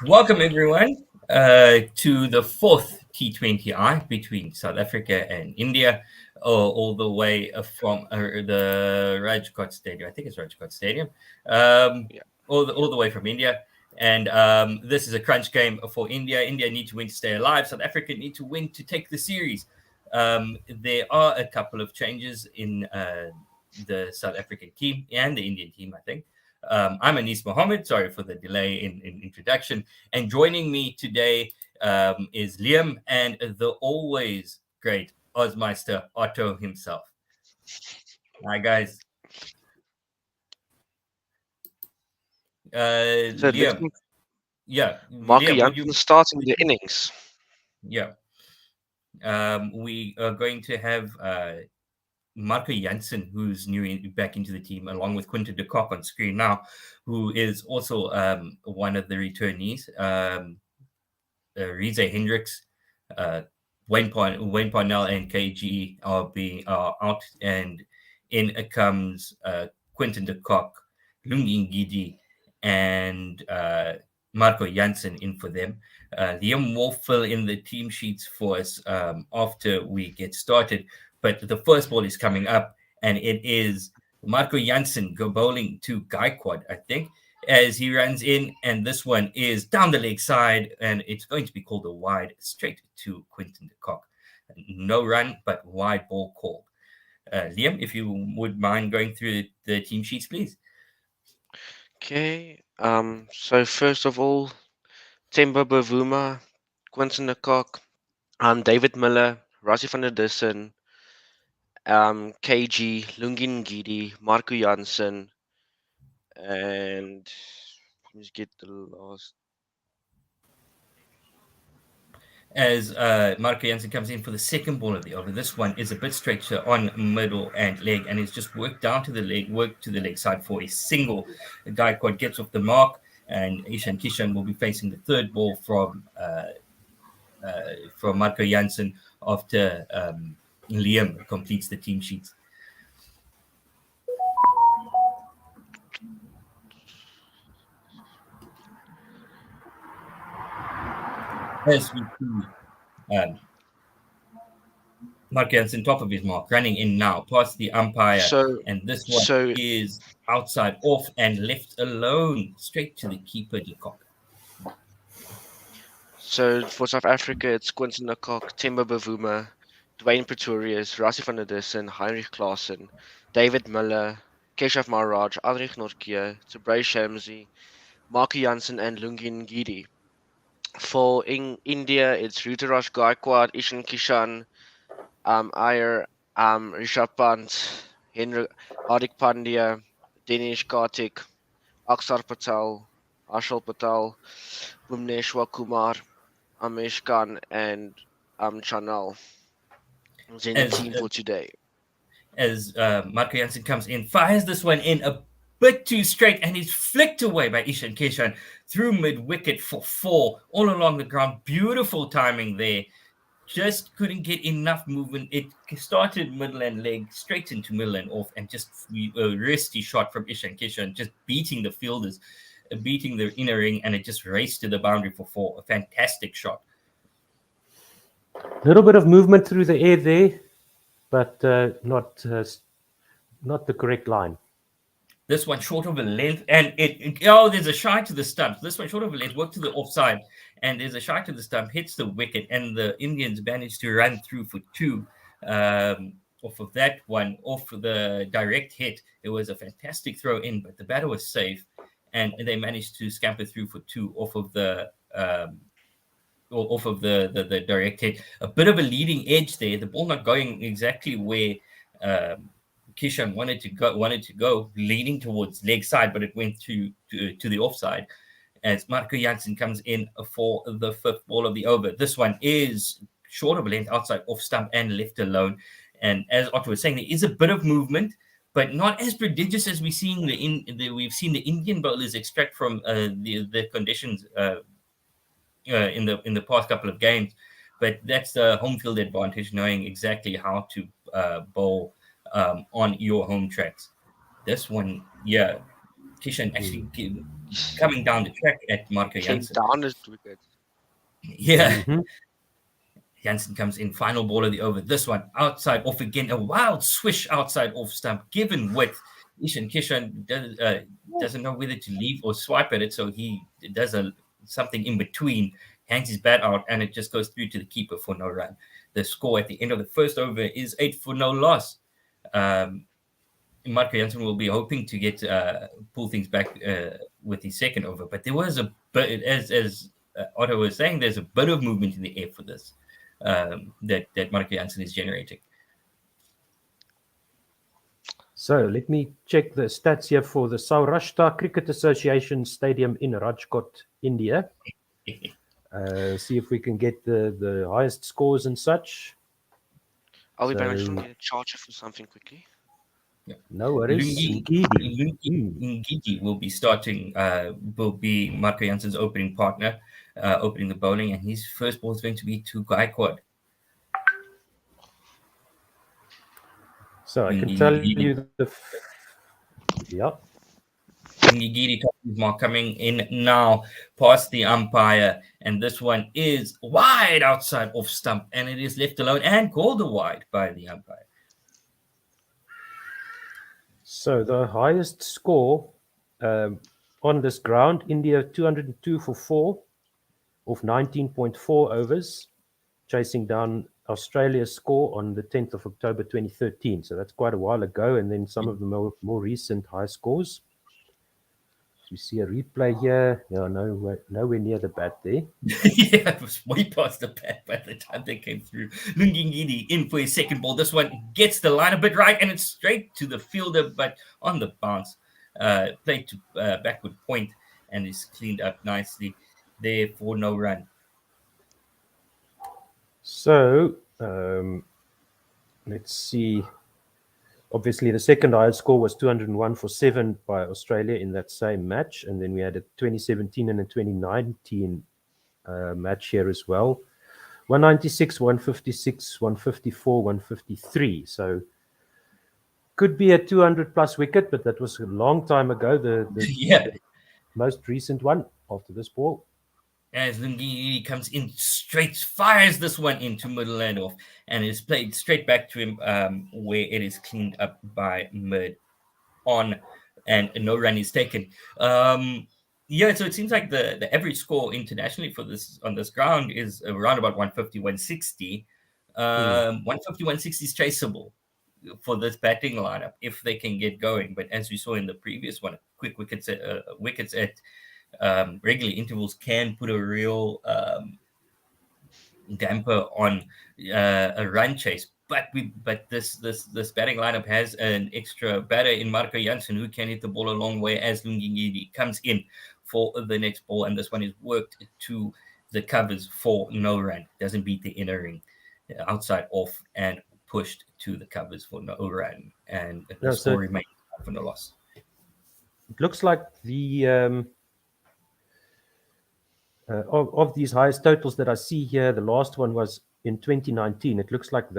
Welcome, everyone, to the fourth T20I between South Africa and India, all the way from the Rajkot Stadium. I think it's Rajkot Stadium, um, Yeah. all the way from India. And this is a crunch game for India. India need to win to stay alive. South Africa need to win to take the series. There are a couple of changes in the South African team and the Indian team, I think. I'm Anis Mohammed. Sorry for the delay in introduction. And joining me today is Liam and the always great Ozmeister Otto himself. Hi, guys. So let's Liam. Yeah, Marco Liam, would Jansen you? starting the innings. Yeah. We are going to have Marco Jansen, who's back into the team, along with Quinton de Kock on screen now, who is also one of the returnees. Rize Hendricks, uh, Wayne Parnell, and KG are out, and in comes Quinton de Kock, Lungi Ngidi, and Marco Jansen in for them. Liam will fill in the team sheets for us after we get started, but the first ball is coming up, and it is Marco Jansen go bowling to Gaikwad, I think, as he runs in, and this one is down the leg side, and it's going to be called a wide straight to Quinton de Kock. No run, but wide ball called. Liam, if you would mind going through the team sheets, please. Okay. So first of all, Temba Bavuma, Quinton de Kock, David Miller, Rassie van der Dussen, KG, Lungin Ngidi, Marco Jansen, and let me just get the last. As Marco Jansen comes in for the second ball of the over. This one is a bit straighter on middle and leg, and it's just worked down to the leg side for a single. The guy quad gets off the mark, and Ishan Kishan will be facing the third ball from Marco Jansen after Liam completes the team sheets. As we see Mark Jansen top of his mark, running in now past the umpire, So and this one so is outside off and left alone, straight to the keeper, de Kock. so for South Africa, it's Quinton de Kock, Temba Bavuma, Dwayne Pretorius, Rassie van der Dussen, Heinrich Klaassen, David Miller, Keshav Maharaj, Adrich Nortje, Tabray Shamsi, Marco Jansen, and Lungin Ngidi. For India, it's Ruturaj Gaikwad, Ishan Kishan, Iyer, Rishabh Pant, Hardik Pandya, Dinesh Karthik, Aksar Patel, Ashal Patel, Bhumneshwar Kumar, Amesh Khan, and Chanal is in the As team for today. Marco Jansen comes in, fires this one in a bit too straight, and he's flicked away by Ishan Kishan through mid wicket for four, all along the ground. Beautiful timing there. Just couldn't get enough movement. It started middle and leg, straight into middle and off, and just a wristy shot from Ishan Kishan, just beating the fielders, beating the inner ring, and it just raced to the boundary for four. A fantastic shot. Little bit of movement through the air there, but not the correct line. This one short of a length, and there's a shy to the stumps. This one short of a length, worked to the offside, and there's a shy to the stump, hits the wicket, and the Indians managed to run through for two. Off of that one, off the direct hit, it was a fantastic throw in, but the batter was safe, and they managed to scamper through for two off of the direct hit. A bit of a leading edge there. The ball not going exactly where Kishan wanted to go, leaning towards leg side, but it went to the offside. As Marco Jansen comes in for the fifth ball of the over. This one is short of a length, outside off stump and left alone. And as Otto was saying, there is a bit of movement, but not as prodigious as we've seen we've seen the Indian bowlers extract from the conditions in the past couple of games. But that's the home field advantage, knowing exactly how to bowl on your home tracks. This one, yeah, Kishan actually coming down the track at Marco Came Jansen. down his wicket. Yeah. Mm-hmm. Jansen comes in, final ball of the over. This one outside off again, a wild swish outside off stump, given width. Kishan doesn't know whether to leave or swipe at it, so he does something in between, hangs his bat out, and it just goes through to the keeper for no run. The score at the end of the first over is 8 for no loss. Marco Jansen will be hoping to get pull things back with his second over, but there was a bit, as Otto was saying, there's a bit of movement in the air for this that Marco Jansen is generating. So let me check the stats here for the Saurashtra Cricket Association Stadium in Rajkot, India. See if we can get the highest scores and such. I'll be back. I just want to get a charger for something quickly. Yeah. No worries. Ngidi will be starting, will be Marco Jansen's opening partner, opening the bowling, and his first ball is going to be to Gaikwad. So I can tell you yeah. Ngidi mark coming in now past the umpire, and this one is wide outside off stump, and it is left alone and called a wide by the umpire. So the highest score on this ground, India 202 for 4 of 19.4 overs, chasing down Australia's score on the 10th of October 2013. So that's quite a while ago, and then some of the more recent high scores. We see a replay here. Yeah, nowhere near the bat there. Yeah, it was way past the bat by the time they came through. Lungingidi in for his second ball. This one gets the line a bit right, and it's straight to the fielder, but on the bounce. Played to backward point and is cleaned up nicely there for no run. So, let's see. Obviously, the second highest score was 201 for 7 by Australia in that same match. And then we had a 2017 and a 2019 match here as well. 196, 156, 154, 153. So could be a 200-plus wicket, but that was a long time ago. The most recent one after this ball. As Lungini comes in straight, fires this one into middle and off, and is played straight back to him, where it is cleaned up by mid on, and no run is taken. Yeah, so it seems like the average score internationally for this on this ground is around about 150, 160. 150, 160 is traceable for this batting lineup if they can get going. But as we saw in the previous one, quick wickets at regular intervals can put a real damper on a run chase. But this batting lineup has an extra batter in Marco Jansen who can hit the ball a long way as Lungingidi comes in for the next ball, and this one is worked to the covers for no run. Doesn't beat the inner ring, outside off, and pushed to the covers for no run, and the score remains for no loss. It looks like the of these highest totals that I see here, the last one was in 2019. It looks like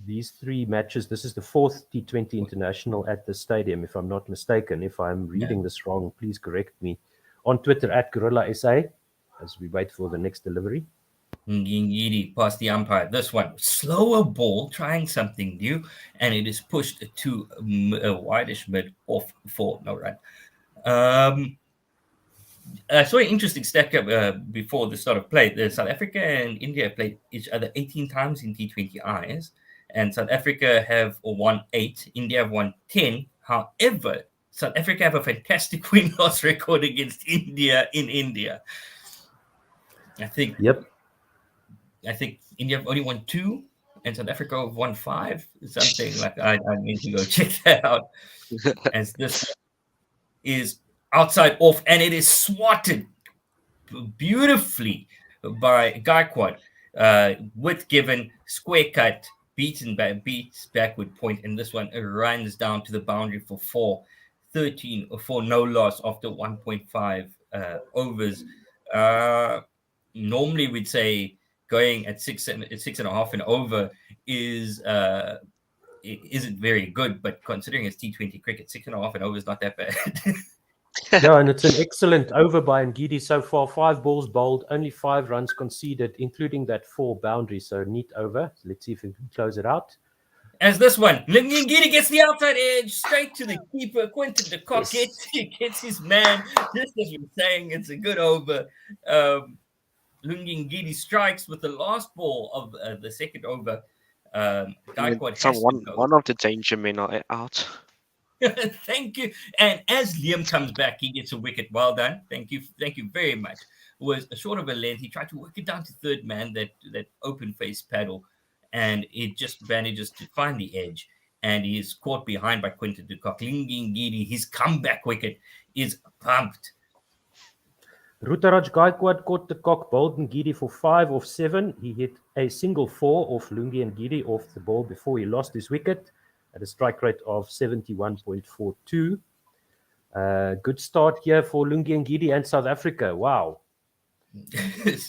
these three matches, this is the fourth T20 International at the stadium, if I'm not mistaken. If I'm reading this wrong, please correct me. On Twitter at Gorilla SA, as we wait for the next delivery. Ngidi past the umpire. This one, slower ball, trying something new, and it is pushed to a wideish mid off for no run. I saw an interesting stat before the start of play. South Africa and India have played each other 18 times in T20Is, and South Africa have won 8, India have won 10. However, South Africa have a fantastic win-loss record against India in India. I think India have only won 2, and South Africa have won 5. Something like I need to go check that out. As this is outside off, and it is swatted beautifully by Gaikwad, with given square cut, beats backward point, and this one runs down to the boundary for 4. 13 for no loss after 1.5 overs. Normally we'd say going at 6.5 and over isn't very good, but considering it's T20 cricket, 6.5 and over is not that bad. Yeah, and it's an excellent over by Ngidi so far. 5 balls bowled, only 5 runs conceded, including that 4 boundary. So neat over. Let's see if we can close it out. As this one, Ngidi gets the outside edge straight to the keeper. Quinton de Kock Yes. gets his man. Just as we're saying, it's a good over. Ngidi strikes with the last ball of the second over. Gaikwad has to go. One of the danger men are out. Thank you. And as Liam comes back, he gets a wicket. Well done. Thank you very much. It was a short of a length. He tried to work it down to third man, that open face paddle, and it just manages to find the edge. And he is caught behind by Quinton de Kock. Ngidi, his comeback wicket is pumped. Rutaraj Gaikwad caught the Cock, bowled Ngidi for 5 off 7. He hit a single 4 off Lungi Ngidi off the ball before he lost his wicket at a strike rate of 71.42. Good start here for Lungi Ngidi and South Africa. Wow.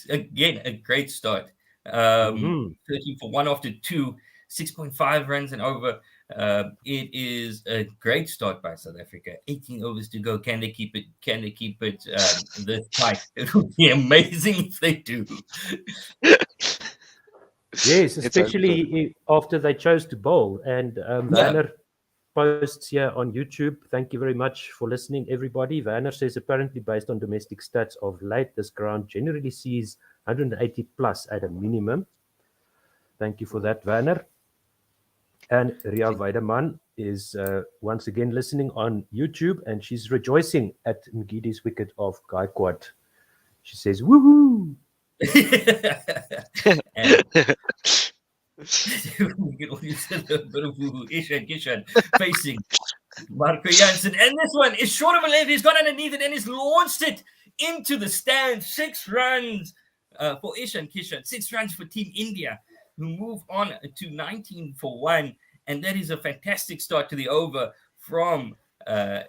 Again, a great start. 13 for 1 after 2, 6.5 runs and over. It is a great start by South Africa. 18 overs to go. Can they keep it? This tight? It would be amazing if they do. Yes, especially after they chose to bowl. And Werner posts here on YouTube. Thank you very much for listening, everybody. Werner says, apparently based on domestic stats of late, this ground generally sees 180 plus at a minimum. Thank you for that, Werner. And Ria Weideman is once again listening on YouTube, and she's rejoicing at Ngidi's wicket of Gaikwad. She says, woohoo! We get all these a bit of Ishan facing Marco Jansen. And this one is short of a length. He's got underneath it and he's launched it into the stand. 6 runs for Ishan Kishan. 6 runs for Team India, who move on to 19 for 1. And that is a fantastic start to the over from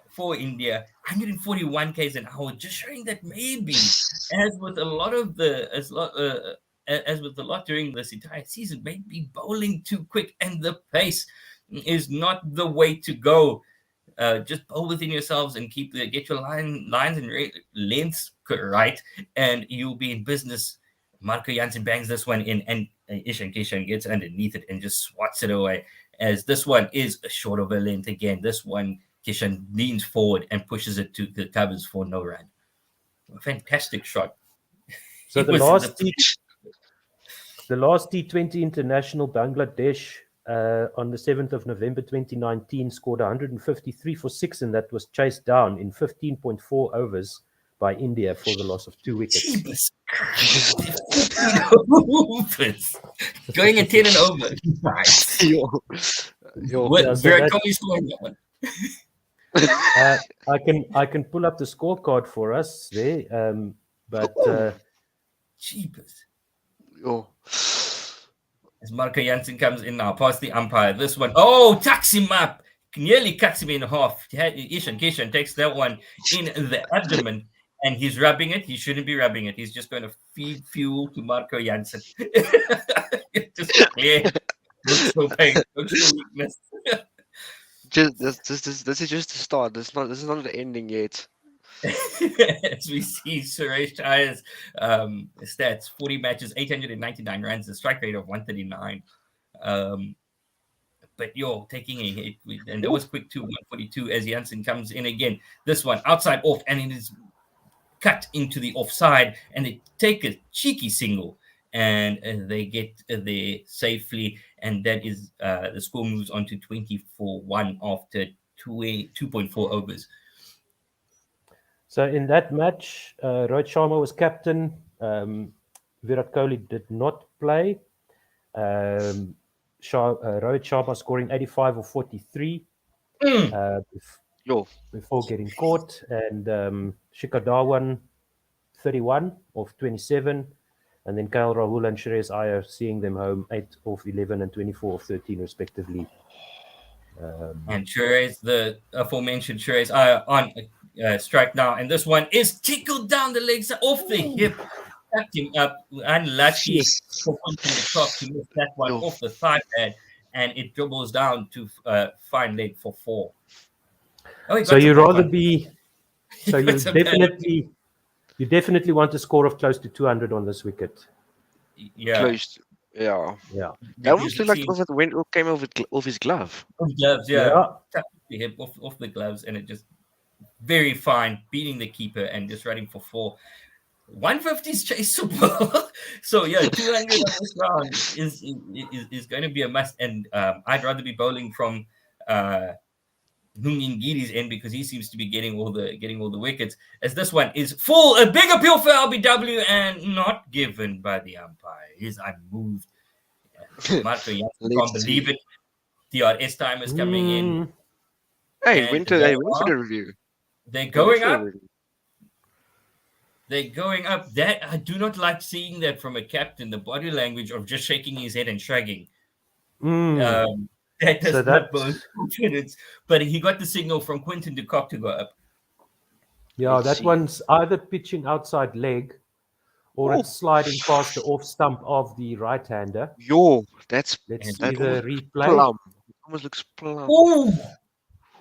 for India. 141 k's an hour, just showing that maybe, as with a lot during this entire season, maybe bowling too quick and the pace is not the way to go. Just bowl within yourselves and get your lines and lengths right, and you'll be in business. Marco Jansen bangs this one in, and Ishan Kishan gets underneath it and just swats it away. As this one is a short of a length again. This one, Kishan leans forward and pushes it to the covers for no run. A fantastic shot. So the last T20 International, Bangladesh, on the 7th of November 2019, scored 153 for 6, and that was chased down in 15.4 overs by India for the loss of 2 wickets. Jesus Christ. Going at 10 and over. Nice. Virat Kohli scoring that one. I can pull up the scorecard for us there, but Jeepers. As Marco Jansen comes in now, past the umpire, this one, tucks him up, nearly cuts him in half. Ishan Kishan takes that one in the abdomen, and he's rubbing it. He shouldn't be rubbing it. He's just going to feed fuel to Marco Jansen. Just clear. No pain, no weakness. This is just the start. This is not the ending yet. As we see Suresh Iyer's stats, 40 matches, 899 runs, a strike rate of 139. But taking a hit, and that was quick too, 142 as Jansen comes in again. This one outside off, and it is cut into the offside, and they take a cheeky single, and they get there safely, and that is the score moves on to 24-1 after 2.4 overs. So in that match, Rohit Sharma was captain. Virat Kohli did not play. Rohit Sharma scoring 85 or 43 before getting caught, and Shikhar Dhawan 31 of 27, and then KL Rahul and Shreyas Iyer seeing them home 8 of 11 and 24 of 13 respectively. And Shreyas, the aforementioned Shreyas Iyer on strike now, and this one is tickled down the legs off the hip, backed him up. Unlucky for the top to miss that one off the thigh pad, and it dribbles down to fine leg for 4. So you rather be So He puts a pad. you definitely want a score of close to 200 on this wicket. Yeah, Close. Yeah. Yeah. That because almost it looked like seems it went or came off his glove. gloves. Yeah, Yeah. tapped the hip off the gloves, and it just very fine, beating the keeper and just running for four. 150 is chaseable. So yeah, 200 on this round is going to be a must. And I'd rather be bowling from Ngid's end because he seems to be getting all the wickets. As this one is full, a big appeal for LBW and not given by the umpire. Is unmoved. Marco Jansen Let's can't see. believe it. DRS time is coming in, Mm, Hey, and they went for the review. they're They went going for the up. review. They're going up. That I do not like seeing that from a captain. The body language of just shaking his head and shrugging. mm. That So does that, not bode confidence. But he got the signal from Quinton de Kock to go up. yeah, Let's that see. one's either pitching outside leg or Oh, it's sliding past the off stump of the right-hander. yo, that's Let's And see that the almost replay. plum. It almost looks plum. oh,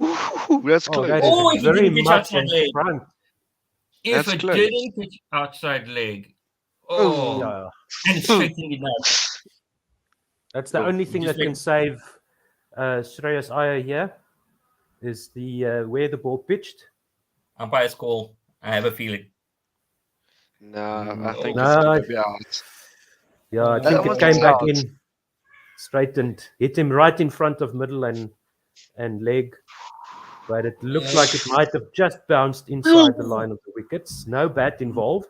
Ooh, that's Oh, that close. is if it very didn't pitch much outside in leg. front. If That's it close. didn't pitch outside leg. Oh, Oh, Yeah, and it's straight in the nuts. that's the yo, only thing Just that can like save Shreyas Iyer here is the where the ball pitched. umpire's call. I have a feeling. nah, I Oh, think it's No, gonna be out. yeah, I That think it almost came looks back out. in straight and hit him right in front of middle and leg. But it looks like it might have just bounced inside the line of the wickets. No bat involved.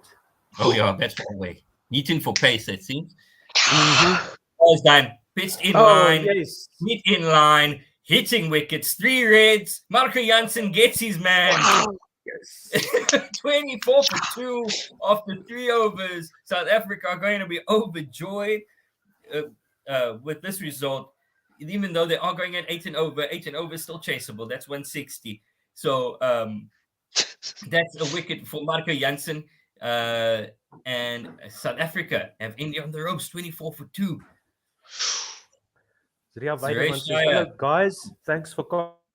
oh yeah, that's far away. Eating for pace, it seems. Mm-hmm. Ball's done. Pitched in Oh, line. yes. Hit in line. Hitting wickets. 3 reds. Marco Jansen gets his man. Yes. 24 for 2 after 3 overs. South Africa are going to be overjoyed with this result. Even though they are going at 8 and over is still chaseable. That's 160. So that's a wicket for Marco Jansen. And South Africa have India on the ropes, 24 for 2. Ria Suresh Weideman says, hello, Iyer. guys. Thanks for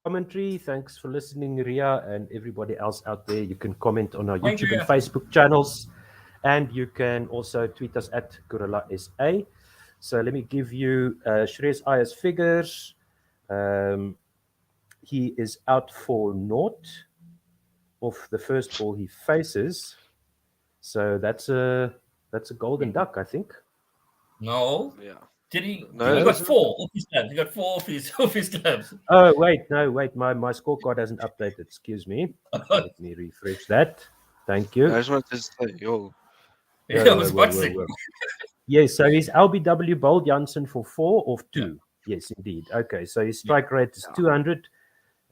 commentary. Thanks for listening, Ria, and everybody else out there. You can comment on our Thank YouTube you. and Facebook channels, and you can also tweet us at Gorilla SA. So let me give you Shreyas Iyer's figures. He is out for naught off the first ball he faces. So that's a golden duck, I think. No. Yeah. Did he? No, He it got isn't. 4 off his gloves. He got 4 off his gloves. Oh, wait. My scorecard hasn't updated. Excuse me. Let me refresh that. Thank you. I just wanted to say, yo, I was about to say. Yes, so he's LBW bowled Jansen for 4 off 2. Yeah. Yes, indeed. Okay, so his strike rate is 200,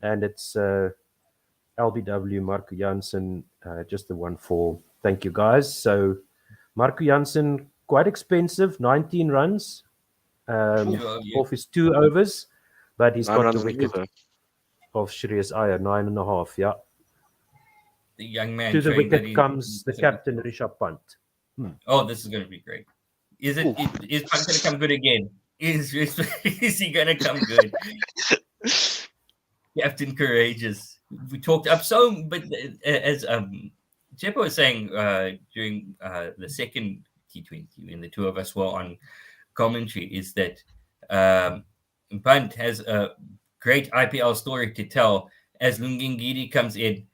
and it's LBW Marco Jansen, just the 1-4. Thank you, guys. So Marco Jansen, quite expensive, 19 runs off his 2 overs, but he's 9 got runs the an wicket over. of Shreyas Iyer, 9.5. Yeah. The young man To the showing that wicket he comes the captain, Rishabh Pant. Oh, this is going to be great. Is Pant going to come good again? Is he going to come good? Captain Courageous. We talked up so, but as Jepo was saying during the second T20, when the two of us were on commentary, is that Pant has a great IPL story to tell as Lungingidi comes in,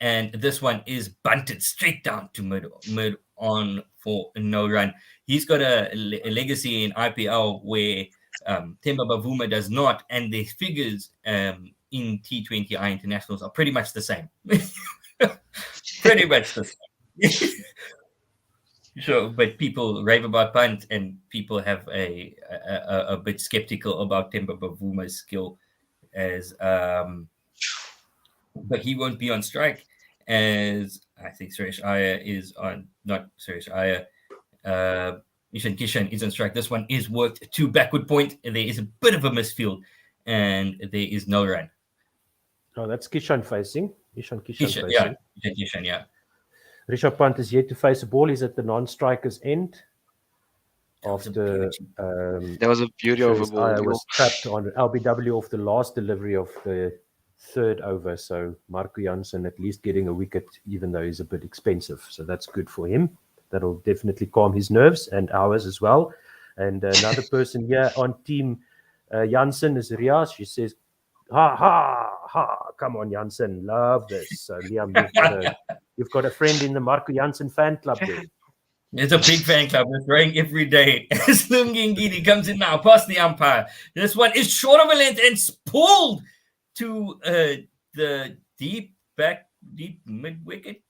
and this one is bunted straight down to mid on for no run. He's got a legacy in IPL where Themba Bavuma does not, and the figures in T20 Internationals are pretty much the same. Pretty much the same. So, but people rave about Punt, and people have a bit skeptical about Themba Bavuma's skill, as but he won't be on strike, as I think Suresh Iyer is on, not Suresh Iyer. Ishan Kishan is on strike. This one is worked to backward point, and there is a bit of a misfield, and there is no run. Oh, that's Kishan facing. Ishan Kishan facing. Yeah, Kishan, yeah. Rishabh Pant is yet to face a ball. He's at the non-striker's end. After there was a beauty of a ball. I was trapped on LBW off the last delivery of the third over. So Marco Jansen at least getting a wicket, even though he's a bit expensive. So that's good for him. That'll definitely calm his nerves and ours as well. And another person here on team Jansen is Riaz. She says, ha, ha, ha. Come on, Jansen. Love this. So, Liam, you've got a friend in the Marco Jansen fan club there. It's a big fan club. We're throwing every day. As Lungi Ngidi comes in now, past the umpire. This one is short of a length and pulled to the deep mid wicket,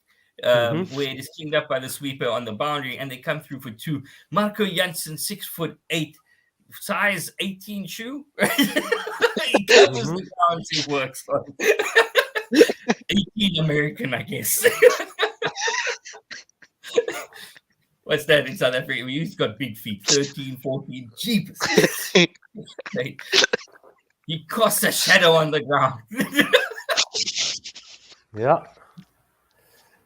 where it is cleaned up by the sweeper on the boundary, and they come through for 2. Marco Jansen, 6'8", size 18 shoe. He covers the ground. He works on 18 American, I guess. What's that in South Africa? He's got big feet, 13, 14, jeepers. He casts a shadow on the ground. Yeah.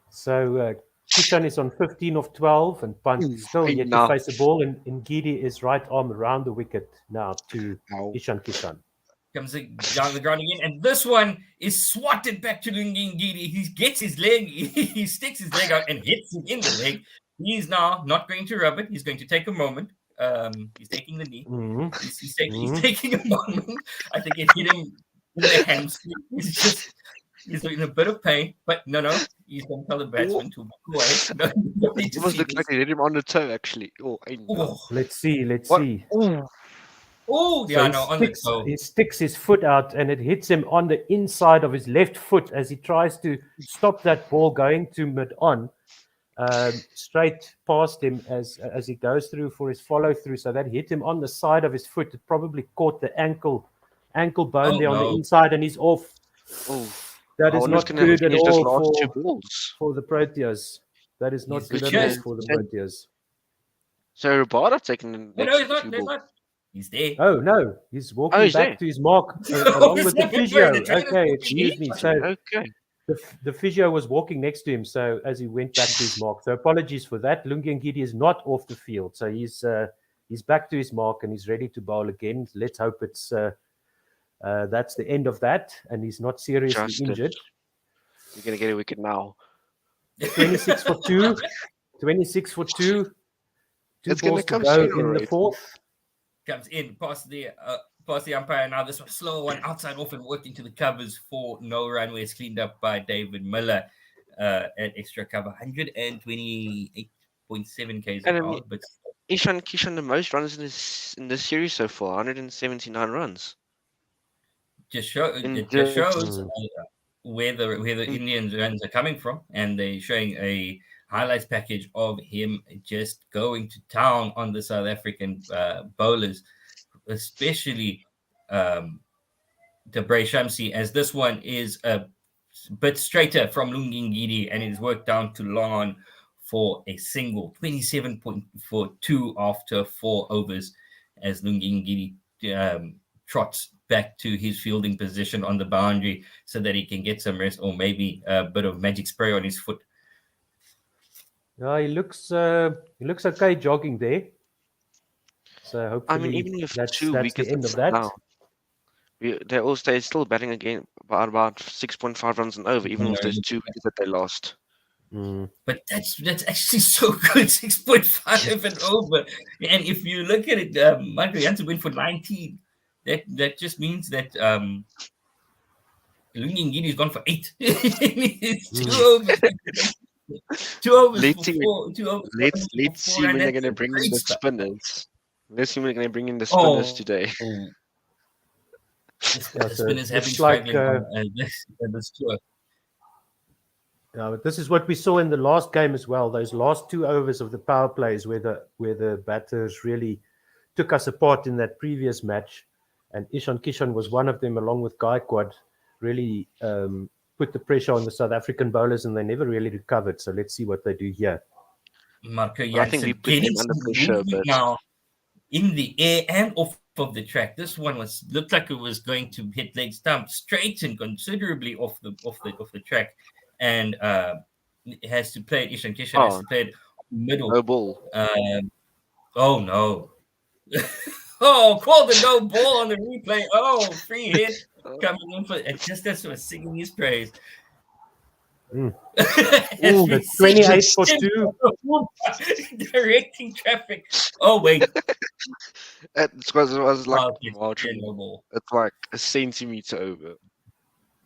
So Kishan is on 15 of 12 and Punt still yet to face the ball. And Ngidi is right arm around the wicket now to Ishan Kishan. Comes down the ground again. And this one is swatted back to Lungi Ngidi. He gets his leg, he sticks his leg out and hits him in the leg. He's now not going to rub it. He's going to take a moment. He's taking the knee. He's taking a moment. I think it hit him in the hamstring. He's in a bit of pain, but no. He's going to tell the batsman to walk away. It must look like they hit him on the toe, actually. Let's see. Oh, yeah, on the toe. He sticks his foot out and it hits him on the inside of his left foot as he tries to stop that ball going to mid-on. Straight past him as he goes through for his follow through, so that hit him on the side of his foot. It probably caught the ankle bone there on the inside, and he's off. That is not good at all for the Proteas. That is not good at all for the Proteas. So Rabada taking the he's not. He's there. Oh no, he's walking back to his mark along with the physio. Okay, excuse me. So the physio was walking next to him, so as he went back to his mark. So apologies for that. Lungi Ngidi is not off the field, so he's back to his mark and he's ready to bowl again. Let's hope it's that's the end of that, and he's not seriously injured. You're gonna get a wicket now. 26 for 2. 26 for 2. It's going to come go in the fourth. Comes in past the umpire. Now this one slower one outside off and worked into the covers for no run, where it's cleaned up by David Miller at extra cover. 128.7 k's out, but Ishan Kishan the most runs in this series so far, 179 runs. Just shows where the Indians runs are coming from, and they're showing a highlights package of him just going to town on the South African bowlers, especially Debre Shamsi, as this one is a bit straighter from Lungi Ngidi, and it is worked down to long on for a single, 27.42 after 4 overs, as Lungi Ngidi trots back to his fielding position on the boundary so that he can get some rest, or maybe a bit of magic spray on his foot. Yeah, he looks okay jogging there. So hopefully, even if that's 2 wickets the end of that. Now, they're still batting again about 6.5 runs and over, even with those 2 wickets that they lost. But that's actually so good, 6.5 and over. And if you look at it, Marco Jansen went for 19. That just means that Lungi Ngidi has gone for 8. It's 2 overs. 2 overs. Let's see when they're going to bring in the spinners. Let's see when they're going to bring in the spinners today. The spinners have been struggling this tour. Yeah, but this is what we saw in the last game as well. Those last 2 overs of the power plays, where the batters really took us apart in that previous match. And Ishan Kishan was one of them, along with Gaikwad, really put the pressure on the South African bowlers, and they never really recovered. So let's see what they do here. Marco Jansen, I think we put him under pressure, but now in the air and off of the track. This one looked like it was going to hit leg stump straight and considerably off the track, and it has to play it. Ishan Kishan has to play it middle. No ball. Oh no. Oh, called the no ball on the replay. Oh, free hit. coming in for just as we're singing his praise. Mm. As Ooh, we the see 28 for Tim 2. directing traffic. Oh wait, It was like it's margin. no ball. It's like a centimeter over.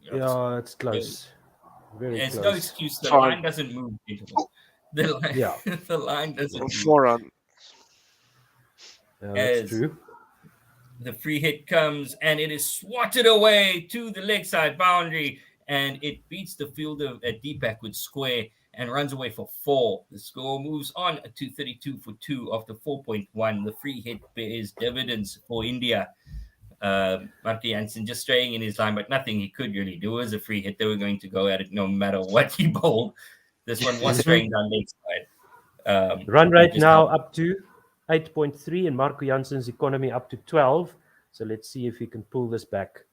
Yeah, it's close. Very There's no close. excuse. The Fine. line doesn't move, gentlemen. The line, Yeah, the line doesn't move. Forehand. that's As true. the free hit comes and it is swatted away to the leg side boundary, and it beats the fielder at deep backward square and runs away for 4. The score moves on to 32 for 2 after 4.1. The free hit bears dividends for India. Marty Jansen just straying in his line, but nothing he could really do. It was a free hit. They were going to go at it no matter what he bowled. This one was straying down leg side. Run He rate just now helped. up to 8.3 and Marco Jansen's economy up to 12. So let's see if he can pull this back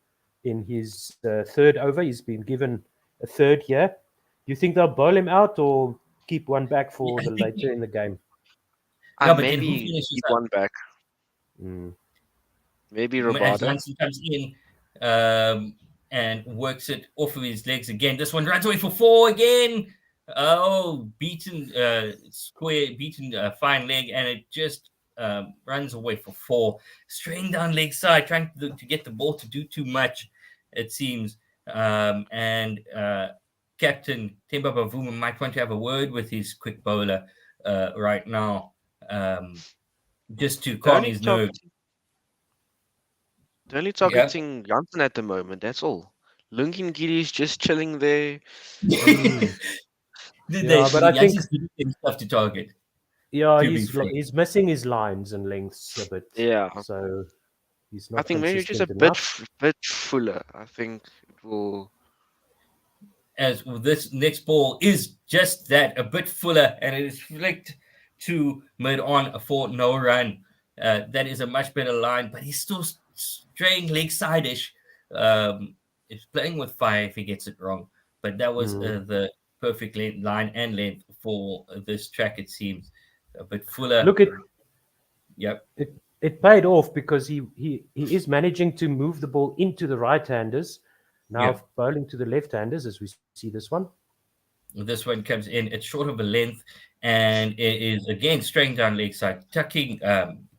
in his third over. He's been given a third here. Do you think they'll bowl him out or keep one back for Yeah, I the think later in the game? no, but then who Maybe finishes keep up? one back. Mm. Maybe As Rabada. Jansen comes in and works it off of his legs again. This one runs away for 4 again. Oh, beaten fine leg, and it just runs away for 4. Straying down leg side, trying to get the ball to do too much, it seems. And Captain Temba Bavuma might want to have a word with his quick bowler right now, just to They're calm only his nerves. They're only Yeah. targeting Janssen at the moment. That's all. Lunkin Giri's just chilling there. Mm. Yeah, but I think Jansen's getting stuff to target. To be fair. he's missing his lines and lengths a bit. Yeah. So he's I not think maybe just a consistent bit enough. bit fuller. I think it will. As this next ball is just that, a bit fuller, and it is flicked to mid on for no run. That is a much better line, but he's still straying leg side-ish. He's playing with fire if he gets it wrong. But that was the perfect line and length for this track, it seems. A bit fuller. Look, Yep. it paid off because he is managing to move the ball into the right-handers. Now Yeah. bowling to the left-handers as we see this one. This one comes in. It's short of a length, and it is again straying down leg side, tucking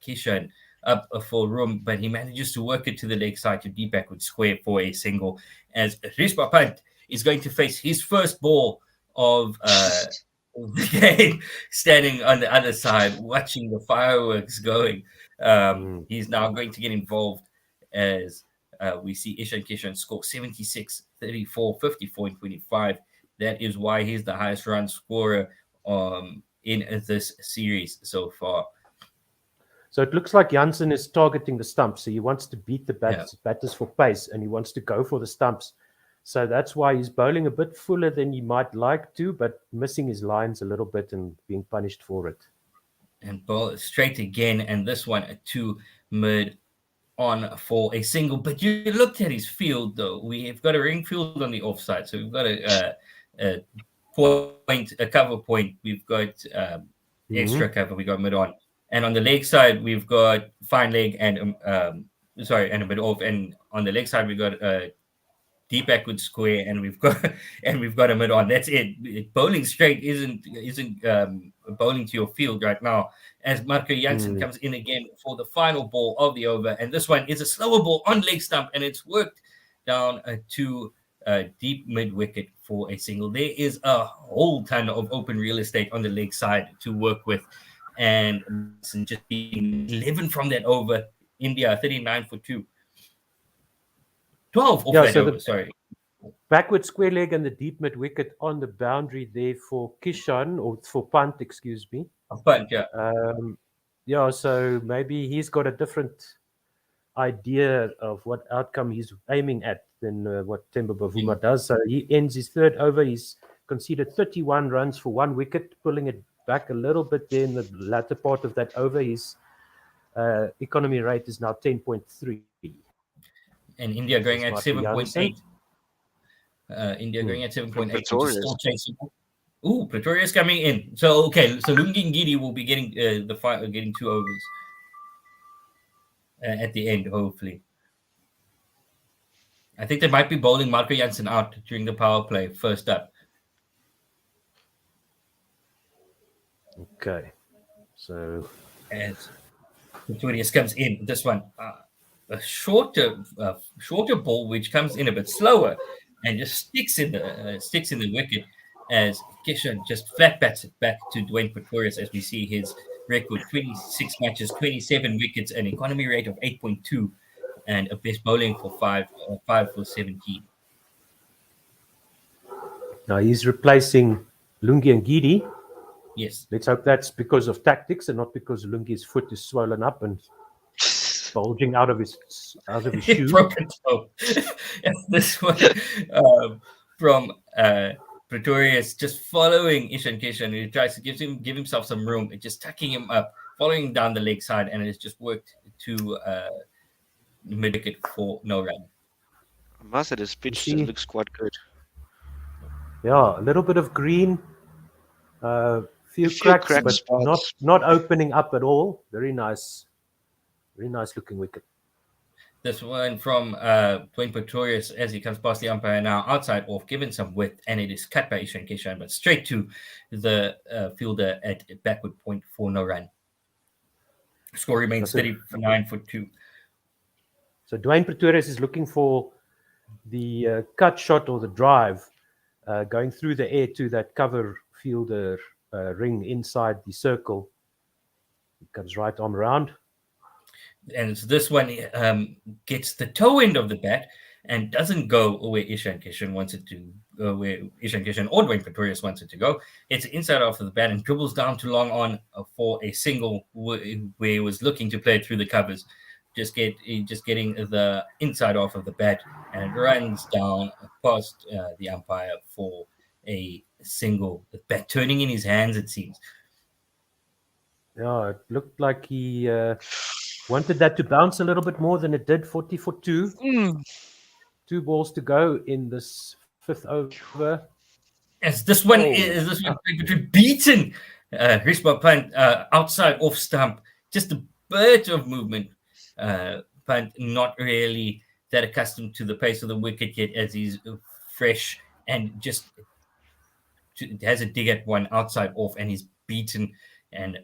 Kishan up for room, but he manages to work it to the leg side to deep backward square for a single. As Rishma Pant is going to face his first ball of the game, standing on the other side, watching the fireworks going. He's now going to get involved as we see Ishan Kishan score 76, 34, 54, and 25. That is why he's the highest run scorer in this series so far. So it looks like Jansen is targeting the stumps. So he wants to beat the batters for pace, and he wants to go for the stumps. So that's why he's bowling a bit fuller than he might like to, but missing his lines a little bit and being punished for it. And bowl straight again, and this one to mid on for a single. But you looked at his field, though. We've got a ring field on the offside, so we've got a point, a cover point. We've got extra cover. We got mid on, and on the leg side we've got fine leg and and a mid off. And on the leg side we've got a deep backward square, and we've got a mid on. That's it. Bowling straight isn't bowling to your field right now. As Marco Jansen comes in again for the final ball of the over, and this one is a slower ball on leg stump, and it's worked down to deep mid wicket for a single. There is a whole ton of open real estate on the leg side to work with, and just being 11 from that over. India 39 for 2. 12 off that over, sorry. Backward square leg and the deep mid wicket on the boundary there for Kishan, or for Pant, excuse me. Pant, yeah. So maybe he's got a different idea of what outcome he's aiming at than what Temba Bavuma does. So he ends his third over. He's conceded 31 runs for 1 wicket, pulling it back a little bit there in the latter part of that over. His economy rate is now 10.3. And India going at 7.8. India going at 7.8, which is still chasing. Ooh, Pretoria's coming in. So Lungi Ngidi will be getting getting 2 overs at the end, hopefully. I think they might be bowling Marco Jansen out during the power play first up. Okay. So As Pretorius comes in, this one, a shorter ball which comes in a bit slower and just sticks in the wicket as Kishan just flat bats it back to Dwayne Pretorius as we see his record 26 matches, 27 wickets, an economy rate of 8.2, and a best bowling for 5 for 17. now he's replacing Lungi and Gidi. Yes. Let's hope that's because of tactics and not because Lungi's foot is swollen up and bulging out of his shoe. Broken toe. This one from Pretorius, just following Ishan Kishan, who tries to give himself some room, just tucking him up, following down the leg side, and it's just worked to mid wicket for no run. I must say, this pitch see- looks quite good. Yeah, a little bit of green, few cracks, crack but spots. not opening up at all. Very nice looking wicket. This one from Dwayne Pretorius as he comes past the umpire now, outside off, given some width, and it is cut by Ishan Kishan, but straight to the fielder at backward point for no run. Score remains steady for 9 for 2. So Dwayne Pretorius is looking for the cut shot or the drive going through the air to that cover fielder ring inside the circle. He comes right arm around. And so this one gets the toe end of the bat and doesn't go where Ishan Kishan wants it to, where Ishan Kishan or Dwayne Pretorius wants it to go. It's inside off of the bat and dribbles down to long on for a single where he was looking to play it through the covers. Just getting the inside off of the bat and runs down past the umpire for a single. The bat turning in his hands, it seems. Yeah, it looked like he wanted that to bounce a little bit more than it did. 40 for 2. 2 balls to go in this 5th over. As this one is beaten Rispa Pant outside off stump. Just a bit of movement. Pant not really that accustomed to the pace of the wicket yet as he's fresh and just has a dig at one outside off and he's beaten. And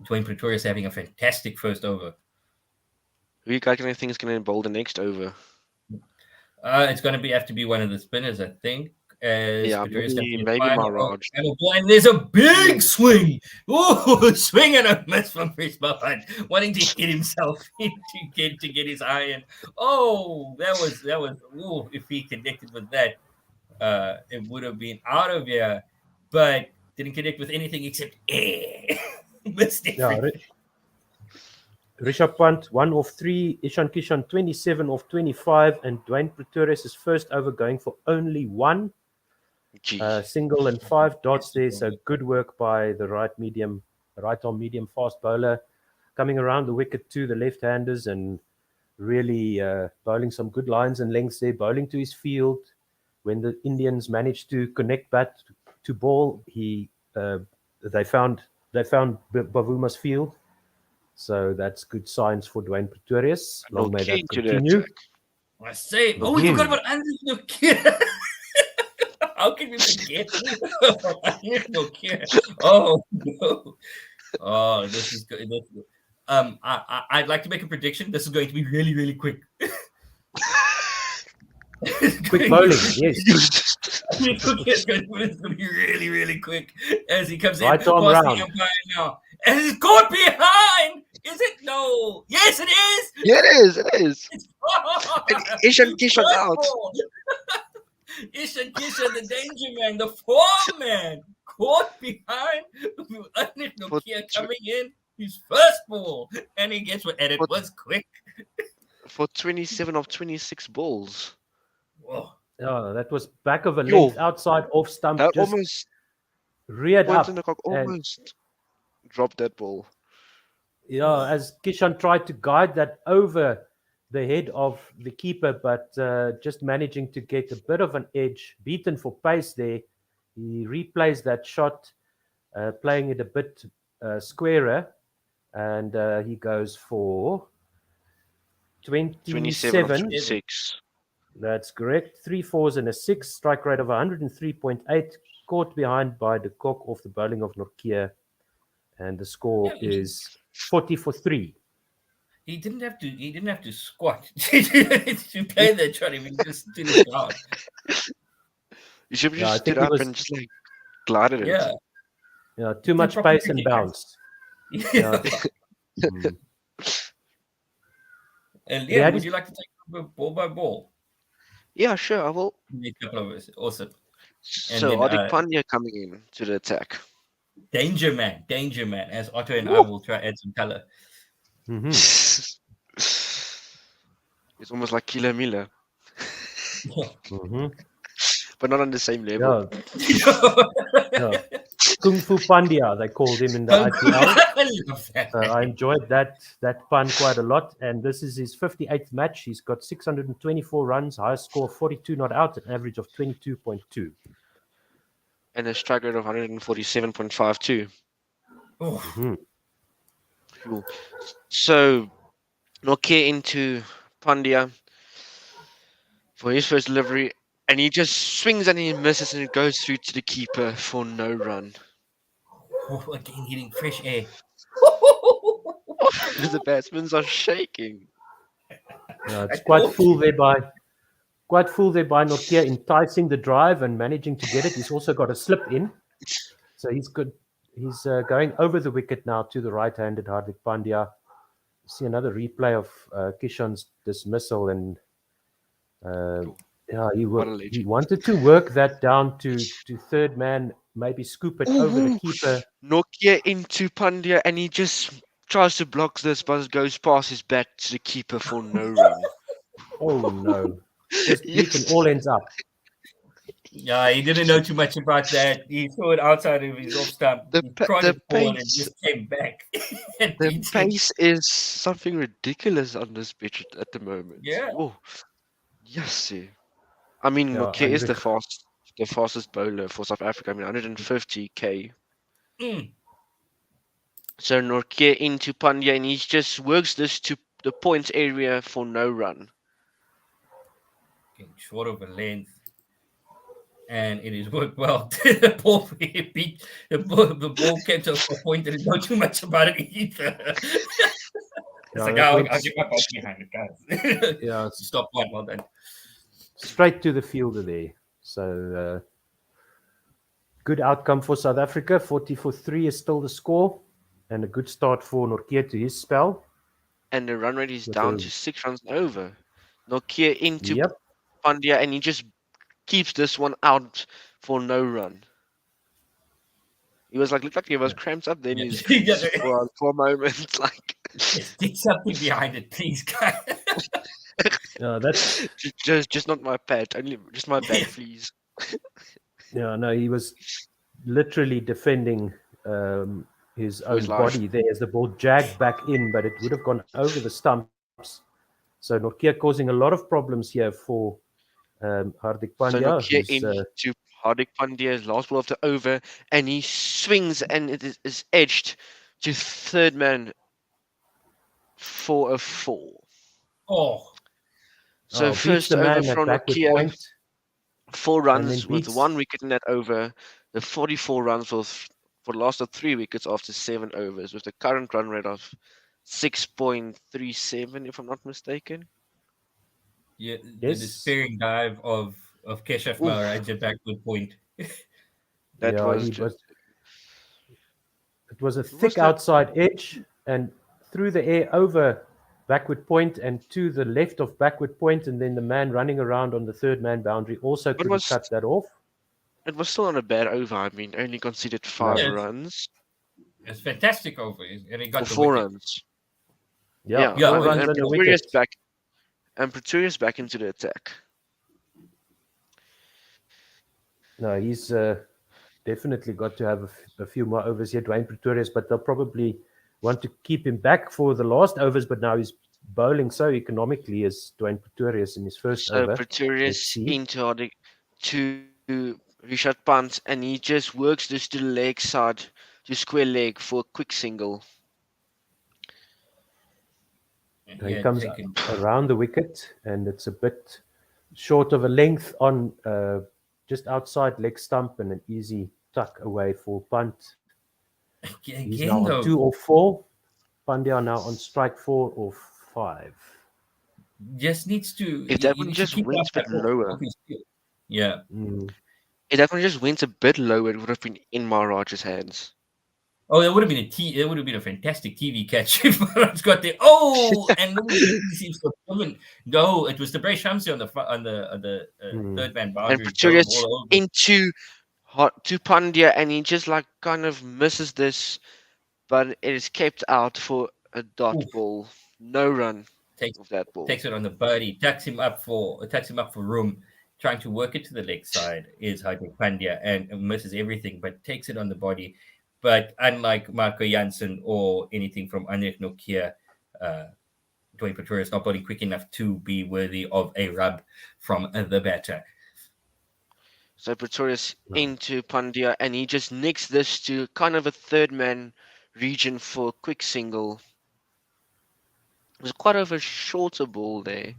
Dwayne Pretorius having a fantastic first over. Who you guys going to think is going to bowl the next over? It's going to have to be one of the spinners, I think. Yeah, maybe Maharaj. And there's a big swing. Oh, swing and a miss from Chris Buffett, wanting to get himself in to get his iron. Oh, that was. Oh, if he connected with that, it would have been out of here. But didn't connect with anything except air. Missed everything. Rishabh Pant 1 off 3, Ishan Kishan 27 off 25, and Dwayne Pretorius' first over going for only 1. Single and 5 dots there. So good work by the right arm medium fast bowler, coming around the wicket to the left-handers and really bowling some good lines and lengths there, bowling to his field. When the Indians managed to connect bat to ball, they found Bavuma's field. So that's good signs for Dwayne Pretorius. Long may that continue. I say, we forgot about Andrew Nokia. How can we forget? Oh no! Oh, this is good. I'd like to make a prediction. This is going to be really, really quick. Quick bowling, yes. It's going to be really, really quick as he comes right in past round. the umpire now. And it's caught behind. Is it? No. Yes, it is. Yeah, it is. Ishan Kishan out. Ishan Kishan, the danger man, the form man, caught behind. Nokia coming in his first ball, and he gets what? And it was quick. For 27 of 26 balls. Whoa. Oh, that was back of a length outside off stump. That just almost reared up. Almost dropped that ball. Yeah, as Kishan tried to guide that over the head of the keeper, but just managing to get a bit of an edge, beaten for pace there. He replays that shot, playing it a bit squarer, and he goes for 27 of 26. That's correct. 3 fours and a 6, strike rate of 103.8, caught behind by the Cock off the bowling of Nortje, and the score Yeah, is 40 for 3. he didn't have to. He didn't have to squat to play that shot. He just stood his ground. You should have Yeah, I just stood think he up was and just like glided Yeah, it. too did much proper pace and cricket, guys. bounce. Yeah. Mm. And But he Liam, had would his you like to take over ball by ball? Yeah, sure, I will. Maybe a couple of us. Awesome. And So then Hardik Pandya coming in to the attack. Danger Man, as Otto and I Woo! will try add some color. Mhm. It's almost like Killer Miller, Mhm. but not on the same level. Yeah. Kung Fu Pandya, they called him in the I IPL. love that. I enjoyed that pun quite a lot. And this is his 58th match. He's got 624 runs, highest score 42 not out, an average of 22.2. And a strike rate of 147.52. Oh, Mhm. Cool. So Nokia into Pandya for his first delivery, and he just swings and he misses, and it goes through to the keeper for no run. again, hitting fresh air. The batsmen are shaking. It's I quite told full you. there by Nortje, enticing the drive and managing to get it. He's also got a slip in, so he's good. He's going over the wicket now to the right-handed Hardik Pandya. See another replay of Kishan's dismissal, and yeah, he What a he legend. wanted to work that down to third man, maybe scoop it over the Ooh, keeper. Nokia into Pandya, and he just tries to block this, but it goes past his bat to the keeper for no run. Oh no, just beaten Yes, all ends up. Yeah, he didn't know too much about that. He threw it outside of his off stump. the He pa- the prodded forward and pace just came back and the beat him. pace is something ridiculous on this pitch at the moment. Yeah. Oh, yes. I mean, Yeah, Nokia and is the fastest bowler for South Africa. I mean, 150k. Mm. So Nokia into Pandya, and he just works this to the points area for no run. Getting short of a length. And it has worked well. The ball beat the ball kept us for a point and not too much about it either. It's yeah, like, that oh, went I'll get my ball behind it, guys. yeah Stop one, well done. straight to the fielder there. So good outcome for South Africa. 40 for 3 is still the score, and a good start for Nortje to his spell. And the run rate is With down a to 6 runs over. Nokia into yep, Pandya, and he just keeps this one out for no run. He was like, looked like he was cramped up there in his crease for a moment. Like, Get something behind it, please, guys. that's just not my pad, only just my bat, please. no, he was literally defending his For his own life. body there as the ball jagged back in, but it would have gone over the stumps. So Nortje causing a lot of problems here for Hardik So Pandya, Nokia who's into Hardik Pandya's last ball of the over, and he swings, and it is edged to third man for a 4. Oh, So beats first the over man at from backward Nokia, point, 4 and then runs with beats 1 wicket in that over. The 44 runs for the last of 3 wickets after 7 overs, with the current run rate of 6.37, if I'm not mistaken. yeah, the yes, despairing dive of Keshav Oof, Maharaj at backward point. that yeah, was he just. was. It was a Who was thick that? outside edge and through the air over backward point and to the left of backward point, and then the man running around on the third man boundary also It couldn't was cut that off. it was still not a bad over. I mean, only conceded 5 No, Yeah, runs it's fantastic over, and he or got the 4 wicket. runs. yeah, Yeah, Yeah, 4 runs and and a Pretorius wicket. back into the attack. No, he's definitely got to have a few more overs here, Dwayne Pretorius, but they'll probably want to keep him back for the last overs. But now he's bowling so economically as Dwayne Pretorius in his first So over. Let's Pretorius see. into Hardik to Richard Pant, and he just works this to the leg side to square leg for a quick single. And He he had comes taken around the wicket, and it's a bit short of a length on just outside leg stump and an easy tuck away for punt. He's now Again, on 2 though, or 4. Pandya now on strike 4 or 5. just needs to If that he one needs to just keep went up a that bit lower, off his field. Yeah. if that one just went a bit lower, it would have been in Maharaj's hands. Oh, it would have been it would have been a fantastic TV catch if Maharaj got there. Oh, and look at the TV seems to have given. No, it was the Bray Shamsi on the third man And boundary, dove Pretorius all over. into to Pandya, and he just like kind of misses this, but it is kept out for a dot Oof, ball. No run takes of that ball. takes it on the birdie, tucks him up for room, trying to work it to the leg side is Hardik Pandya and misses everything, but takes it on the body. But unlike Marco Janssen or anything from Anrich Nokia, Dwayne Pretorius not bowling quick enough to be worthy of a rub from the batter. So Pretorius into Pandya, and he just nicks this to kind of a third man region for a quick single. It was quite of a shorter ball there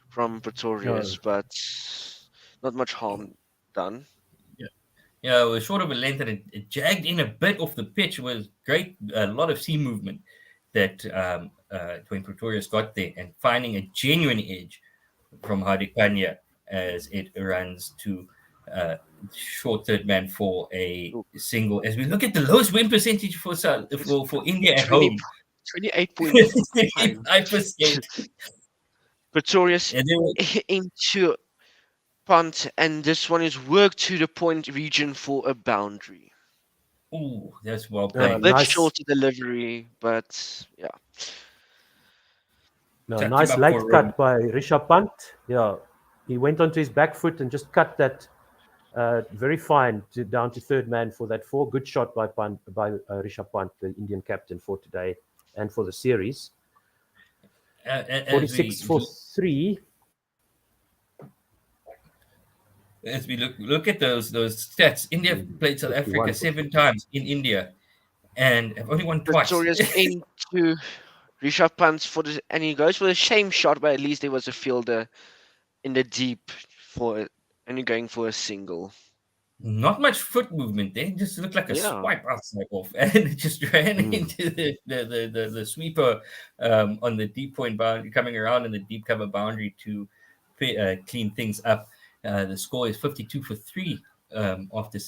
from Pretorius, but not much harm done. Yeah, it was short of a length and it jagged in a bit off the pitch. It was great, a lot of sea movement that Dwayne Pretorius got there and finding a genuine edge from Hardik Pandya as it runs to short third man for a single. As we look at the lowest win percentage for India at 20, home, 28.5. 5%. Pretorius And they were, into punt, and this one is worked to the point region for a boundary. ooh, that's well A played. bit Nice. shorter delivery, but yeah. No, Tucked him nice up late for cut by Rishabh Pant. Yeah, he went onto his back foot and just cut that very fine down to third man for that 4. Good shot by Rishabh Pant, the Indian captain for today and for the series. As 46 for 3. as we look at those stats, India played South 51 Africa for 7 times in India and have only won twice. Pretorius into Rishabh Pant for the, and he goes for the shame shot, but at least there was a fielder in the deep for it, only going for a single. Not much foot movement there. Just looked like a Yeah. swipe outside off, and it just ran into the sweeper on the deep point boundary, coming around in the deep cover boundary to clean things up. The score is 52 for 3 after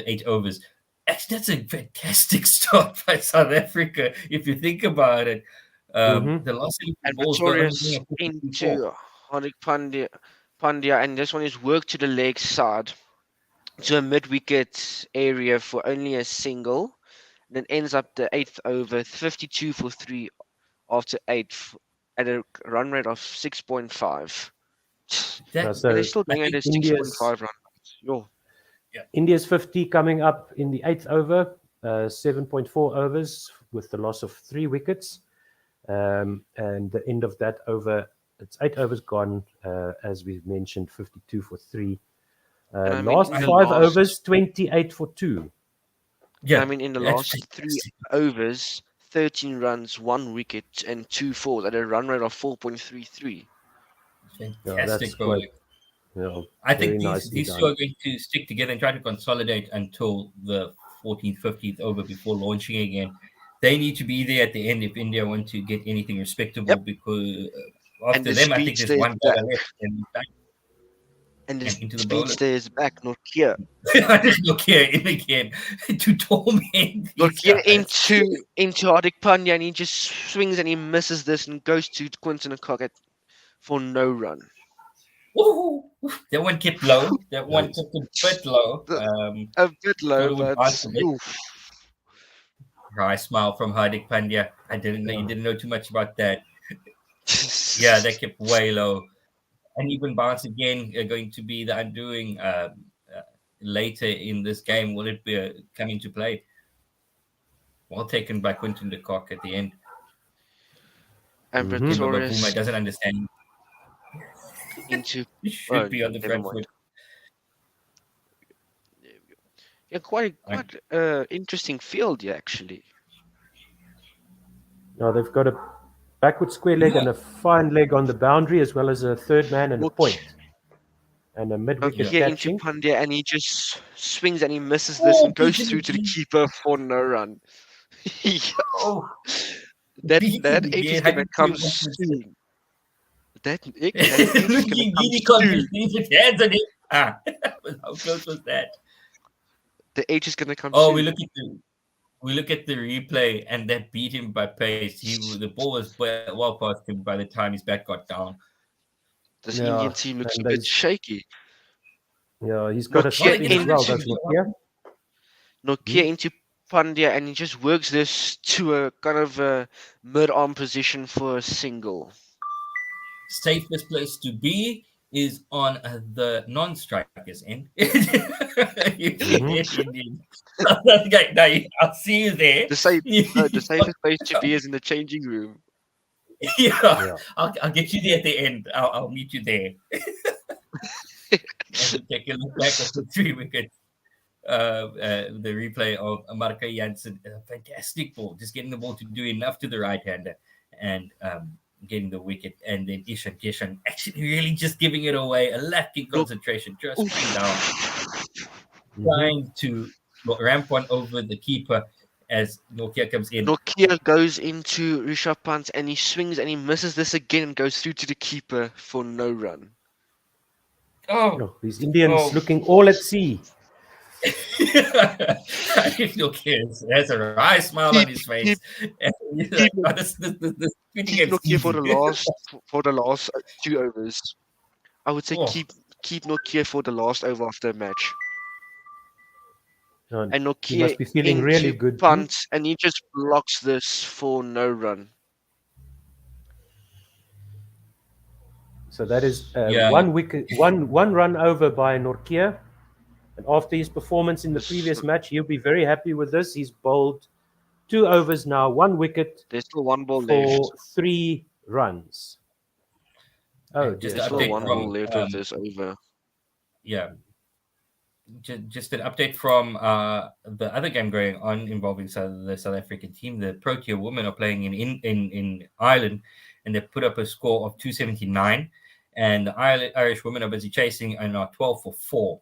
8 overs. Actually, that's a fantastic start by South Africa if you think about it. The last 8 And balls were only Pretorius a 52 into Hardik Pandya, and this one is worked to the leg side to a mid-wicket area for only a single, and then ends up the 8th over 52 for 3 after 8 at a run rate of 6.5. That, So And they're still going I at a think 6.5 run rate. Yo. India's 50 coming up in the 8th over, 7.4 overs with the loss of 3 wickets. And the end of that over, it's 8 overs gone, as we've mentioned, 52 for 3. And I mean, Last in the 5 last- overs, 28 for 2. yeah, I mean, in the that's last 3 fantastic. overs, 13 runs, 1 wicket, and 2 fours at a run rate of 4.33. Yeah, Fantastic that's bowling. quite, I very think nicely these done. two are going to stick together and try to consolidate until the 14th, 15th over before launching again. They need to be there at the end if India want to get anything respectable because And after the them, I think speedster there's is one back. bowler left And the and into the speedster is back. Nokia. I just look here in again to torment these Nokia guys. into Hardik Pandya, and he just swings and he misses this and goes to Quinton Cockett for no run. Woohoo! That one kept low. That one kept a bit low. A bit low, Thought it would but bounce a bit. oof. Dry smile from Hardik Pandya. I didn't know you didn't know too much about that. Yeah, that kept way low. And even bounce again going to be the undoing later in this game. Will it be coming to play? Well taken by Quinton de Kock at the end. And Timber Bavuma Pretorius doesn't understand. into He should be on the never front mind. foot. There we go. Yeah, quite interesting field, yeah, actually. Now they've got a backward square leg and a fine leg on the boundary, as well as a third man and a Look. point. and a mid-wicket Nokia into catching. Pandya, and he just swings and he misses this Oh, and goes beat him through to the again. keeper for no run. Yes. Oh, That beat him that edge is again. gonna come 101%. soon. That edge is gonna Looking come giddy can't soon. just leave his hands on him. Ah, how close was that? The edge is gonna come Oh, soon. we look at the replay, and that beat him by pace. The ball was well past him by the time his bat got down. This Yeah, Indian team looks a and bit shaky. he's got a Well, Nokia step in it's as in gonna well, take does Nokia? Nokia into Pandya, and he just works this to a kind of a mid-arm position for a single. safest place to be is on the non-strikers end. If you Mhm. get Indian, okay, no, I'll see you there. The safe, no, the safest place to be is in the changing room. Yeah, Yeah. I'll get you there at the end. I'll meet you there. And we take a look back at the 3 wickets. The replay of Marka Jansen, a fantastic ball, just getting the ball to do enough to the right-hander and getting the wicket. And then Ishan Kishan actually really just giving it away, a lacking No, concentration, just going down, Mhm. trying to ramp one over the keeper as Nokia comes in. Nokia goes into Rishabh Pant and he swings and he misses this again and goes through to the keeper for no run. Oh, Oh, these Indians oh. looking all at sea. Nokia has a wry smile on Keep, his face. keep, And he's like, keep, oh, this tweeting keep game's Nokia easy. for the last 2 overs. I would say Oh, keep Nokia for the last over of the match. And And he Nokia must be feeling really into good. punt and he just blocks this for no run. So that is yeah. one wicket, one run over by Norkia. And after his performance in the This, previous match, he'll be very happy with this. He's bowled 2 overs now, 1 wicket there's still one ball for left. 3 runs. Oh Just dear. There's an still update one Sorry. ball from left of this over. yeah, just an update from the other game going on involving the South African team. The Protea women are playing in Ireland, and they put up a score of 279. And the Irish women are busy chasing and are 12 for 4.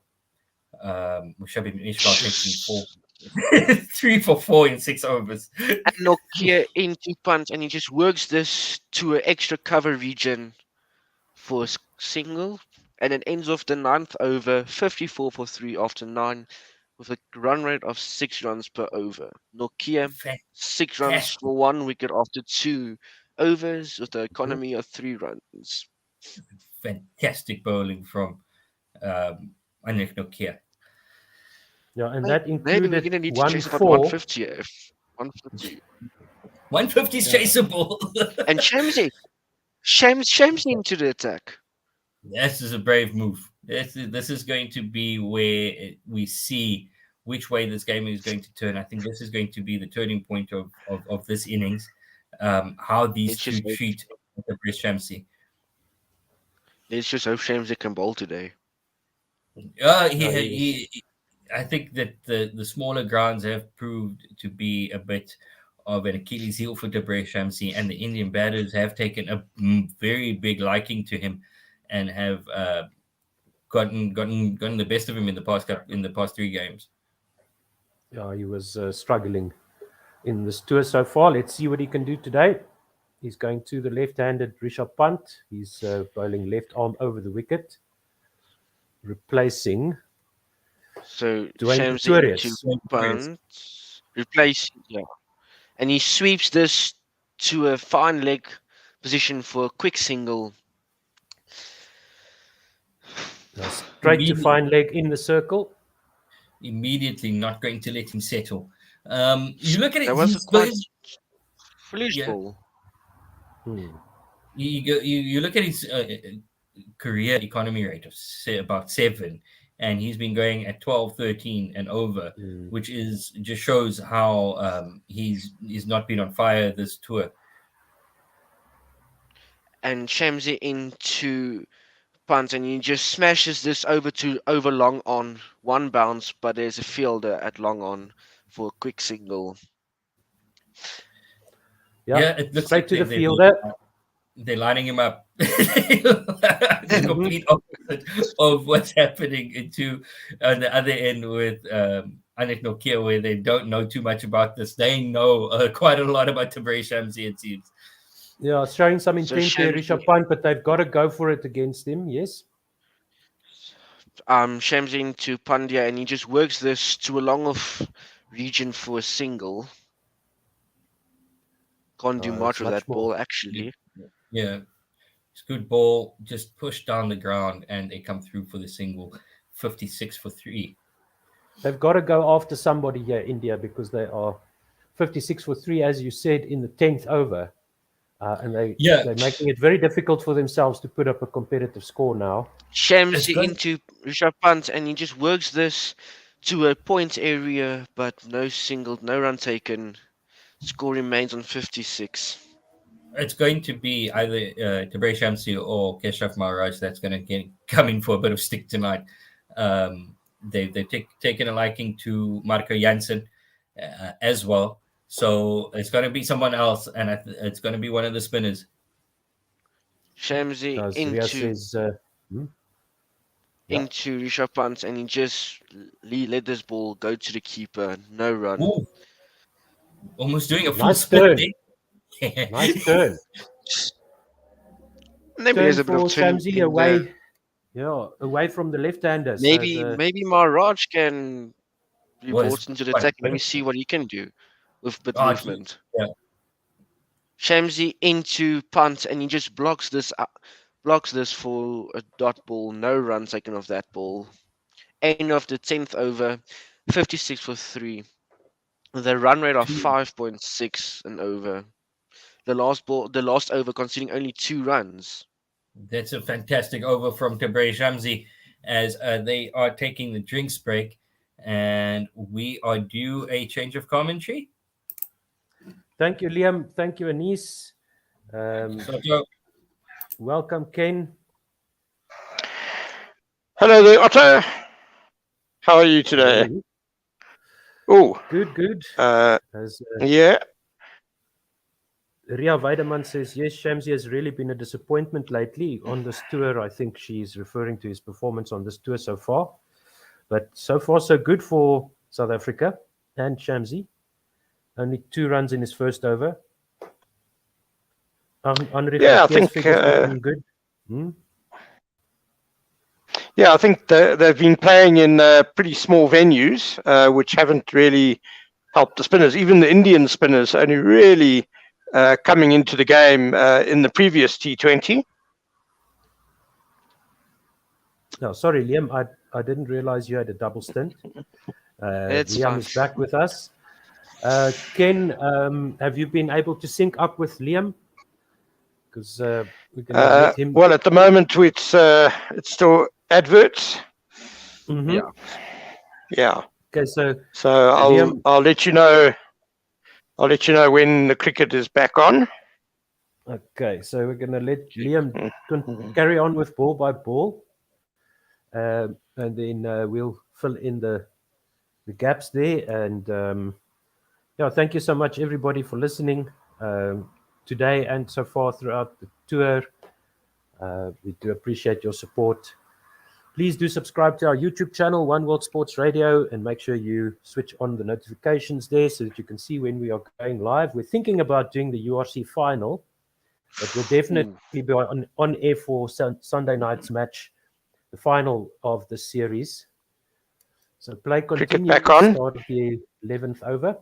Shabib Ishmael taking 3 for 4 in 6 overs. And Nokia into punt and he just works this to an extra cover region for a single. And it ends off the 9th over 54 for 3 after 9 with a run rate of 6 runs per over. Nokia 6 runs Fantastic, for 1 wicket after 2 overs with an Mhm. economy of 3 runs. fantastic bowling from Anik Nokia. Yeah, and Hey, that maybe we're included gonna need to chase about 1-4. 150 if 150. 150 is Yeah. chaseable. And Shamsi into the attack. This is a brave move. This is going to be where we see which way this game is going to turn. I think this is going to be the turning point of this innings. How these Let's two just hope, treat the British Shamsi. let's just hope Shamsi can bowl today. Yeah, he is. I think that the smaller grounds have proved to be a bit of an Achilles heel for Debre Shamsi, and the Indian batters have taken a very big liking to him and have gotten the best of him in the past 3 games. Yeah, he was struggling in this tour so far. Let's see what he can do today. He's going to the left-handed Rishabh Pant. He's bowling left arm over the wicket, replacing So Dwayne Shamsi Pretorius. into punt, replace, yeah, and he sweeps this to a fine leg position for a quick single. Straight to fine leg in the circle. Immediately not going to let him settle. You look at it. That was a quite foolish yeah. ball. You look at his career economy rate of about 7, and he's been going at 12, 13 and over, which is just shows how he's not been on fire this tour. And Shamsi into punt, and he just smashes this over long on, one bounce, but there's a fielder at long on for a quick single. Yeah, it looks straight like to the fielder. They're lining him up. The complete opposite of what's happening into on the other end with Anik Nokia, where they don't know too much about this. They know quite a lot about Tabray Shamsi, it seems. Yeah, showing some So intent there, Rishabh Pant, but they've got to go for it against him. Yes. Shamsi into Pandya, and he just works this to a long off region for a single. Can't do much It's with much that more. ball, actually. Yeah, it's good ball, just pushed down the ground, and they come through for the single, 56 for 3. They've got to go after somebody here, India, because they are 56 for 3, as you said, in the 10th over. And Yeah. they're making it very difficult for themselves to put up a competitive score now. Shamsi into Rishabh Pant, and he just works this to a point area, but no run taken. Score remains on 56. It's going to be either Tabray Shamsi or Keshav Maharaj that's going to come in for a bit of stick tonight. They've taken a liking to Marco Jansen as well. So it's going to be someone else, and it's going to be one of the spinners. Shamsi into Rishabh Pant, and he just let this ball go to the keeper. No run. Ooh. Almost doing a full Nice split. Nice turn. Maybe there's a bit of Shamsi away. Yeah, away from the left-handers. Maybe Maharaj can be brought into the attack. Maybe see what he can do with bit movement. Yeah. Shamsi into Pant, and he just blocks this for a dot ball. No run taken off that ball. End of the 10th over, 56 for 3. The run rate of 5.6 and over. The last over conceding only 2 runs. That's a fantastic over from Tabray Shamsi as they are taking the drinks break, and we are due a change of commentary. Thank you, Liam. Thank you, Anis. Welcome, Ken. Hello there, Otto. How are you today? Oh, good. Yeah. Ria Weideman says, yes, Shamsi has really been a disappointment lately on this tour. I think she's referring to his performance on this tour so far. But so far, so good for South Africa and Shamsi. Only 2 runs in his first over. I think good. Yeah, I think they've been playing in pretty small venues, which haven't really helped the spinners. Even the Indian spinners only really coming into the game in the previous T20. No, sorry, Liam, I didn't realize you had a double stint. Liam is back with us. Ken, have you been able to sync up with Liam? Because we can let him. Well, at the moment, it's still adverts. Mm-hmm. Yeah. Okay, so I'll let you know. I'll let you know when the cricket is back on. Okay, so we're going to let Liam carry on with ball by ball, and then we'll fill in the gaps there. And thank you so much, everybody, for listening today and so far throughout the tour. We do appreciate your support. Please do subscribe to our YouTube channel, One World Sports Radio, and make sure you switch on the notifications there so that you can see when we are going live. We're thinking about doing the URC final, but we'll definitely be on air for Sunday night's match, the final of the series. So play continues at the start of the 11th over.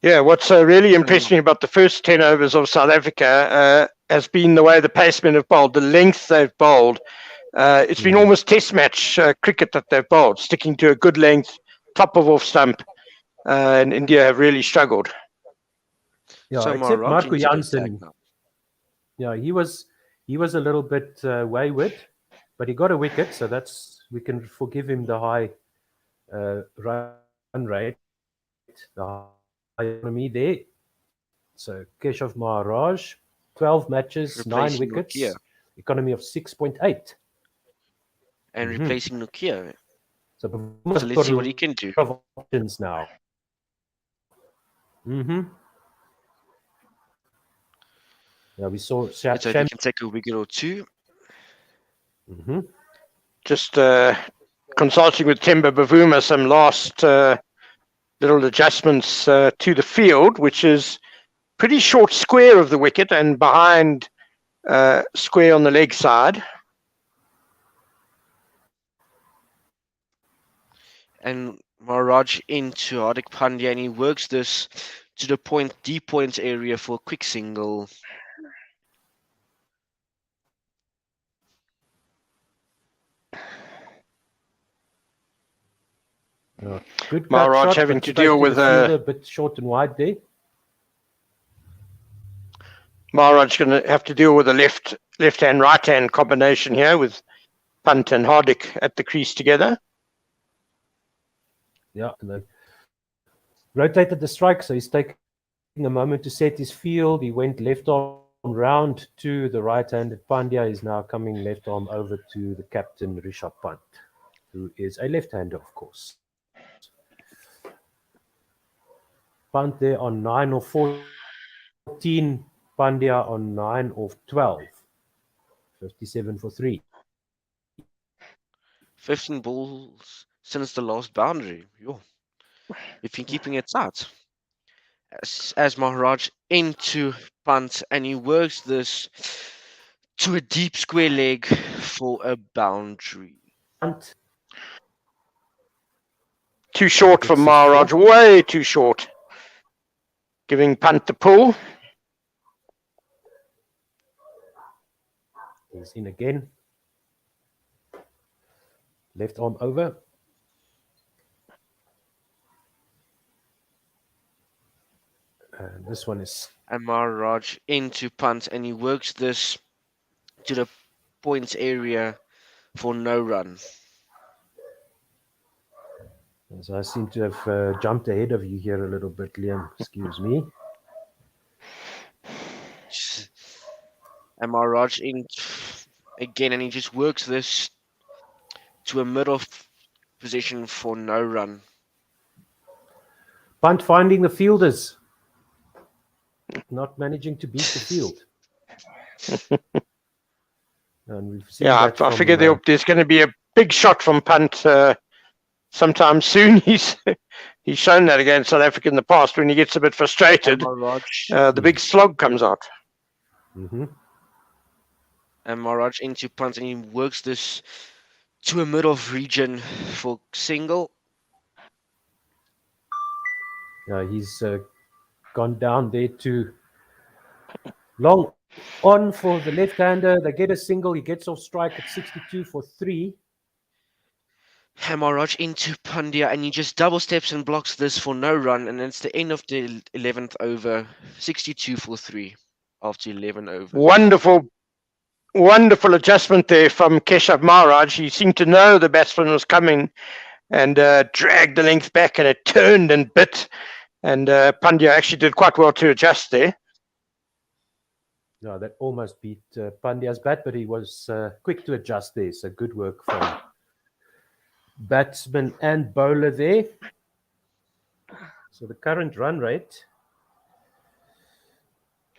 Yeah, what's really impressed me about the first 10 overs of South Africa has been the way the pacemen have bowled, the length they've bowled. It's been almost test match cricket that they've bowled, sticking to a good length, top of off stump, and India have really struggled. Yeah, so except Marco Jansen. Yeah, he was a little bit wayward, but he got a wicket, so we can forgive him the high run rate, the high economy there. So Keshav Maharaj, 12 matches, 9 wickets, economy of 6.8. And replacing Nokia. So let's see what he can do. Options now. Yeah, we saw Let's hope he can take a wicket or 2. Mm-hmm. Just consulting with Temba Bavuma, some last little adjustments to the field, which is pretty short square of the wicket and behind square on the leg side. And Maharaj into Hardik Pandya, and he works this to the deep point area for a quick single. Good cut Maharaj shot, having but to straight deal to with the fielder, a bit short and wide there. Maharaj going to have to deal with a left-hand, right-hand combination here with Pant and Hardik at the crease together. Yeah, and they rotated the strike, so he's taking a moment to set his field. He went left arm round to the right-handed Pandya. He's now coming left arm over to the captain, Rishabh Pant, who is a left-hander, of course. Pant there on 9 of 14, Pandya on 9 of 12. 57 for 3. 15 balls since the last boundary. Yo. If you're keeping it tight. As Maharaj into punt, and he works this to a deep square leg for a boundary. Punt. Too short for Maharaj, way too short. Giving Pant the pull. He's in again. Left arm over. And this one is... And Maharaj into punt, and he works this to the points area for no run. So I seem to have jumped ahead of you here a little bit, Liam. Excuse me. And Maharaj in again, and he just works this to a middle position for no run. Punt finding the fielders. Not managing to beat the field. And we've seen that I figure there's going to be a big shot from Punt sometime soon. He's shown that against South Africa in the past. When he gets a bit frustrated, the big slog comes out. Mm-hmm. And Maharaj into punt, and he works this to a middle of region for single. Yeah, he's gone down there to long on for the left-hander. They get a single. He gets off strike at 62 for 3. Maharaj into Pandya, and he just double steps and blocks this for no run, and it's the end of the 11th over, 62 for 3 after 11 overs. Wonderful adjustment there from Keshav Maharaj. He seemed to know the batsman was coming and dragged the length back, and it turned and bit. And Pandya actually did quite well to adjust there. No, that almost beat Pandya's bat, but he was quick to adjust there. So good work from batsman and bowler there. So the current run rate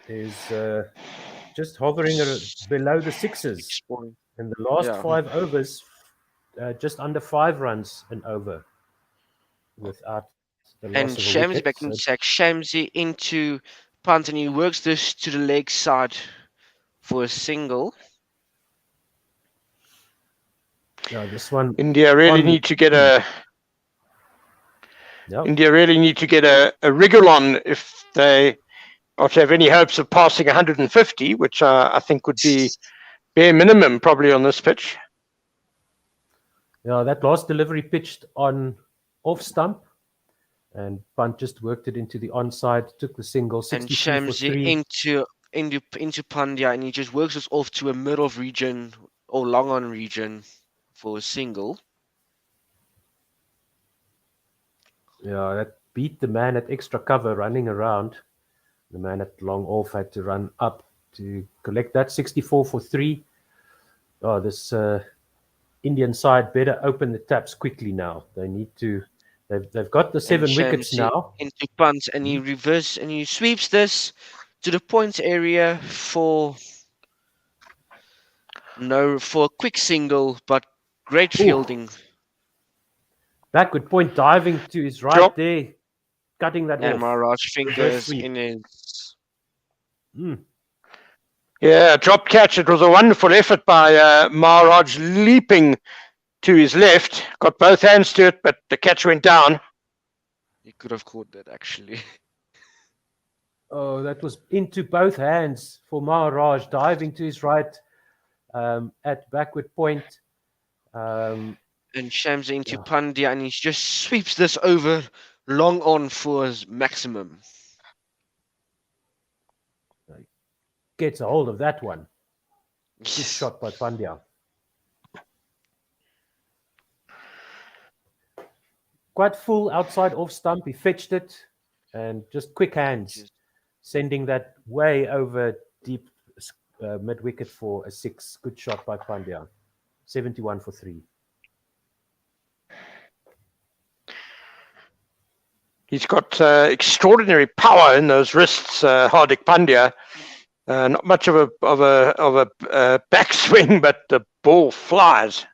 is just hovering below the sixes. In the last 5 overs, just under 5 runs an over without the loss and of a Shamsi wicket. back in the sack. Shamsi into punt, and he works this to the leg side for a single. Yeah, this one. India really need to get a. Yep. India really need to get a wriggle on if they are to have any hopes of passing 150, which I think would be bare minimum probably on this pitch. Yeah, that last delivery pitched on off stump, and Punt just worked it into the onside, took the single. And 63 for Shamsi 3. into Pandya, and he just works us off to a middle of region or long on region for a single. Yeah, that beat the man at extra cover running around. The man at long off had to run up to collect that. 64 for 3. Oh, this Indian side better open the taps quickly now. They need to. They've got the 7 wickets now. Into punt, and he reverse and he sweeps this to the points area for No, for a quick single, but great fielding. Backward point diving to his right Drop. there, cutting that And off. Maharaj Reverse fingers sweep. in his. Yeah, drop catch. It was a wonderful effort by Maharaj, leaping to his left. Got both hands to it, but the catch went down. He could have caught that actually. Oh, that was into both hands for Maharaj, diving to his right at backward point. And Shams into Pandya, and he just sweeps this over long on for his maximum. Gets a hold of that one. Good shot by Pandya. Quite full outside off stump. He fetched it and just quick hands, sending that way over deep mid wicket for a 6. Good shot by Pandya. 71 for 3. He's got extraordinary power in those wrists, Hardik Pandya. Not much of a backswing, but the ball flies.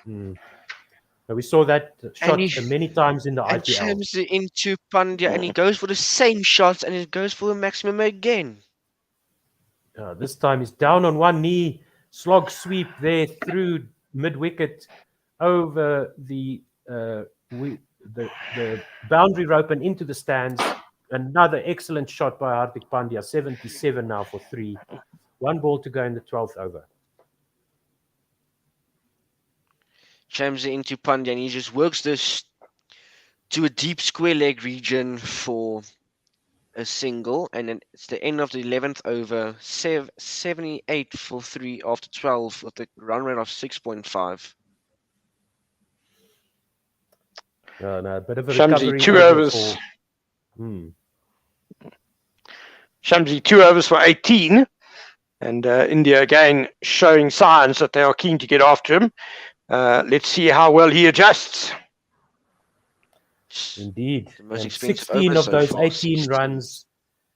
We saw that shot And many times in the And IPL. Shams into Pandya, and he goes for the same shots, and he goes for the maximum again. This time he's down on one knee, slog sweep there through mid wicket over the boundary rope and into the stands. Another excellent shot by Hardik Pandya. 77 now for 3. 1 ball to go in the 12th over. Shams into Pandya, and he just works this to a deep square leg region for a single, and then it's the end of the 11th over. 78 for 3 after 12 with a run rate of 6.5. No, a bit of a Shamsi, recovery 2 overs. Shamsi, 2 overs for 18. And India again showing signs that they are keen to get after him. Let's see how well he adjusts. Indeed. The most And expensive 16 over of so those far, 18 16. runs.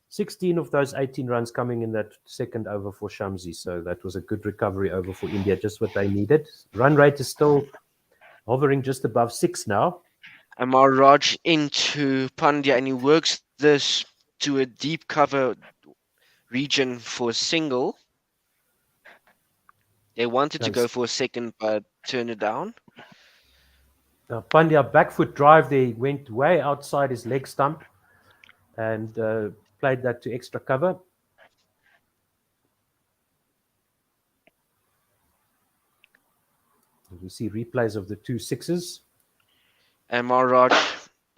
16 of those 18 runs coming in that second over for Shamsi. So that was a good recovery over for India, just what they needed. Run rate is still hovering just above 6 now. And Maharaj into Pandya, and he works this to a deep cover region for a single. They wanted to go for a second, but turned it down. Pandya back foot drive there went way outside his leg stump and played that to extra cover. We see replays of the 2 6s. And Maharaj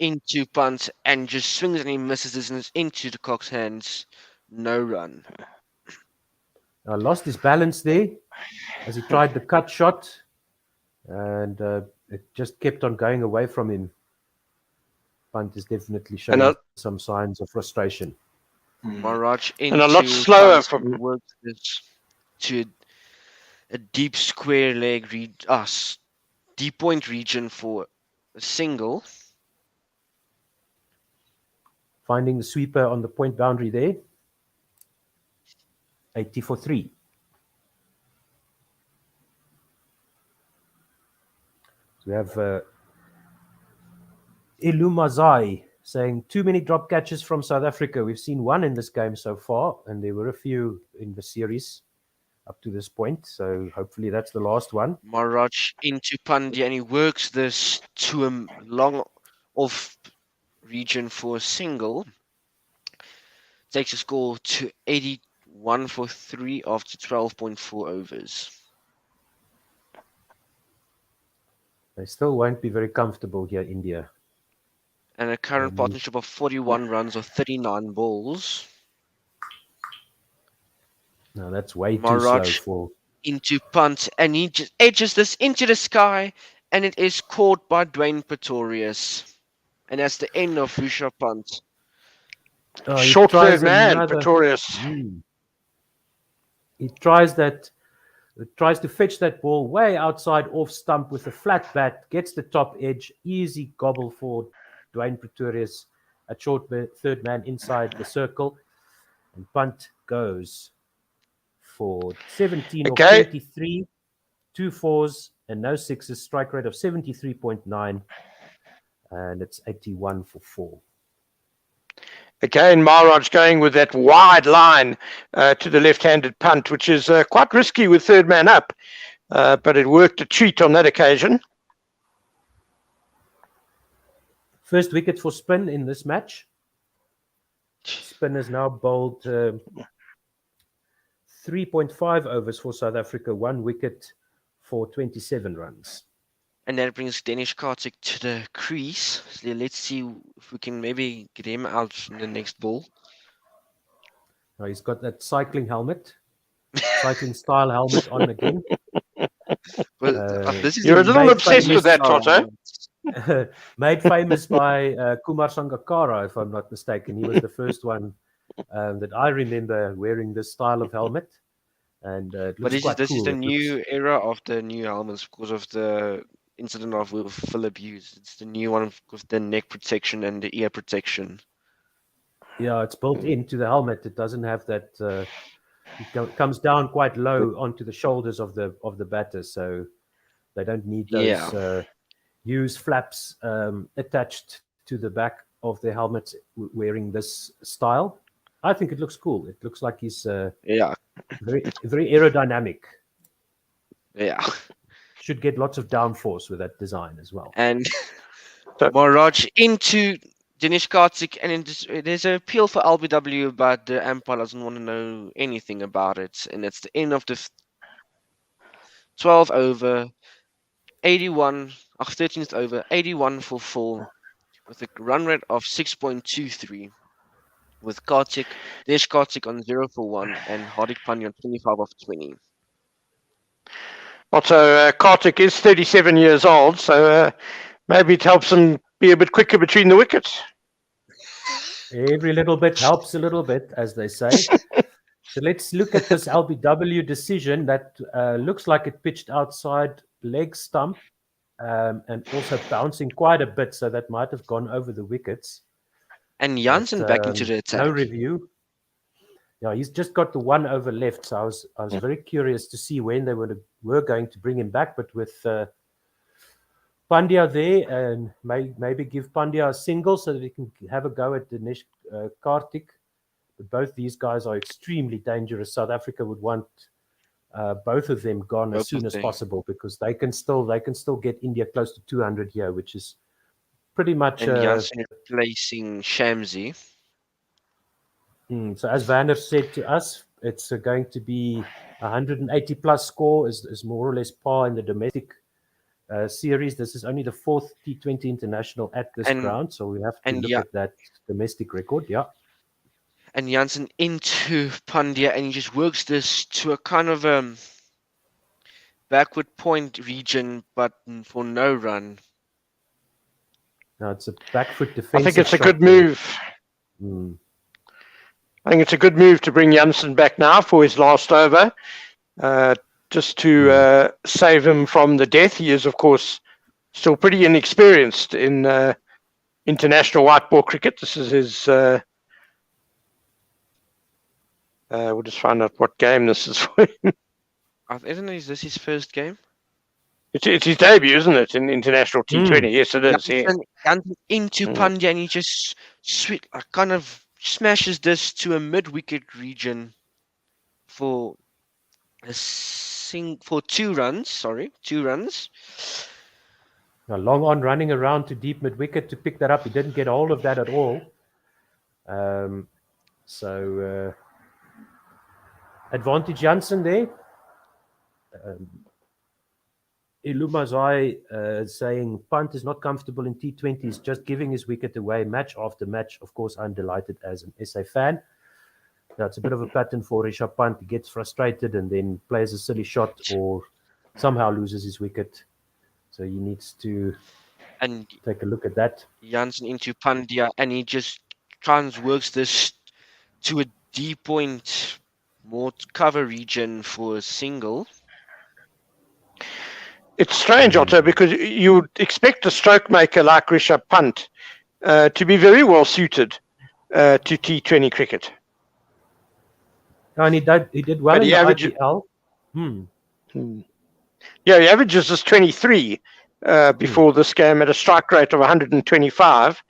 into punt and just swings and he misses this and it's into the Cock's hands. No run. Lost his balance there as he tried the cut shot, and it just kept on going away from him. Punt is definitely showing some signs of frustration. Maharaj into and a lot slower punt, from works this to a deep square leg deep point region for a single. Finding the sweeper on the point boundary there. 80 for 3. So we have Ilumazai saying too many drop catches from South Africa. We've seen 1 in this game so far, and there were a few in the series up to this point. So hopefully that's the last one. Maharaj into Pandya, and he works this to a long off region for a single. Takes a score to 81 for 3 after 12.4 overs. They still won't be very comfortable here, India. And a current partnership of 41 runs or 39 balls. No, that's way Maharaj too slow for... into punt, and he just edges this into the sky, and it is caught by Dwayne Pretorius. And that's the end of Fusha punt. short third man, Pretorius. He tries to fetch that ball way outside off stump with a flat bat, gets the top edge, easy gobble for Dwayne Pretorius, a short third man inside the circle, and punt goes. for 17 of Okay. 23, 2 fours and no sixes, strike rate of 73.9, and it's 81 for 4. Again, Maharaj going with that wide line to the left-handed punt, which is quite risky with third man up, but it worked a treat on that occasion. First wicket for spin in this match. Spin has now bowled 3.5 overs for South Africa, 1 wicket for 27 runs. And that brings Danish Kartik to the crease. So let's see if we can maybe get him out in the next ball. Now he's got that cycling helmet, cycling style helmet on again. Well, this is You're a little obsessed famous with that, style. Toto. Made famous by Kumar Sangakkara, if I'm not mistaken. He was the first one that I remember wearing this style of helmet. And it But looks quite this cool. is the It new looks- era of the new helmets because of the incident of with Philip Hughes. It's the new one with the neck protection and the ear protection. Yeah, it's built into the helmet. It doesn't have that. It comes down quite low onto the shoulders of the batter, so they don't need those Hughes flaps attached to the back of the helmet wearing this style. I think it looks cool. It looks like he's Yeah, very aerodynamic. yeah. Should get lots of downforce with that design as well. And So- Maharaj into Danish Kartik, and there's an appeal for LBW, but the umpire doesn't want to know anything about it. And it's the end of the 12 over, 81, 13th over, 81 for 4, with a run rate of 6.23, with Danish Kartik on 0 for 1, and Hardik Pandya on 25 of 20. Also, Kartik is 37 years old, so maybe it helps him be a bit quicker between the wickets. Every little bit helps a little bit, as they say. So let's look at this LBW decision that looks like it pitched outside leg stump and also bouncing quite a bit, so that might have gone over the wickets. And Janssen But, back into the attack. No review. Yeah, he's just got the 1 over left, so I was very curious to see when they were going to bring him back, but with Pandya there, and maybe give Pandya a single so that he can have a go at Dinesh Kartik. But both these guys are extremely dangerous. South Africa would want both of them gone as soon as possible, because they can still get India close to 200 here, which is pretty much. And Janssen replacing Shamsi. So as Vander said to us, it's going to be 180 plus score is more or less par in the domestic series. This is only the 4th T20 International at this ground, so we have to look at that domestic record. Yeah. And Janssen into Pandya, and he just works this to a kind of backward point region, but for no run. Now it's a back foot defensive. I think it's a shot good there. move. I think it's a good move to bring Janssen back now for his last over, just to save him from the death. He is, of course, still pretty inexperienced in international white ball cricket. This is his. We'll just find out what game this is for him. Isn't this his first game? It's his debut, isn't it, in international T20? Yes, it is. Yeah. Janssen into Pandya, and he just kind of smashes this to a mid-wicket region for for 2 runs. Sorry, 2 runs. Now, long on running around to deep mid wicket to pick that up. He didn't get hold of that at all. So advantage Janssen there. Ilumazai saying Pant is not comfortable in T20s, just giving his wicket away match after match. Of course, I'm delighted as an SA fan. Now, it's a bit of a pattern for Rishabh Pant. He gets frustrated and then plays a silly shot or somehow loses his wicket. So he needs to take a look at that. Janssen into Pandya, and he just works this to a deep point, more cover region for a single. It's strange, Otto, because you would expect a stroke maker like Rishabh Pant to be very well suited to T20 cricket. And he did well But in he the averaged- IPL. Yeah, he averages just 23 before this game at a strike rate of 125,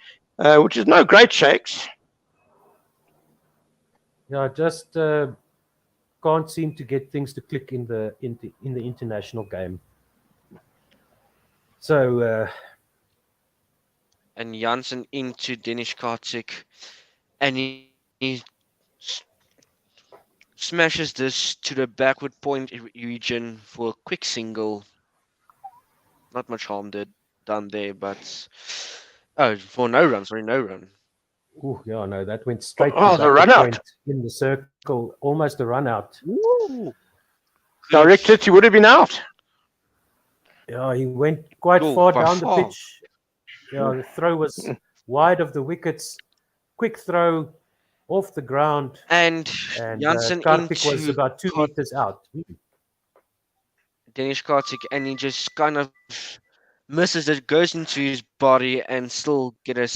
which is no great shakes. Yeah, just can't seem to get things to click in the international game. So And Janssen into Danish Kartik, and he smashes this to the backward point region for a quick single. Not much harm done there, but for no run, sorry, no run. yeah, no, that went straight Oh, to the backward run out. point in the circle, almost a run out. Woo! Direct hit, he would have been out. Yeah, he went quite Oh, far by down the far. pitch. Yeah, the throw was wide of the wickets. Quick throw off the ground, And and Janssen Karthik was into about 2 meters out. Danish Kartik, and he just kind of misses it, goes into his body, and still get a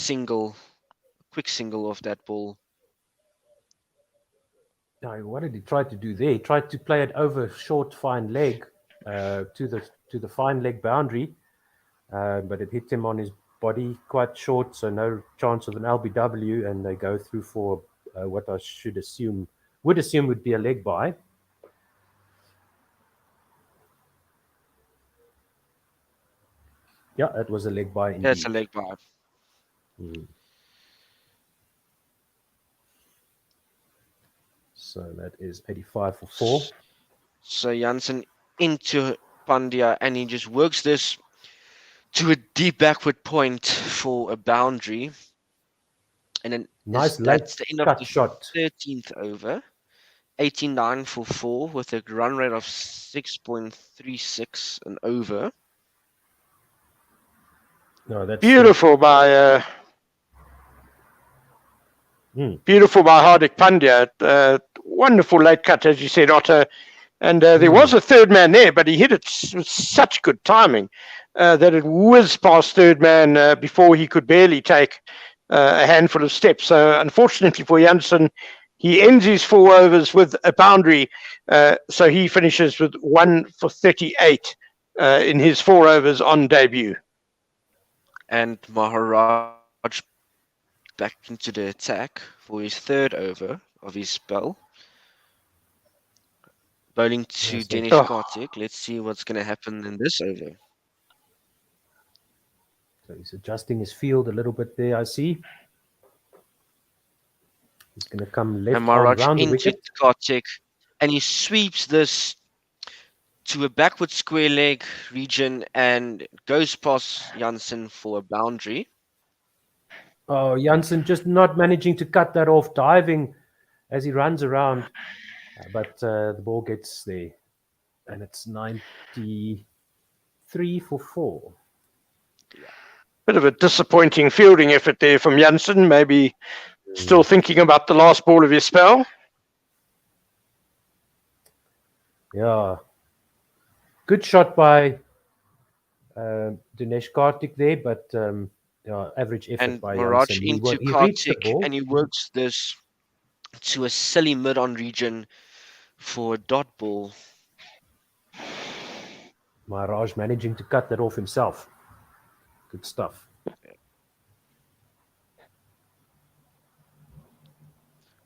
quick single off that ball. Now, what did he try to do there? He tried to play it over short, fine leg to the fine leg boundary, but it hit him on his body quite short, so no chance of an LBW, and they go through for what I would assume would be a leg bye. Yeah, it was a leg bye indeed. That's a leg bye. So that is 85 for 4. So Janssen into Pandya, and he just works this to a deep backward point for a boundary. And then Nice that's the end of cut the shot. 13th over. 89 for 4 with a run rate of 6.36 and over. No, that's Beautiful by Hardik Pandya. Wonderful late cut, as you said, Otto. And there was a third man there, but he hit it with such good timing that it whizzed past third man before he could barely take a handful of steps. So unfortunately for Janssen, he ends his 4 overs with a boundary. So he finishes with 1 for 38 in his 4 overs on debut. And Maharaj back into the attack for his 3rd over of his spell. Bowling to Danish Kartik. Let's see what's going to happen in this over. So he's adjusting his field a little bit there, I see. He's going to come left and Maharaj arm round the into wicket. Kartik, and he sweeps this to a backward square leg region and goes past Janssen for a boundary. Oh, Janssen just not managing to cut that off, diving as he runs around. But the ball gets there. And it's 93 for 4. Bit of a disappointing fielding effort there from Janssen. Maybe still thinking about the last ball of his spell. Yeah. Good shot by Dinesh Karthik there, but average effort And by Maharaj Janssen. into He reached the Kartik, ball. and he works this to a silly mid-on region for a dot ball. Maharaj managing to cut that off himself. Good stuff.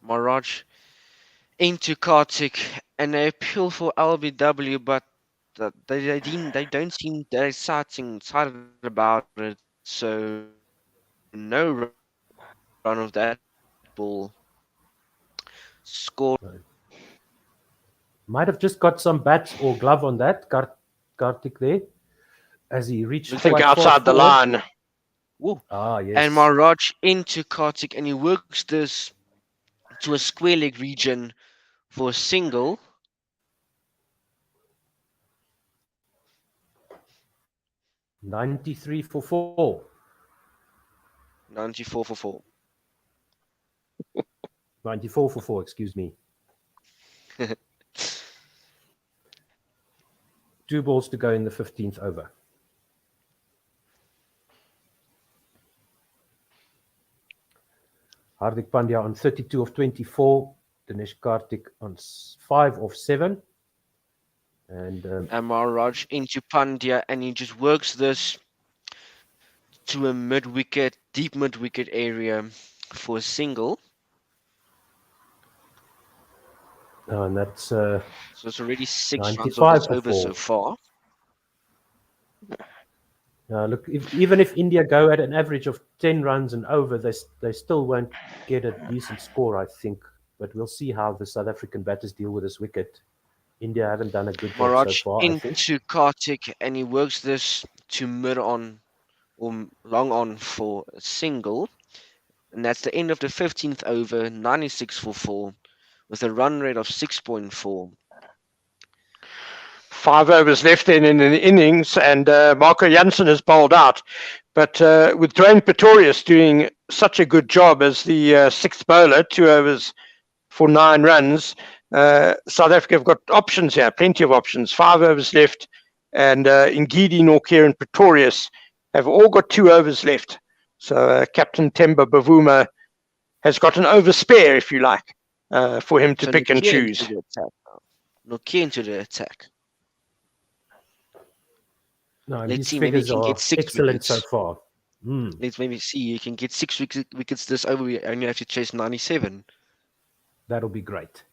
Maharaj into Kartik, and they appeal for LBW, but they don't seem that excited about it. So no run of that ball. Score. Might have just got some bat or glove on that, Kartik there, as he reached I think quite outside the far forward. line. Woo. Ah, yes. And Maharaj into Kartik, and he works this to a square leg region for a single. $93 for 4. 94 for 4. 94 for 4, excuse me. 2 balls to go in the 15th over. Hardik Pandya on 32 of 24. Dinesh Karthik on 5 of 7. And Maharaj into Pandya, and he just works this to a mid-wicket, deep mid-wicket area for a single. and that's So it's already 6 runs 95 of this for over 4. so far. Look, even if India go at an average of 10 runs and over, they still won't get a decent score, I think. But we'll see how the South African batters deal with this wicket. India haven't done a good job so Maharaj far, I think. into Karthik, and he works this to mid on or long on for a single. And that's the end of the 15th over, 96 for 4, with a run rate of 6.4. 5 overs left then in the innings, and Marco Jansen has bowled out. But with Dwayne Pretorius doing such a good job as the sixth bowler, 2 overs for 9 runs, South Africa have got options here, plenty of options. 5 overs left, and Ngidi, Nortje, and Pretorius have all got 2 overs left. So Captain Temba Bavuma has got an over spare, if you like, for him to pick and choose. Nortje into the attack. No, Let's these see, maybe he figures can are get 6 excellent so wickets. far. Let's maybe see. You can get 6 wickets this over. We only have to chase 97. That'll be great.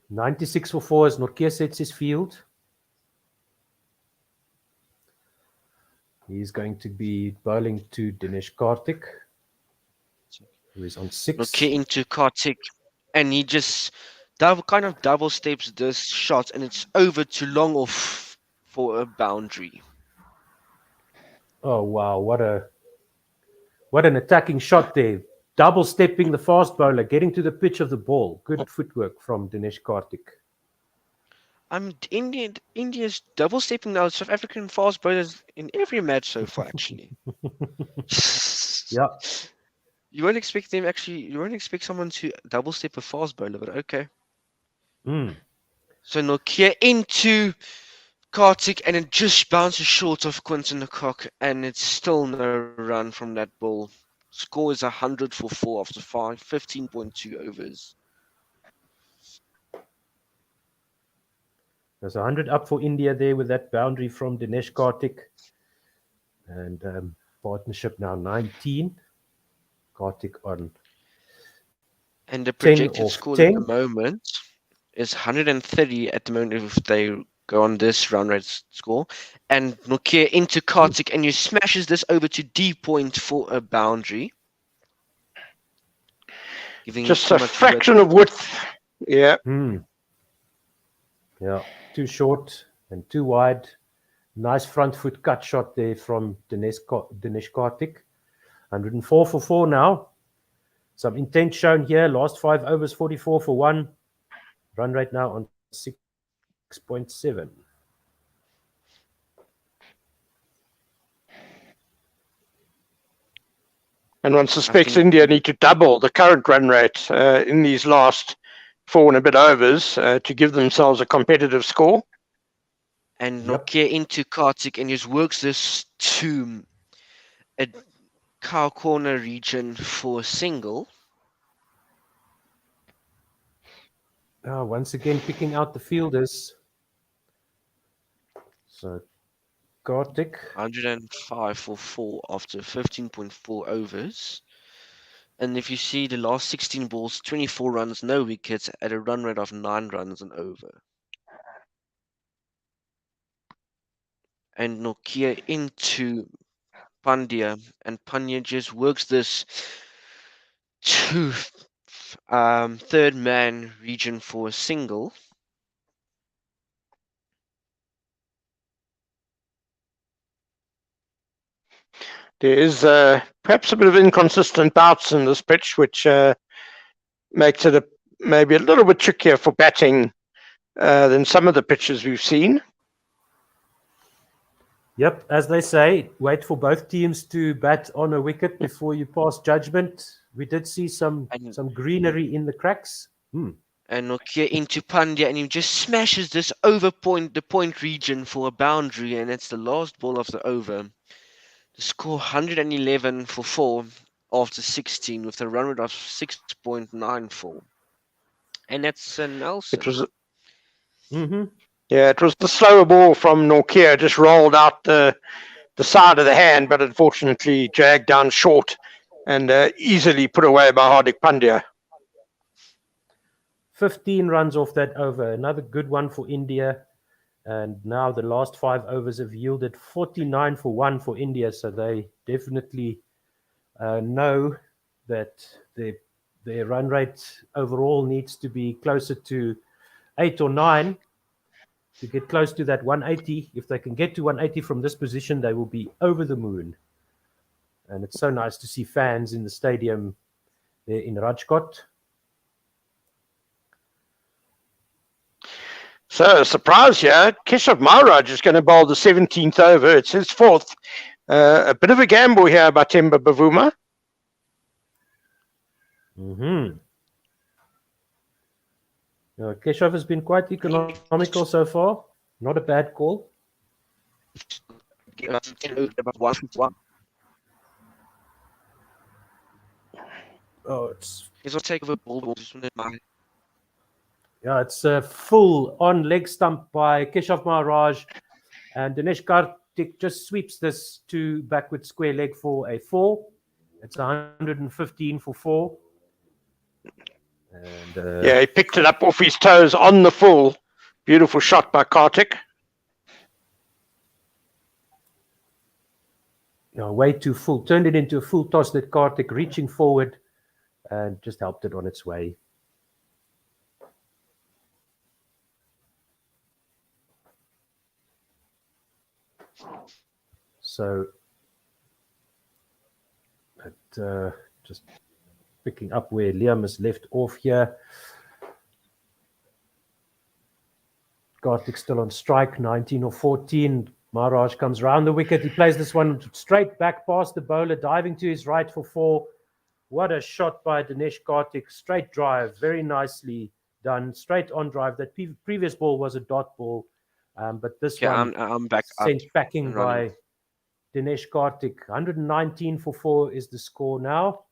96 for 4 as Nortje sets his field. He's going to be bowling to Dinesh Karthik, who is on 6. Nortje into Karthik, and he just kind of double steps this shot, and it's over to long off for a boundary. Oh wow, what an attacking shot there. Double stepping the fast bowler, getting to the pitch of the ball. Good footwork from Dinesh Karthik. India's double stepping now South African fast bowlers in every match so far, actually. Yeah. You won't expect someone to double step a fast bowler, but okay. So Nortje into Karthik, and it just bounces short of Quinton de Kock, and it's still no run from that ball. Score is 100 for 4 after 15.2 overs. There's 100 up for India there with that boundary from Dinesh Karthik. And partnership now 19. Karthik on And the 10 projected of score 10. at the moment is 130 at the moment if they go on this run rate score. And Nortje into Karthik, and he smashes this over to D point for a boundary. Just a fraction of width. Yeah. Yeah, too short and too wide. Nice front foot cut shot there from Dinesh Karthik. 104 for 4 now. Some intent shown here. Last 5 overs, 44 for 1. Run rate now on 6.7. And one suspects India need to double the current run rate in these last 4 and a bit overs to give themselves a competitive score. And Nortje into Karthik, and just works this to a cow corner region for a single. Once again, picking out the fielders. So Karthik. 105 for 4 after 15.4 overs. And if you see the last 16 balls, 24 runs, no wickets at a run rate of 9 runs and over. And Nortje into Pandya, and Pandya just works this to third man region for a single. There is perhaps a bit of inconsistent bouts in this pitch, which makes it maybe a little bit trickier for batting than some of the pitches we've seen. Yep, as they say, wait for both teams to bat on a wicket before you pass judgment. We did see some greenery in the cracks. And Nortje into Pandya, and he just smashes this over the point region for a boundary, and it's the last ball of the over. The score 111 for 4, after 16 with a run rate of 6.94. And that's Nelson. It was, Mm-hmm. yeah, it was the slower ball from Norkia, just rolled out the side of the hand, but unfortunately dragged down short and easily put away by Hardik Pandya. 15 runs off that over. Another good one for India. And now the last 5 overs have yielded 49 for 1 for India. So they definitely know that their run rate overall needs to be closer to 8 or 9 to get close to that 180. If they can get to 180 from this position, they will be over the moon. And it's so nice to see fans in the stadium there in Rajkot. So, a surprise here. Keshav Maharaj is going to bowl the 17th over. It's his fourth. A bit of a gamble here by Temba Bavuma. Mm-hmm. Keshav has been quite economical so far. Not a bad call. Oh, it's a full on leg stump by Keshav Maharaj, and Dinesh Karthik just sweeps this to backward square leg for a 4. It's 115 for 4. And yeah, he picked it up off his toes on the full. Beautiful shot by Karthik. Way too full. Turned it into a full toss that Karthik reaching forward and just helped it on its way. So, just picking up where Liam has left off here. Karthik still on strike, 19 or 14. Maharaj comes round the wicket. He plays this one straight back past the bowler, diving to his right for 4. What a shot by Dinesh Karthik. Straight drive, very nicely done. Straight on drive. That previous ball was a dot ball, but this one I'm back sent up packing by Dinesh Karthik. 119 for 4 is the score now.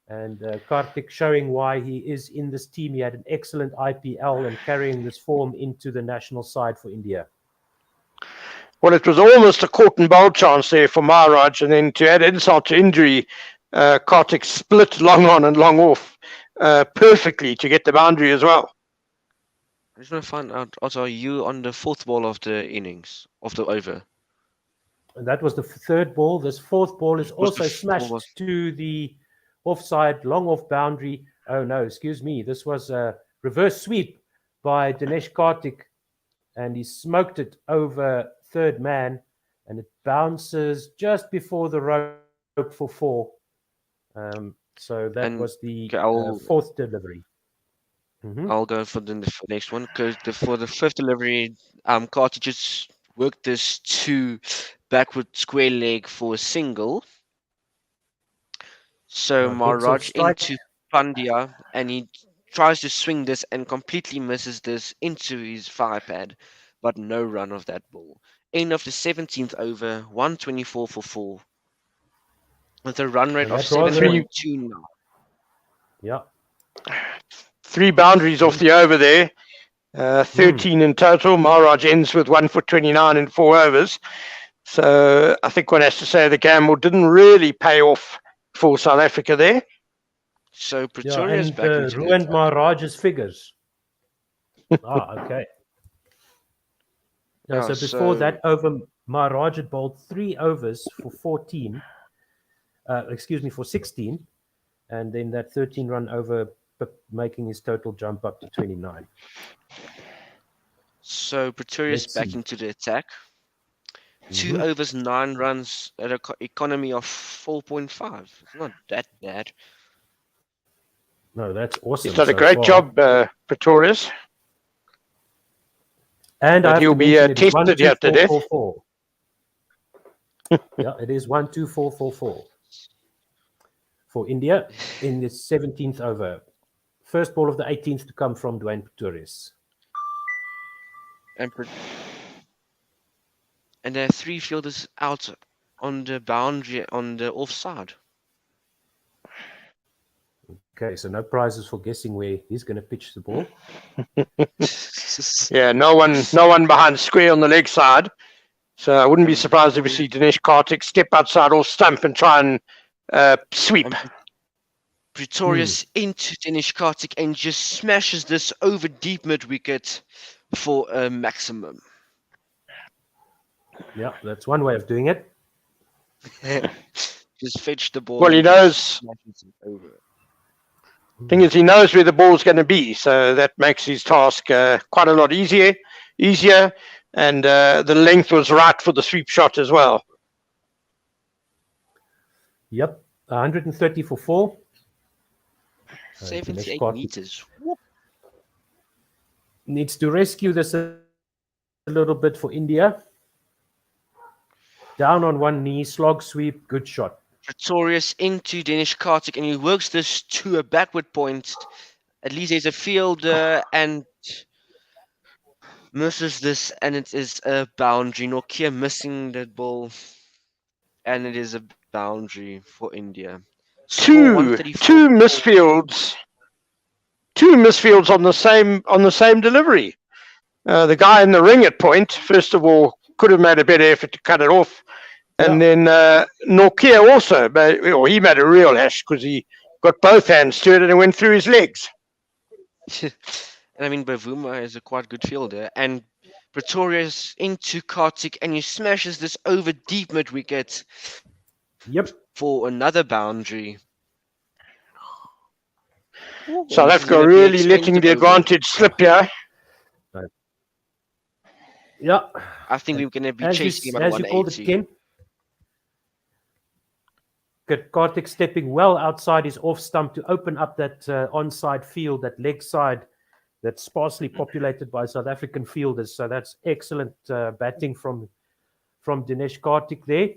And Karthik showing why he is in this team. He had an excellent IPL and carrying this form into the national side for India. Well, it was almost a caught and bowl chance there for Maharaj. And then to add insult to injury, Karthik split long on and long off perfectly to get the boundary as well. I just want to find out, also, are you on the 4th ball of the innings, of the over? And that was the 3rd ball. This 4th ball is also smashed to the offside, long off boundary. Oh, no, excuse me. This was a reverse sweep by Dinesh Karthik, and he smoked it over 3rd man, and it bounces just before the rope for 4. So that was the 4th delivery. Mm-hmm. I'll go for the next one, because for the 5th delivery, Karthik just worked this to backward square leg for a single. So Maharaj into Pandya, and he tries to swing this and completely misses this into his 5-pad, but no run of that ball. End of the 17th over, 124 for 4, with a run rate of 7.29. Yeah. 3 boundaries off the over there. 13 in total. Maharaj ends with 1 for 29 in 4 overs. So I think one has to say the gamble didn't really pay off for South Africa there. So Pretoria is back into ruined Maharaj's figures. Okay. So before that over, Maharaj had bowled 3 overs for 14. For 16, and then that 13 run over, making his total jump up to 29. So Pretoria's back into the attack. 2 overs, 9 runs at an economy of 4.5. It's not that bad. No, that's awesome. He's done a great job, Pretorius. And he'll be tested here today. Yeah, it is 1-2-4-4-4 for India in the 17th over. First ball of the 18th to come from Dwayne Pretorius. And there are 3 fielders out on the boundary on the offside. Okay, so no prizes for guessing where he's going to pitch the ball. Yeah, no one behind square on the leg side. So I wouldn't be surprised if we see Dinesh Karthik step outside off stump and try and sweep. Pretorius into Dinesh Karthik and just smashes this over deep mid wicket for a maximum. Yeah, that's one way of doing it. Just fetch the ball. Well, he and knows. just smashes it over. Thing is, he knows where the ball's going to be, so that makes his task quite a lot easier, and the length was right for the sweep shot as well. Yep, 130 for 4. 78 Karthik meters. needs to rescue this a little bit for India. Down on one knee, slog sweep, good shot. Pretorius into Dinesh Karthik, and he works this to a backward point. At least there's a fielder and misses this, and it is a boundary. Nokia missing that ball, and it is a boundary for India. Two misfields on the same delivery. The guy in the ring at point, first of all, could have made a better effort to cut it off. And then Nokia also, he made a real hash because he got both hands to it and it went through his legs. And I mean, Bavuma is a quite good fielder. And Pretorius into Karthik, and he smashes this over deep mid wicket. Yep. For another boundary. South Africa really letting the advantage slip here. Right. Yeah. I think we're going to be chasing him at 180. As you called it, Ken. Karthik stepping well outside his off stump to open up that onside field, that leg side that's sparsely populated by South African fielders. So that's excellent batting from Dinesh Karthik there.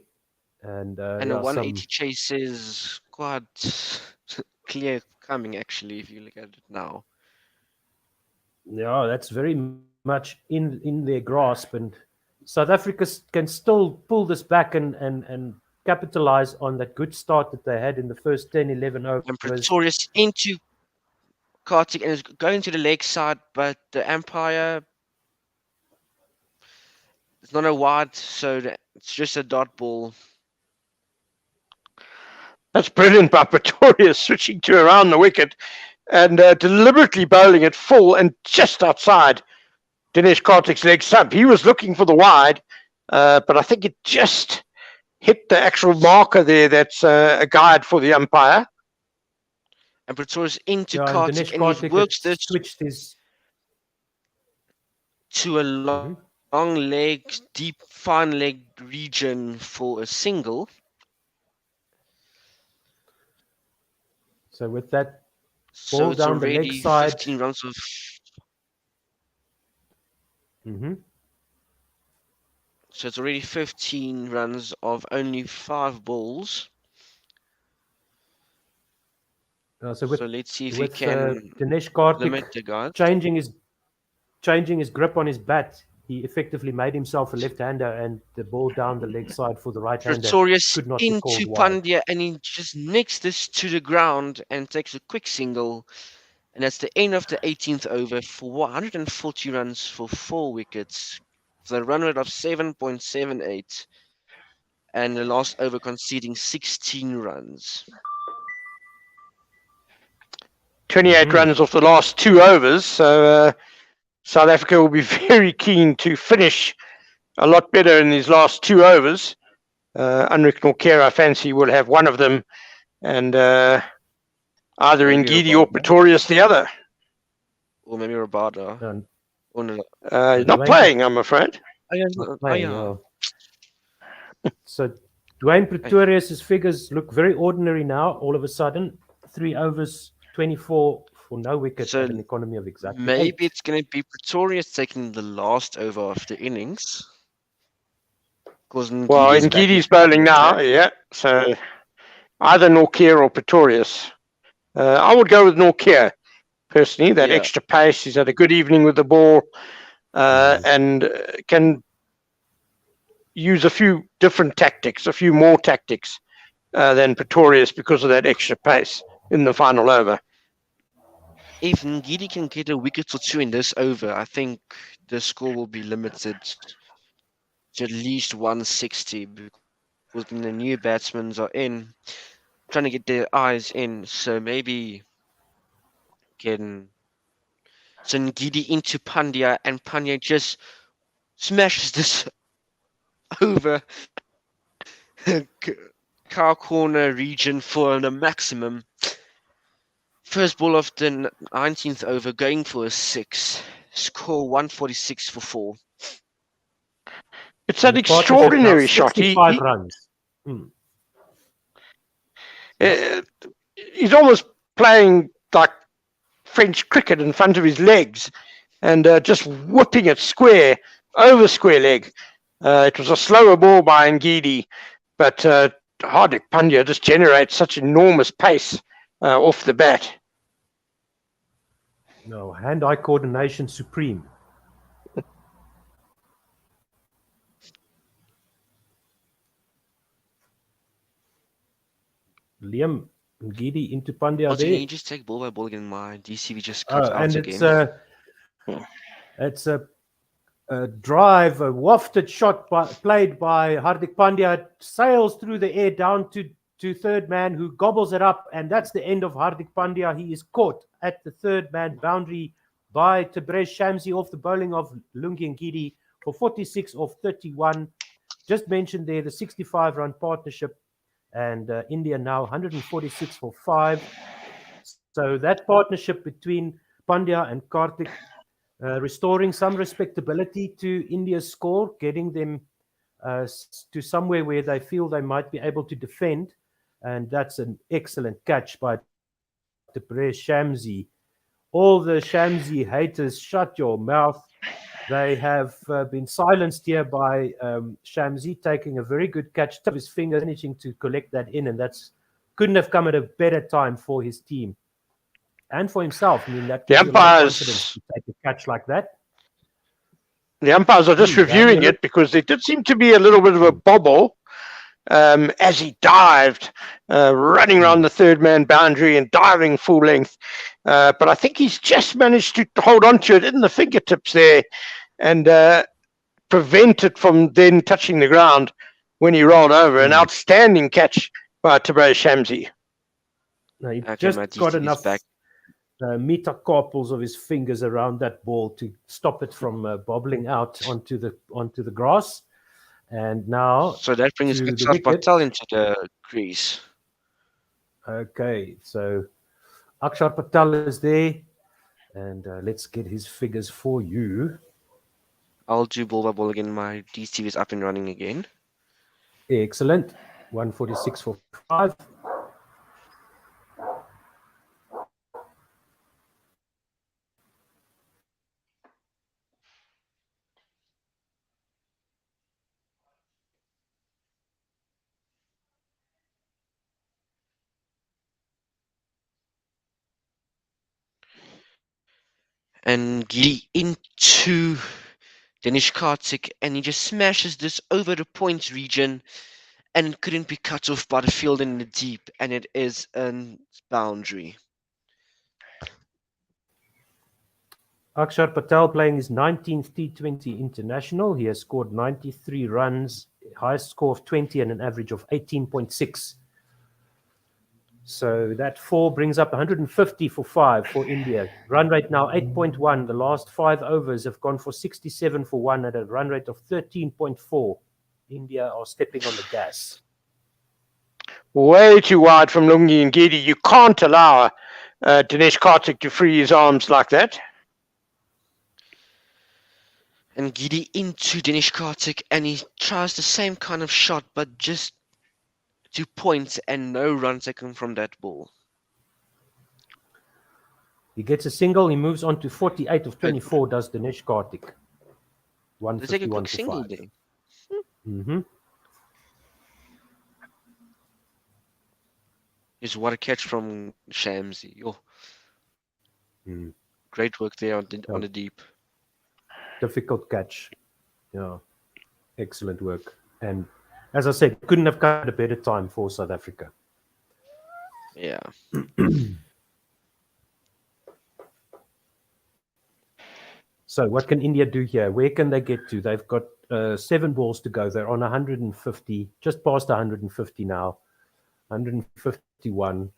And a 180 chase is quite clear coming, actually, if you look at it now. Yeah, that's very much in their grasp. And South Africa can still pull this back and capitalize on that good start that they had in the first 10, 11 overs. And Pretorius into Karthik and is going to the leg side, but the umpire, it's not a wide, so it's just a dot ball. That's brilliant by Pretorius, switching to around the wicket and deliberately bowling it full and just outside Dinesh Karthik's leg stump. He was looking for the wide, but I think it just hit the actual marker there. That's a guide for the umpire. And Pretorius into Karthik, and he works this switched his to a long leg, deep, fine leg region for a single. So with that ball down the leg side, 15 runs of. So it's already 15 runs of only 5 balls. So let's see if he can Dinesh Karthik limit the guys. changing his grip on his bat. He effectively made himself a left-hander, and the ball down the leg side for the right-hander Pretorius could not be called into wide. Pandya, and he just nicks this to the ground and takes a quick single. And that's the end of the 18th over for 140 runs for 4 wickets. The run rate of 7.78, and the last over conceding 16 runs. 28 runs off the last 2 overs. So South Africa will be very keen to finish a lot better in these last 2 overs. Anrik Nortje, I fancy, will have one of them, and either Ngidi or Pretorius the other. Or maybe Rabada. He's not playing, I'm afraid. So Dwayne Pretorius' figures look very ordinary now, all of a sudden. 3 overs, 24 for no wicket, So at an economy of exactly Maybe 8. it's going to be Pretorius taking the last over of the innings. Well, Ngidi's bowling now, yeah. So either Nortje or Pretorius. I would go with Nortje, personally. That extra pace. He's had a good evening with the ball and can use a few different tactics, a few more tactics than Pretorius because of that extra pace in the final over. if Ngidi can get a wicket or two in this over, I think the score will be limited to at least 160 because when the new batsmen are in, trying to get their eyes in. So maybe can Ngidi into Pandya, and Pandya just smashes this over car corner region for the maximum. First ball of the 19th over, going for a 6. Score 146 for 4. It's an extraordinary shot. 65 runs. He's almost playing like French cricket in front of his legs and just whipping it square over square leg. It was a slower ball by Ngidi, but Hardik Pandya just generates such enormous pace off the bat. No, hand-eye coordination supreme. Liam Ngidi into Pandya Also, there. can you just take ball by ball again? My DCV just cut out And again. it's a drive, a wafted shot played by Hardik Pandya, sails through the air down to third man, who gobbles it up, and that's the end of Hardik Pandya. He is caught at the third man boundary by Tabrez Shamsi off the bowling of Lungi Ngidi for 46 off 31. Just mentioned there the 65-run partnership, and India now 146 for 5. So that partnership between Pandya and Karthik restoring some respectability to India's score, getting them to somewhere where they feel they might be able to defend. And that's an excellent catch by Tabrez Shamsi. All the Shamsi haters, shut your mouth. They have been silenced here by Shamsi taking a very good catch of his finger, managing to collect that in, and that's couldn't have come at a better time for his team and for himself. I mean, that gives you a lot of confidence to take a catch like that. The umpires are just reviewing it because there did seem to be a little bit of a bobble as he dived, running around the third man boundary and diving full length. But I think he's just managed to hold on to it in the fingertips there and prevent it from then touching the ground when he rolled over. An outstanding catch by Tabrez Shamsi. No, he just got enough metacarpals of his fingers around that ball to stop it from bobbling out onto the grass. And now, so that brings Akshar Patel into the crease. Okay, so Akshar Patel is there, and let's get his figures for you. I'll do ball by ball again. My DCV is up and running again. Excellent. 146 for 5. And Giddy into Danish Karthik, and he just smashes this over the points region, and it couldn't be cut off by the field in the deep, and it is a boundary. Akshar Patel playing his 19th T20 International. He has scored 93 runs, highest score of 20 and an average of 18.6. So that 4 brings up 150 for 5 for India. Run rate now 8.1. The last 5 overs have gone for 67 for 1 at a run rate of 13.4. India are stepping on the gas. Way too wide from Lungi Ngidi. You can't allow Dinesh Karthik to free his arms like that. And Giddy into Dinesh Karthik, and he tries the same kind of shot, but just 2 points and no run taken from that ball. He gets a single. He moves on to 48 of 24. Does Dinesh Karthik? 151 for 5. There. Mm-hmm. Is what a catch from Shamsi. Oh. Great work there on the deep. Difficult catch. Yeah. Excellent work. And as I said, couldn't have come at a better time for South Africa. Yeah. So what can India do here? Where can they get to? They've got 7 balls to go. They're on 150, just past 150 now. 151.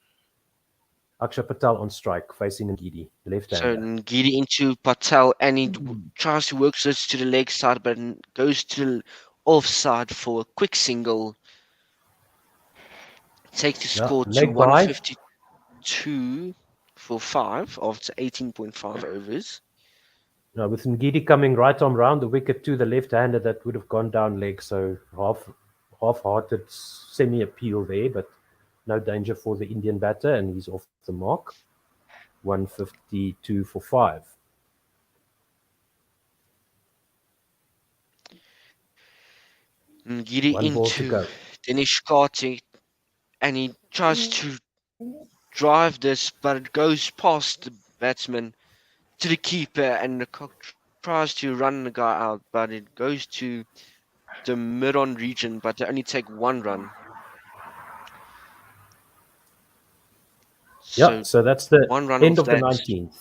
Akshay Patel on strike, facing Ngidi, the left-hander. So Ngidi into Patel, and he tries to work this to the leg side, but goes to the offside for a quick single. Takes the score to 152 for 5 after 18.5 overs. Now, with Ngidi coming right arm round the wicket to the left-hander, that would have gone down leg. So half-hearted semi-appeal there, but no danger for the Indian batter, and he's off the mark. 152 for 5. Ngidi into Dinesh Karthik, and he tries to drive this, but it goes past the batsman to the keeper, and the cock tries to run the guy out, but it goes to the mid-on region, but they only take 1 run. Yeah, so that's the 1 run end of the that. 19th.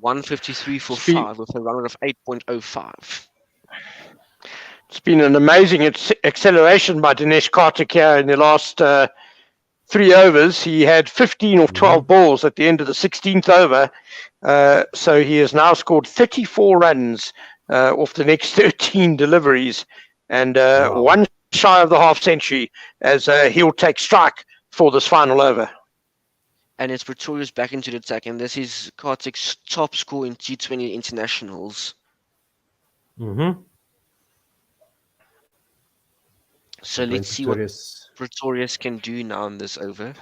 153 for 5 with a run of 8.05. It's been an amazing acceleration by Dinesh Karthik here in the last 3 overs. He had 15 of 12 balls at the end of the 16th over. So he has now scored 34 runs off the next 13 deliveries, and 1 shy of the half century, as he'll take strike for this final over. And it's Pretorius back into the attack, and this is Karthik's top score in T20 Internationals. So let's see what Pretorius can do now in this over.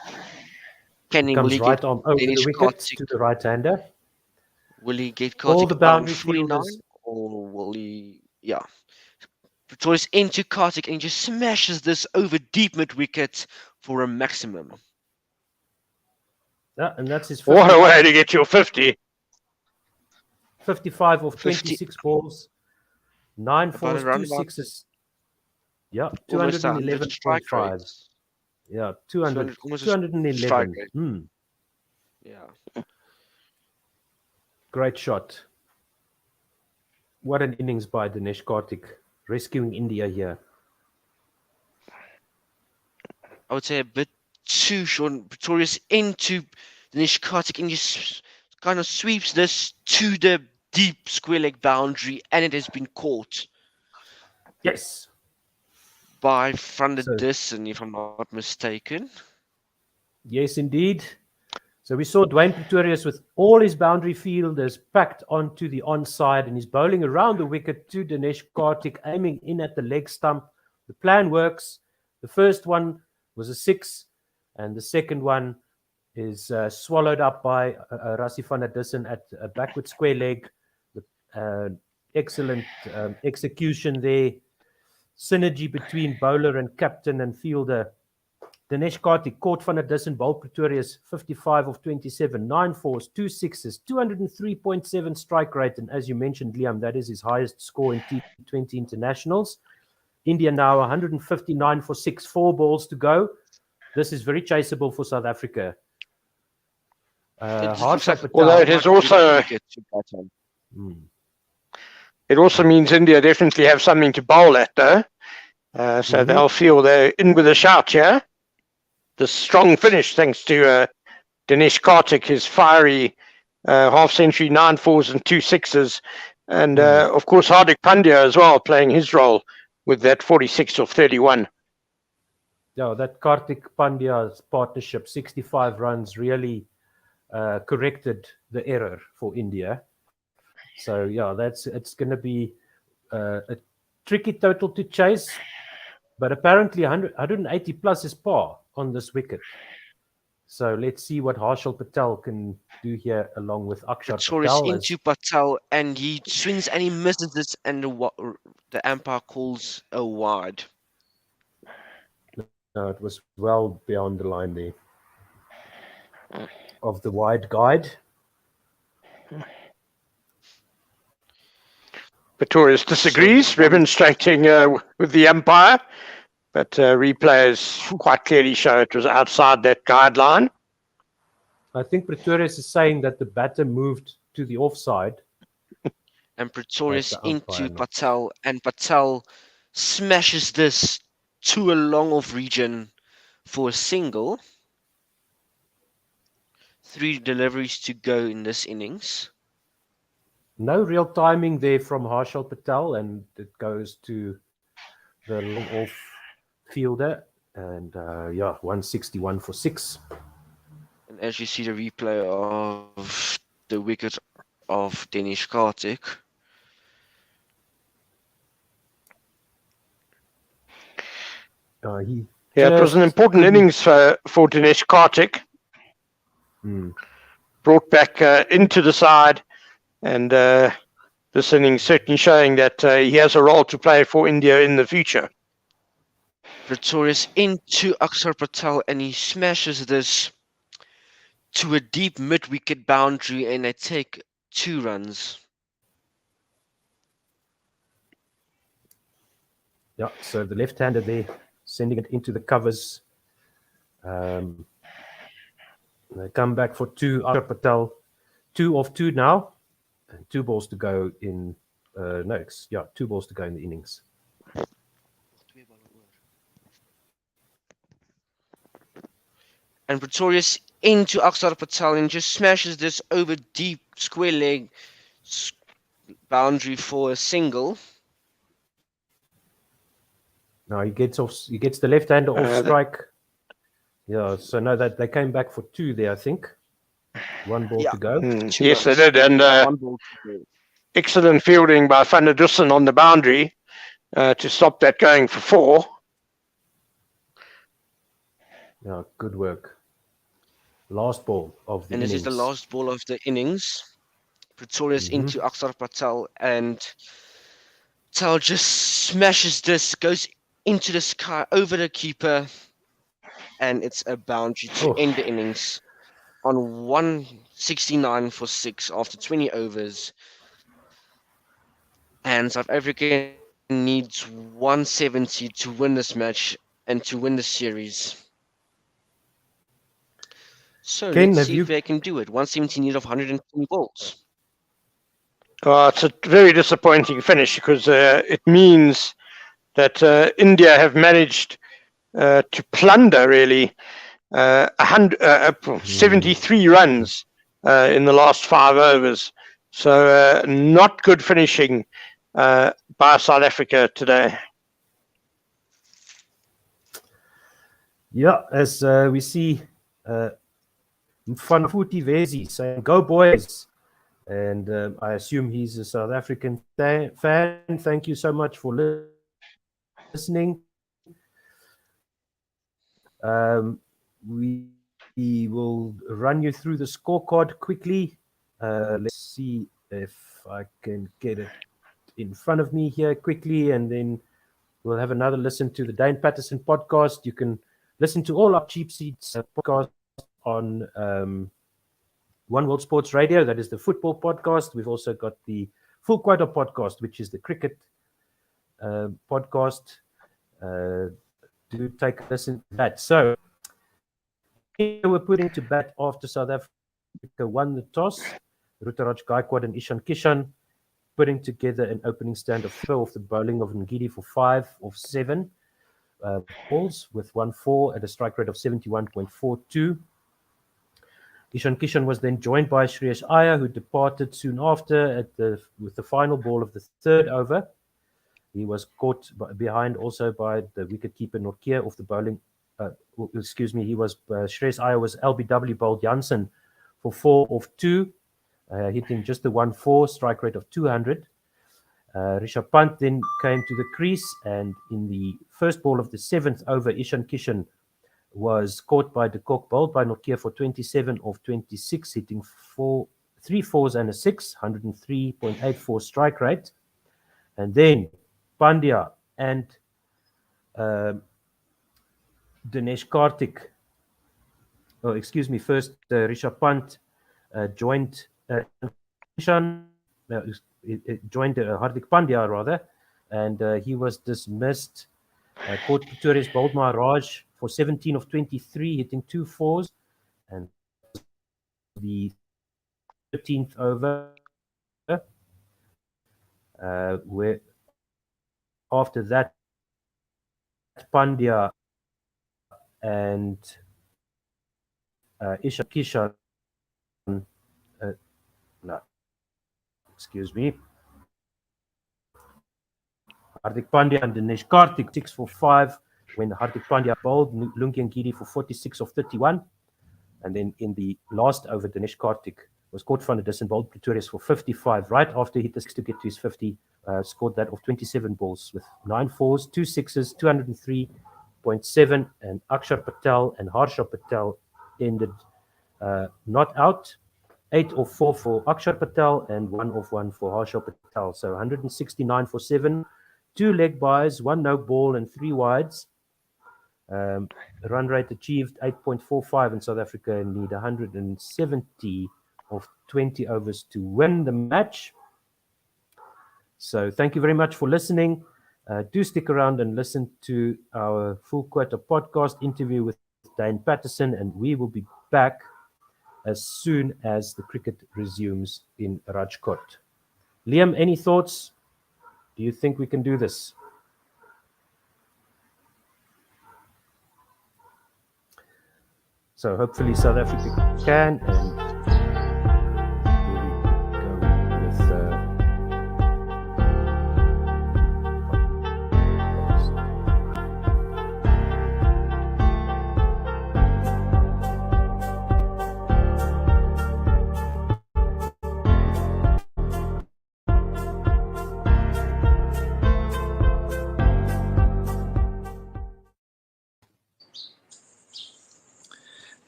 Will he right get arm over the wicket to the right-hander? Will he get Karthik All the boundary 49, fielders, or will he? Yeah. Pretorius into Karthik, and he just smashes this over deep mid-wicket for a maximum. Yeah, and that's his. What a way to get your 50. 55 of 26 balls, 9 fours, 2 sixes. Yeah, 211.5. Yeah, 211. Yeah. Great shot. What an innings by Dinesh Karthik, rescuing India here. I would say a bit too short. Pretorius into Dinesh Karthik, and just kind of sweeps this to the deep square leg boundary, and it has been caught. Yes. By Van der Dussen, if I'm not mistaken. Yes, indeed. So we saw Dwayne Pretorius with all his boundary fielders packed onto the onside, and he's bowling around the wicket to Dinesh Karthik, aiming in at the leg stump. The plan works. The first one was a 6, and the second one is swallowed up by Rassie van der Dussen at a backward square leg. Excellent execution there. Synergy between bowler and captain and fielder. Dinesh Karthik caught Van der Dussen, bowled Pretorius 55 of 27, 9 fours, 2 sixes, 203.7 strike rate. And as you mentioned, Liam, that is his highest score in T20 Internationals. India now 159 for 6, 4 balls to go. This is very chaseable for South Africa. Although it is also... It also means India definitely have something to bowl at, though. So they'll feel they're in with a shout here. The strong finish, thanks to Dinesh Karthik, his fiery half-century, 9 fours and 2 sixes. And, of course, Hardik Pandya as well, playing his role with that 46 of 31. Yeah, that Karthik Pandya's partnership, 65 runs, really corrected the error for India. So, yeah, it's going to be a tricky total to chase. But apparently 180 plus is par on this wicket. So let's see what Harshal Patel can do here along with Akshay Patel. Into Patel, and he swings and he misses this, and the umpire calls a wide. No, it was well beyond the line there of the wide guide. Pretorius disagrees, remonstrating with the umpire, but replays quite clearly show it was outside that guideline. I think Pretorius is saying that the batter moved to the offside. And Pretorius the umpire into not. Patel, and Patel smashes this to a long off region for a single. 3 deliveries to go in this innings. No real timing there from Harshal Patel, and it goes to the long off fielder. And 161 for 6. And as you see the replay of the wicket of Danish Kartik, it was an important innings for Dinesh Kartik. Brought back into the side, and this innings certainly showing that he has a role to play for India in the future. Pretorius into Akshar Patel, and he smashes this to a deep mid-wicket boundary, and they take 2 runs. Yeah, so the left-hander there, sending it into the covers. They come back for 2. Akshar Patel, 2 of 2 now, and 2 balls to go in. 2 balls to go in the innings. And Pretorius into Akshar Patel and just smashes this over deep square leg boundary for a single. Now he gets the left-hander off strike. Yeah, so no, that they came back for 2 there, I think. 1 ball to go. Yes, they did, and excellent fielding by Van der Dussen on the boundary to stop that going for 4. Yeah, good work. Last ball of the innings. And this is the last ball of the innings. Pretorius into Akshar Patel, and Patel just smashes this, goes into the sky, over the keeper, and it's a boundary to end the innings on 169 for 6 after 20 overs. And South Africa needs 170 to win this match and to win the series. So let's see if they can do it. 170 need of 120 balls. It's a very disappointing finish because it means that India have managed to plunder really 73 runs in the last 5 overs. So not good finishing by South Africa today. Yeah, as we see Mfanafuti Vezi saying, "Go boys." And I assume he's a South African fan. Thank you so much for listening. We will run you through the scorecard quickly. Let's see if I can get it in front of me here quickly, and then we'll have another listen to the Dane Patterson podcast. You can listen to all our Cheap Seats podcasts on One World Sports Radio. That is the football podcast. We've also got the Full Quota podcast, which is the cricket podcast. Do take a listen to that. So we're putting to bat after South Africa won the toss. Ruturaj Gaikwad and Ishan Kishan putting together an opening stand of 4 off the bowling of Ngidi for 5 of 7 balls with 1-4 at a strike rate of 71.42. Ishan Kishan was then joined by Shreyas Iyer, who departed soon after with the final ball of the 3rd over. He was caught behind also by the wicketkeeper Nortje off the bowling. Shreyas Iyer was LBW bowled Jansen for 4 of 2, hitting just the 1-4, strike rate of 200. Rishabh Pant then came to the crease, and in the first ball of the 7th over, Ishan Kishan was caught by De Kock, bowled by Nortje for 27 of 26, hitting 3 4s and a 6, 103.84 strike rate. And then Pandya and Dinesh Kartik, first Rishabh Pant joined Hardik Pandya rather, and he was dismissed. Caught Pretorius bowled Maharaj for 17 of 23, hitting 2 4s, and the 13th over, where after that Pandya and Ishan Kishan, no, excuse me, Hardik Pandya and Dinesh Karthik 6 for 5 when Hardik Pandya bowled Lungi Ngidi for 46 of 31. And then in the last over, Dinesh Karthik was caught from a distance, bowled Pretorius for 55. Right after he hit the 6 to get to his 50, scored that of 27 balls with 9 fours, 2 sixes, 203.7. And Akshar Patel and Harsha Patel ended not out. 8 of 4 for Akshar Patel and 1 of 1 for Harsha Patel. So 169 for 7, 2 leg byes, 1 no ball, and 3 wides. Run rate achieved 8.45, and South Africa need 170 of 20 overs to win the match. So thank you very much for listening. Do stick around and listen to our Full Quota podcast interview with Dane Patterson, and we will be back as soon as the cricket resumes in Rajkot. Liam, any thoughts? Do you think we can do this? So hopefully South Africa can, and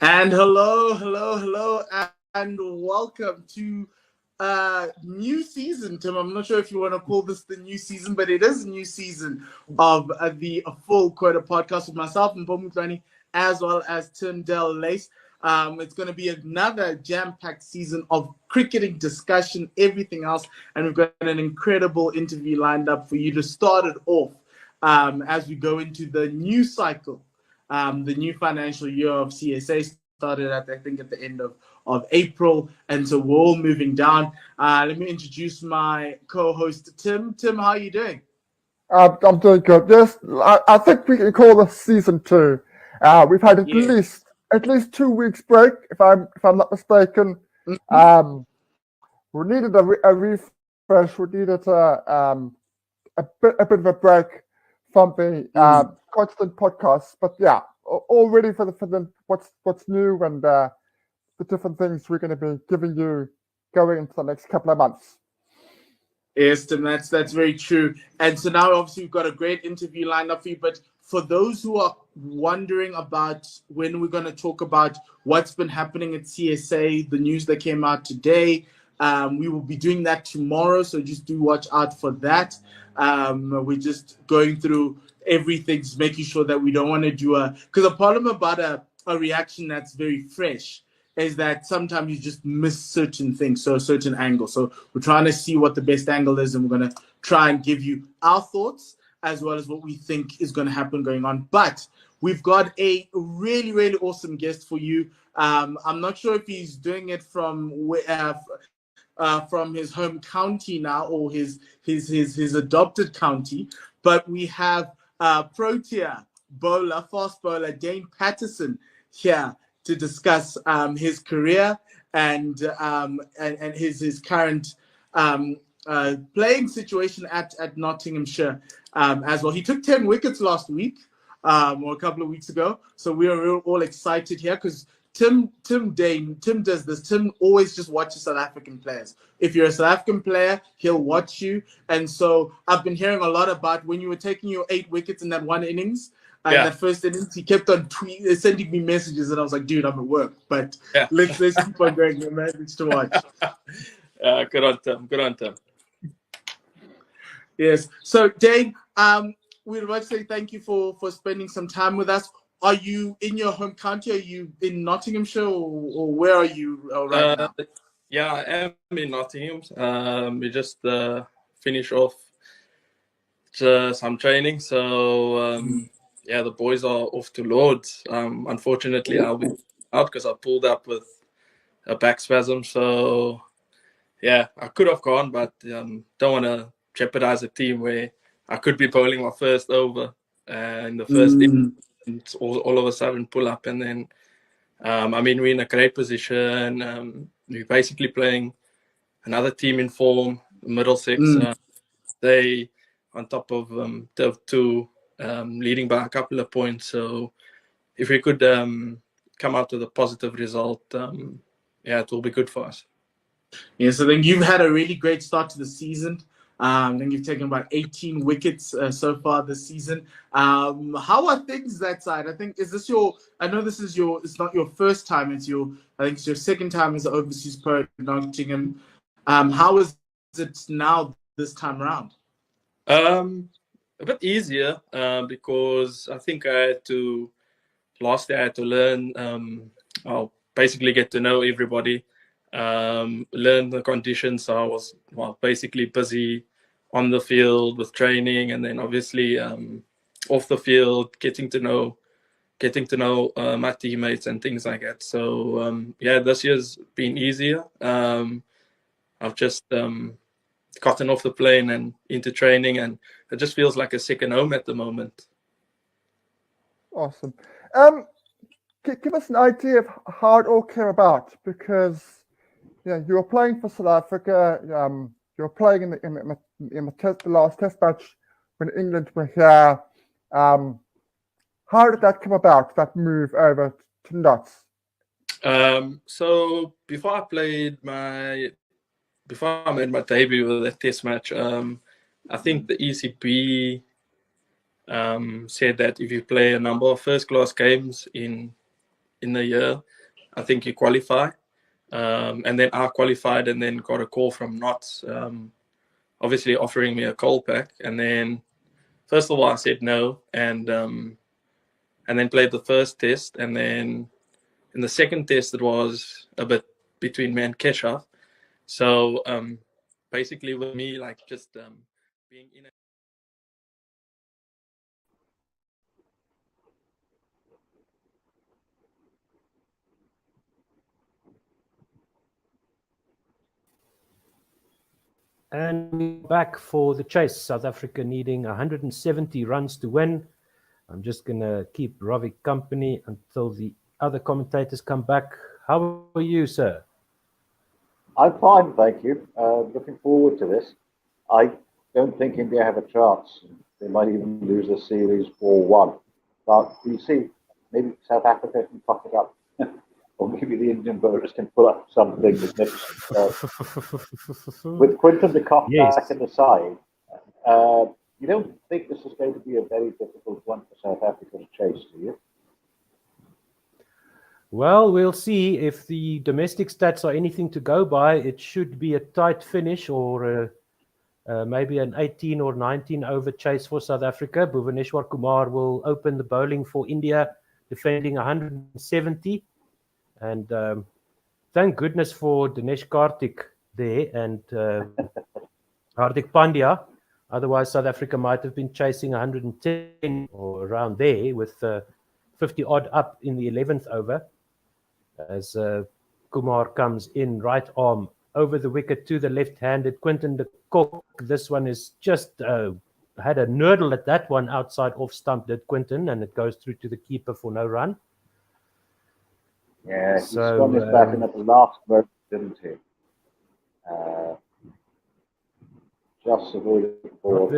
And hello, and welcome to new season, Tim. I'm not sure if you want to call this the new season, but it is a new season of the Full Quota podcast with myself and Bomu Tlani, as well as Tim Del Lace. It's going to be another jam-packed season of cricketing discussion, everything else, and we've got an incredible interview lined up for you to start it off as we go into the new cycle. The new financial year of CSA started at, I think, at the end of April, and so we're all moving down. Let me introduce my co-host, Tim. Tim, how are you doing? I'm doing good. Yes, I think we can call this season 2. We've had at least 2 weeks break, if I'm not mistaken. Mm-hmm. We needed a refresh. We needed a bit of a break from the constant podcasts, but yeah, all ready for the what's new and the different things we're going to be giving you going into the next couple of months. Yes, Tim, that's very true. And so now, obviously, we've got a great interview lined up for you. But for those who are wondering about when we're going to talk about what's been happening at CSA, the news that came out today, we will be doing that tomorrow. So just do watch out for that. We're just going through everything, making sure that we don't want to do because the problem about a reaction that's very fresh is that sometimes you just miss certain things, so certain angles. So we're trying to see what the best angle is, and we're going to try and give you our thoughts as well as what we think is going to happen going on. But we've got a really, really awesome guest for you. I'm not sure if he's doing it from his home county now or his adopted county, but we have Protea bowler, fast bowler Dane Patterson here to discuss his career and his current playing situation at Nottinghamshire as well. He took 10 wickets last week or a couple of weeks ago, so we are all excited here because Tim does this. Tim always just watches South African players. If you're a South African player, he'll watch you. And so I've been hearing a lot about when you were taking your 8 wickets in that one innings. That first innings, he kept on sending me messages, and I was like, "Dude, I'm at work." But let's keep on going. A message to watch. Good on Tim. Yes. So Dane, we'd like to say thank you for spending some time with us. Are you in your home county? Are you in Nottinghamshire, or where are you right now? Yeah, I am in Nottingham. We just finished off some training, so the boys are off to Lords. Unfortunately, I'll be out because I pulled up with a back spasm, so yeah, I could have gone, but don't want to jeopardize a team where I could be bowling my first over in the first Mm, innings, all of a sudden pull up, and then I mean, we're in a great position. We're basically playing another team in form, Middlesex. mm. They on top of the two, leading by a couple of points. So if we could come out with a positive result, yeah, it will be good for us. Yeah, so then you've had a really great start to the season. Then you've taken about 18 wickets so far this season. How are things that side? I think I know this is it's not your first time. I think it's your second time as an overseas pro at Nottingham. How is it now this time around? A bit easier because I think last year I had to learn, I'll basically get to know everybody, learn the conditions. So I was basically busy on the field with training, and then obviously off the field, getting to know my teammates and things like that. So yeah, this year's been easier. I've just gotten off the plane and into training, and it just feels like a second home at the moment. Awesome. Give us an idea of how it all came about, because you were playing for South Africa. You were playing in the last test match when England were here. How did that come about? That move over to Notts? So before I made my debut with that test match, I think the ECB said that if you play a number of first-class games in the year, I think you qualify. And then I qualified, and then got a call from Notts, obviously offering me a coal pack. And then first of all, I said no, and then played the first test. And then in the second test, it was a bit between me and Keshav. So basically, with me, like just being in a And we're back for the chase. South Africa needing 170 runs to win. I'm just going to keep Ravi company until the other commentators come back. How are you, sir? I'm fine, thank you. Looking forward to this. I don't think India have a chance. They might even lose the series 4-1. But we see, maybe South Africa can fuck it up. Or maybe the Indian bowlers can pull up something magnificent. With Quinton de Kock back in the side, you don't think this is going to be a very difficult one for South Africa to chase, do you? Well, we'll see. If the domestic stats are anything to go by, it should be a tight finish, or maybe an 18 or 19 over chase for South Africa. Bhuvaneshwar Kumar will open the bowling for India, defending 170. And thank goodness for Dinesh Karthik there and Hardik Pandya. Otherwise, South Africa might have been chasing 110 or around there with 50 odd up in the 11th over. As Kumar comes in, right arm over the wicket to the left-handed Quinton de Kock. This one is just had a nurdle at that one outside off stump, did Quinton, and it goes through to the keeper for no run. Yeah, he swung his bat in at the last moment, didn't he? Just avoided the ball.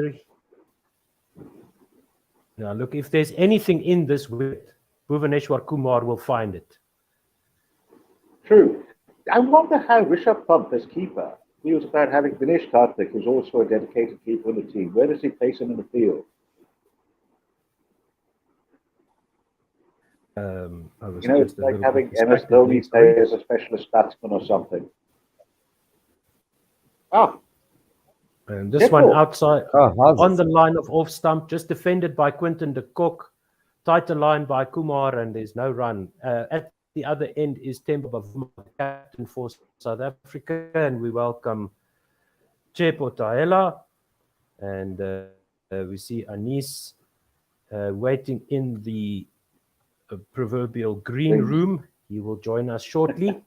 Now, look, if there's anything in this wicket, Bhuvaneshwar Kumar will find it. True. I wonder how Rishabh Pant, as keeper, feels about having Dinesh Karthik, who's also a dedicated keeper in the team. Where does he place him in the field? It's like having MS Dhoni play as a specialist batsman or something. And this one outside on the line of off stump, just defended by Quinton de Kock. Tighter line by Kumar, and there's no run. At the other end is Themba Bavuma, captain for South Africa, and we welcome Chepo Tahela. And we see Anis waiting in the proverbial green room. He will join us shortly.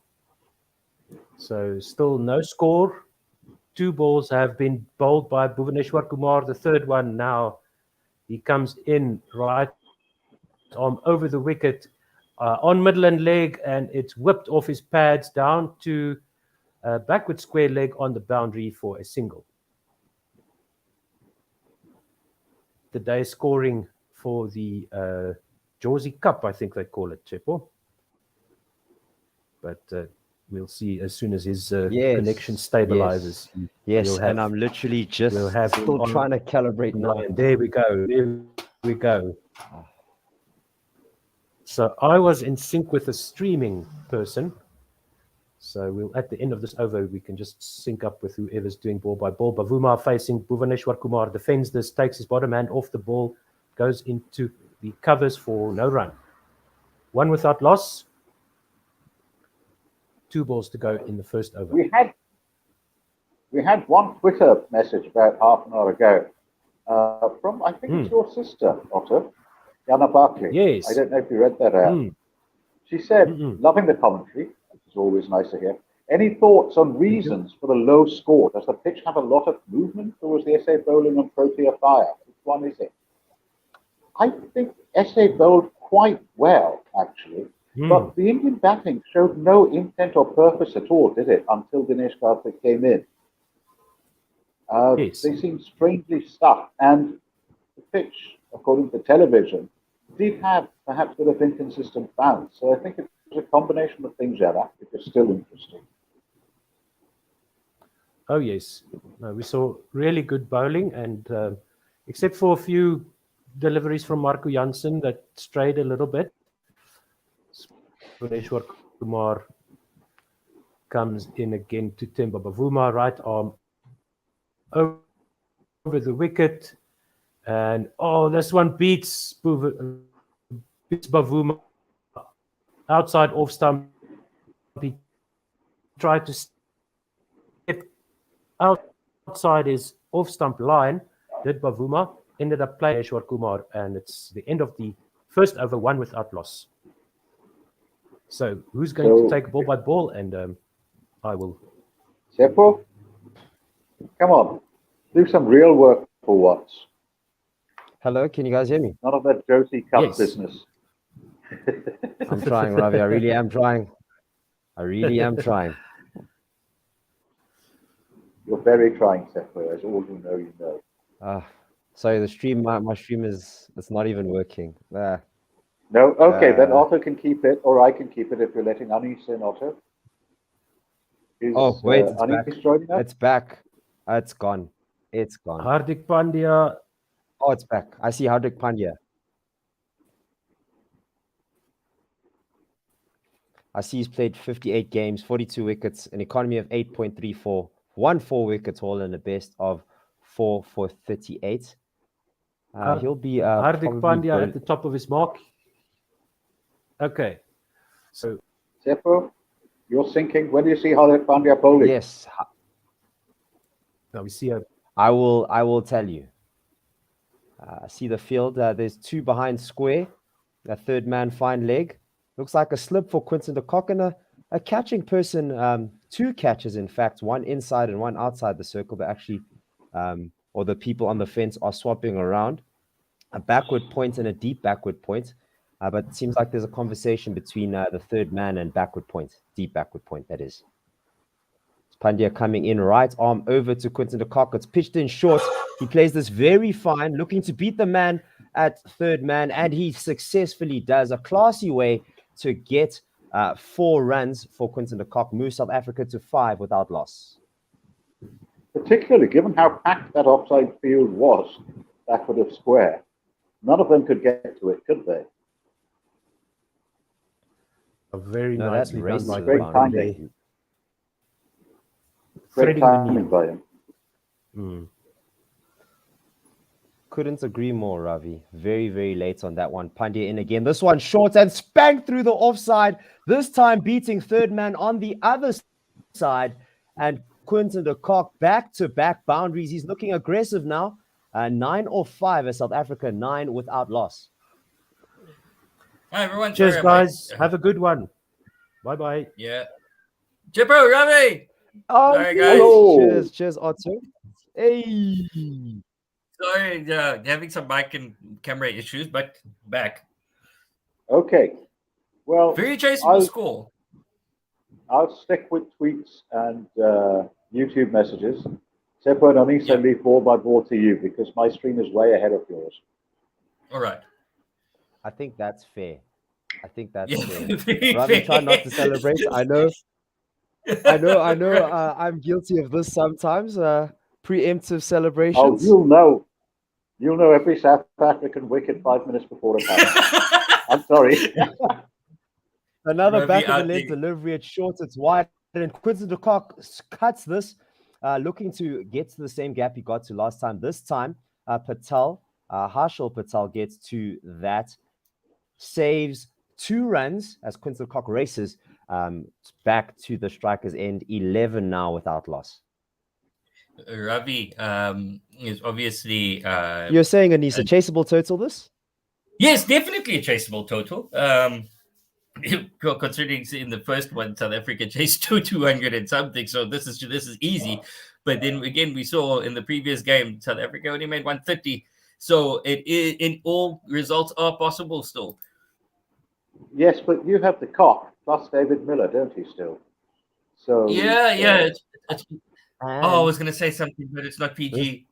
So still no score. 2 balls have been bowled by Bhuvaneshwar Kumar. The third one now, he comes in right arm over the wicket on Midland leg, and it's whipped off his pads down to backward square leg on the boundary for a single. The day scoring for the Jersey Cup, I think they call it, Chepo. But we'll see as soon as his connection stabilizes. Yes, and I'm literally just still trying to calibrate now. There we go. There we go. So I was in sync with a streaming person. So we'll, at the end of this over, we can just sync up with whoever's doing ball by ball. Bavuma facing Bhuvaneshwar Kumar, defends this, takes his bottom hand off the ball, goes into the covers for no run. 1 without loss. 2 balls to go in the first over. We had one Twitter message about half an hour ago from, I think it's your sister, Otto, Jana Barkley. Yes. I don't know if you read that out. She said, loving the commentary, which is always nice to hear. Any thoughts on reasons for the low score? Does the pitch have a lot of movement, or was the SA bowling on Protea fire? Which one is it? I think SA bowled quite well, actually. But the Indian batting showed no intent or purpose at all, did it, until Dinesh Karthik came in? Yes. They seemed strangely stuck, and the pitch, according to television, did have perhaps a bit of inconsistent bounce. So I think it was a combination of things, Jana, if it's still interesting. Oh, yes. We saw really good bowling, and except for a few deliveries from Marco Jansen that strayed a little bit, Bhuvaneshwar Kumar comes in again to Themba Bavuma, right arm over the wicket, and this one beats Bavuma outside off stump. He tried to step outside his off stump line, did Bavuma, ended up playing Bhuvaneshwar Kumar, and it's the end of the first over, 1 without loss. So who's going to take ball by ball? And I will. Seppo, come on, do some real work for once. Hello, can you guys hear me? None of that Josie Cup business. I'm trying, Ravi. I really am trying. You're very trying, Seppo, as all who know you know. Sorry, the stream, my stream it's not even working. No, okay, then Otto can keep it, or I can keep it if you're letting Anis in, Otto. Wait, it's Anis back. joining us? It's back. It's gone. Hardik Pandya. Oh, it's back. I see Hardik Pandya. I see he's played 58 games, 42 wickets, an economy of 8.34, won 4 wickets haul, and a best of 4 for 38. He'll be Hardik Pandya at the top of his mark. Okay. So, Seppo, you're sinking. When do you see Hardik Pandya bowling? Yes. Now we see I will tell you. I see the field. There's 2 behind square. A third man fine leg. Looks like a slip for Quinton de Kock, and a catching person. 2 catches, in fact, one inside and one outside the circle. But actually, or the people on the fence are swapping around. A backward point and a deep backward point. But it seems like there's a conversation between the third man and backward point, deep backward point, that is. Pandya coming in, right arm over to Quinton de Kock. It's pitched in short. He plays this very fine, looking to beat the man at third man, and he successfully does. A classy way to get 4 runs for Quinton de Kock, moves South Africa to 5 without loss. Particularly given how packed that offside field was, backward of square. None of them could get to it, could they? Very nicely done by great timing. Great timing by him. Couldn't agree more, Ravi. Very, very late on that one. Pandya in again. This one short and spanked through the offside. This time beating third man on the other side. And Quinton de Kock back-to-back boundaries. He's looking aggressive now. 9 off 5 as South Africa, 9 without loss. Hi, everyone. Cheers, guys. Have a good one. Bye-bye. Yeah. Chippo, Ravi. Oh, Sorry, guys. cheers, cheers, Otto. Hey. Sorry, having some mic and camera issues, but back. Okay. Well, Very chaseable score. I'll stick with tweets and YouTube messages. Seppo and Anissa, Yeah. leave ball by ball to you because my stream is way ahead of yours. All right. I think that's fair. I think that's Yeah, fair. very Ravi, try not to fair. celebrate. I know. I'm guilty of this sometimes. Preemptive Oh, celebrations. you'll know every South African wicket 5 minutes before it happens. I'm sorry. Another Ravi back of the out leg there. delivery. It's short, it's wide, and Quinton de Kock cuts this, looking to get to the same gap he got to last time. This time, Harshal Patel gets to that, saves 2 runs as Quinton de Kock races back to the striker's end, 11 now without loss. Ravi is obviously You're saying, Anissa, chaseable total this? yes, definitely a chaseable total. Considering in the first one, South Africa chased 200 and something, so this is easy. But then again, we saw in the previous game, South Africa only made 130. So it is in all results are possible still. Yes, but you have the Cock plus David Miller, don't you still? So Yeah. It's, I was And going to say something, but it's not PG.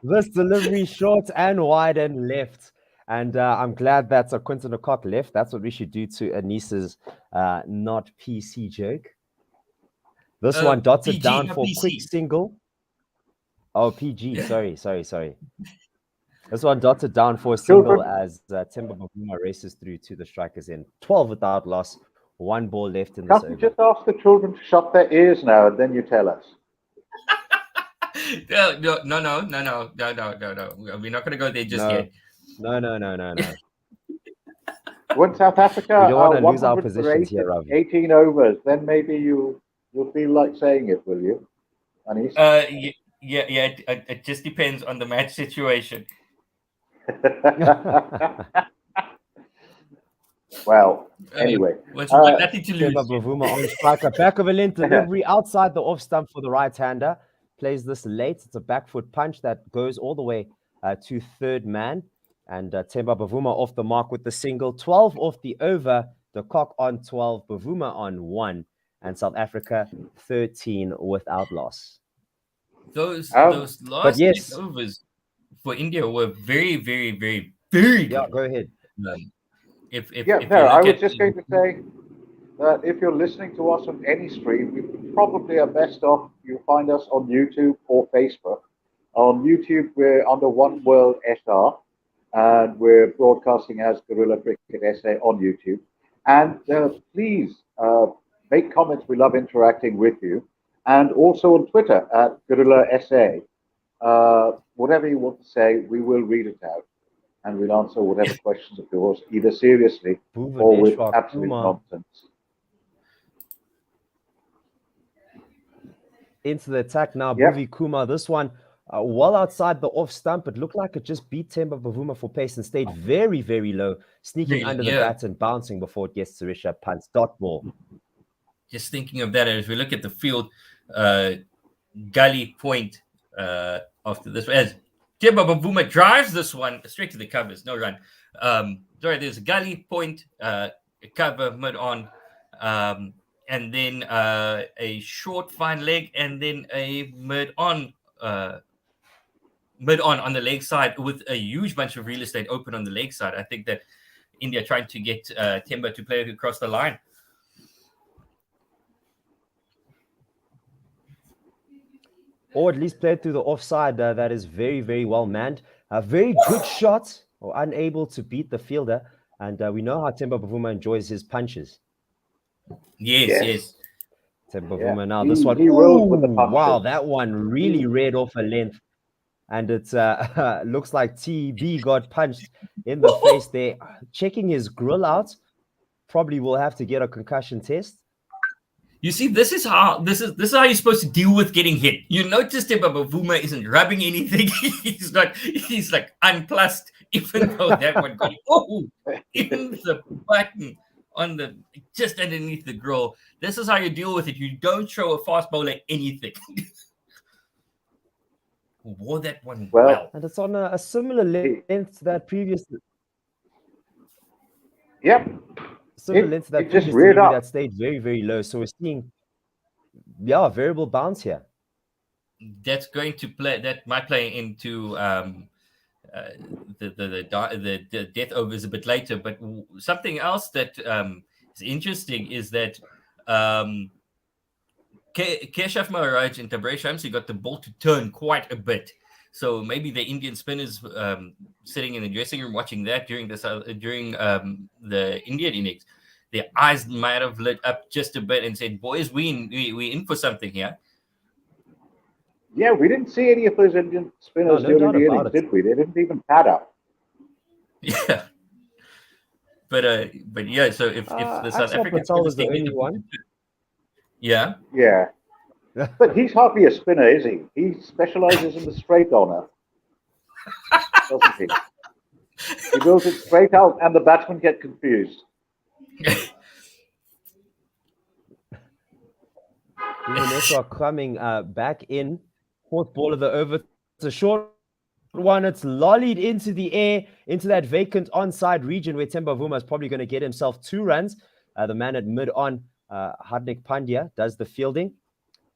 this delivery short and wide and left. And I'm glad that's a Quinton de Kock left. That's what we should do to Anissa's not PC joke. This one dotted PG, down not for PC. quick single. Oh, PG. Sorry. This one dotted down for a single as Temba Bavuma races through to the striker's end. 12 without loss. 1 ball left in this can't you over. just ask the children to shut their ears now and then you tell us? No. We're not going to go there just yet. No. When South Africa We don't want to are lose our 100 for positions here, Ravi. 18 overs, then maybe you'll feel like saying it, will you, Anis? Yeah. It just depends on the match situation. Well, anyway. What's nothing to lose. Temba Bavuma on striker. Back of a length delivery outside the off stump for the right-hander. Plays this late. It's a back foot punch that goes all the way to third man. And Temba Bavuma off the mark with the single. 12 off the over. De Kock on 12. Bavuma on 1. And South Africa 13 without loss. Those But last yes. 10 overs for India were very, very, very, very good. Yeah, go ahead. I was just going to say that if you're listening to us on any stream, we probably are best off you find us on YouTube or Facebook. On YouTube, we're under One World SR, and we're broadcasting as Gorilla Cricket SA on YouTube. And please make comments. We love interacting with you. And also on Twitter at Gorilla SA. Whatever you want to say, we will read it out. And we'll answer whatever questions of yours, either seriously or with absolute nonsense. Into the attack now, Yep. Bhuvi Kumar. This one, well outside the off stump. It looked like it just beat Temba Bavuma for pace and stayed very, very low, sneaking under the bat and bouncing before it gets to Rishabh Pant's dot ball. Just thinking of that, as we look at the field, gully point after this, as Temba Bavuma drives this one straight to the covers, no run. There's a gully point, cover mid on, and then a short fine leg, and then a mid on the leg side with a huge bunch of real estate open on the leg side. I think that India trying to get Temba to play across the line. Or at least played through the offside. That is very, very well manned. A very good shot, or unable to beat the fielder. And we know how Temba Bavuma enjoys his punches. Yes. Temba Bavuma now. This one. He rolls with the punches. Wow, that one really read off a length. And it looks like TB got punched in the face there. Checking his grill out. Probably will have to get a concussion test. You see, this is how you're supposed to deal with getting hit. You notice Temba Bavuma isn't rubbing anything. He's like unplussed, even though that one got in the button. on the just underneath the grill. This is how you deal with it. You don't show a fast bowler anything. Wore that one well. And it's on a similar length to that previous. Yep. Similar length to that it just previous reared delivery up. that stayed very, very low. So we're seeing, variable bounce here. That's going to play. That might play into the death overs a bit later. But something else that is interesting is that Keshav Maharaj and Tabraiz Shamsi got the ball to turn quite a bit. So maybe the Indian spinners sitting in the dressing room watching that during the Indian innings, their eyes might have lit up just a bit and said, "Boys, we in for something here." Yeah, we didn't see any of those Indian spinners No during doubt the about innings, it. did we? They didn't even pad up. Yeah. But yeah, so if the South Axel African Patel was the spinners only one. Yeah. Yeah. But he's hardly a spinner, is he? He specializes in the straight on doesn't he? He builds it straight out and the batsmen get confused. Vanessa coming back in. Fourth ball of the over. It's a short one. It's lollied into the air, into that vacant onside region where Temba Bavuma is probably going to get himself 2 runs. The man at mid-on, Hardik Pandya, does the fielding.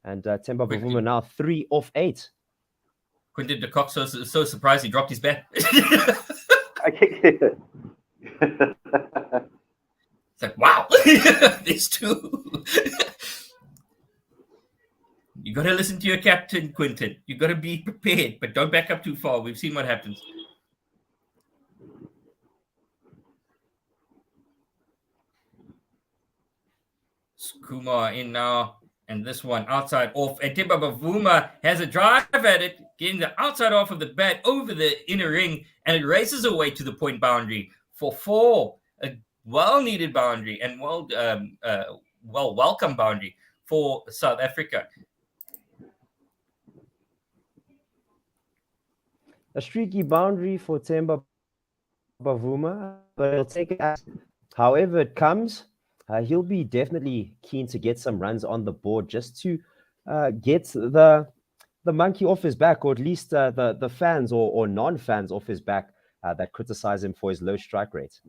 And Temba Bavuma now 3 off 8. Quinton de Kock so surprised he dropped his bat. I can't get it. It's like, wow, these two. You got to listen to your captain, Quinton. You got to be prepared, but don't back up too far. We've seen what happens. Kumar in now, and this one outside off. And Temba Bavuma has a drive at it, getting the outside off of the bat over the inner ring, and it races away to the point boundary for 4. A well-needed boundary and welcome boundary for South Africa. A streaky boundary for Temba Bavuma, but he'll take it as however it comes. He'll be definitely keen to get some runs on the board just to get the monkey off his back, or at least the fans or non-fans off his back that criticize him for his low strike rate.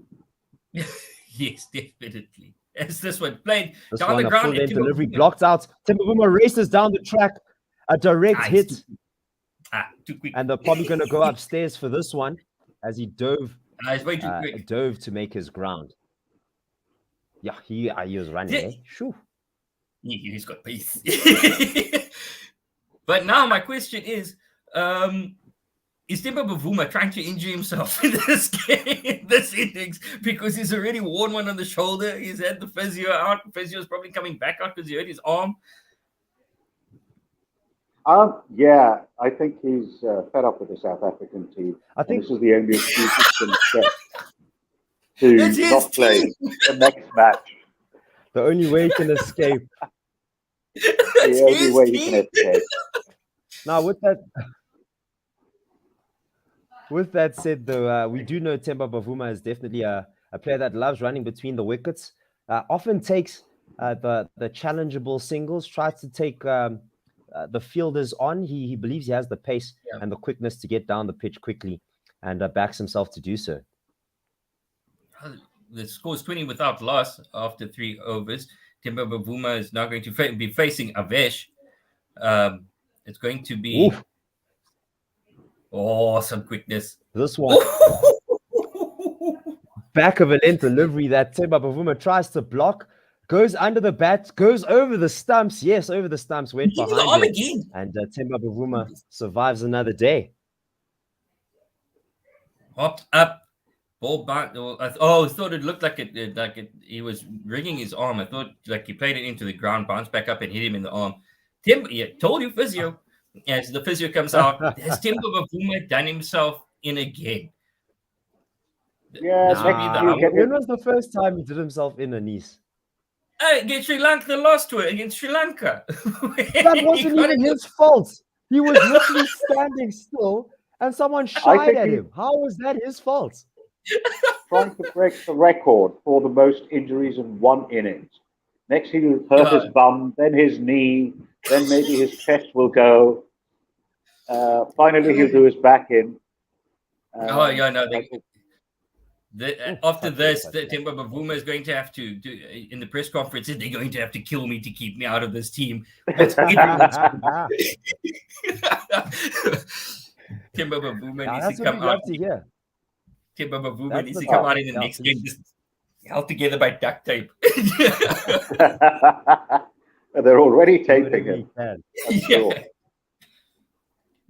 Yes, definitely. As this one played This down one, the a ground. full-length delivery blocked out. Temba Bavuma races down the track, a direct hit. Too quick. And they're probably going to go upstairs for this one as he dove It's way too quick. dove to make his ground. Yeah, he was running. Yeah. Eh? Shoo. He's got pace. But now my question is Temba Bavuma trying to injure himself in this game, this innings, because he's already worn one on the shoulder? He's had the physio out. Physio's probably coming back out because he hurt his arm. Yeah, I think he's fed up with the South African team. I think this is the only excuse he can get to It's his not play team. the next match. the only way he can escape. It's The only his way he team. can escape. Now, with that said, though, we do know Temba Bavuma is definitely a player that loves running between the wickets. Often takes the challengeable singles, tries to take the fielders on. He believes he has the pace and the quickness to get down the pitch quickly, and backs himself to do so. The score is 20 without loss after 3 overs. Temba Bavuma is now going to be facing Avesh. It's going to be some quickness. This one, back of a length delivery that Temba Bavuma tries to block, goes under the bat, goes over the stumps. Yes, over the stumps, went Give me the arm behind it. again. And Temba Bavuma survives another day. Hopped up. Ball back. I thought it looked like he was rigging his arm. I thought like he played it into the ground, bounced back up and hit him in the arm. Told you physio. As the physio comes out, has Temba Bavuma done himself in again? Yeah, when was the first time he did himself in, Anis? Against Sri Lanka, the last tour against Sri Lanka. That wasn't even his fault. He was literally standing still and someone shied at him. How was that his fault? trying to break the record for the most injuries in one innings. Next, he'll hurt his bum, then his knee, then maybe his chest will go. Finally, he'll do his back in. No. After touch this, wood, the Temba Bavuma is going to have to do in the press conferences. They're going to have to kill me to keep me out of this team. But everyone's Temba Bavuma needs that's to what come we out. love to hear. Temba Bavuma That's needs the to come part. out in the Yeah, next game, just held together by duct tape. They're already Do taping whatever him. you can. I'm Yeah. sure.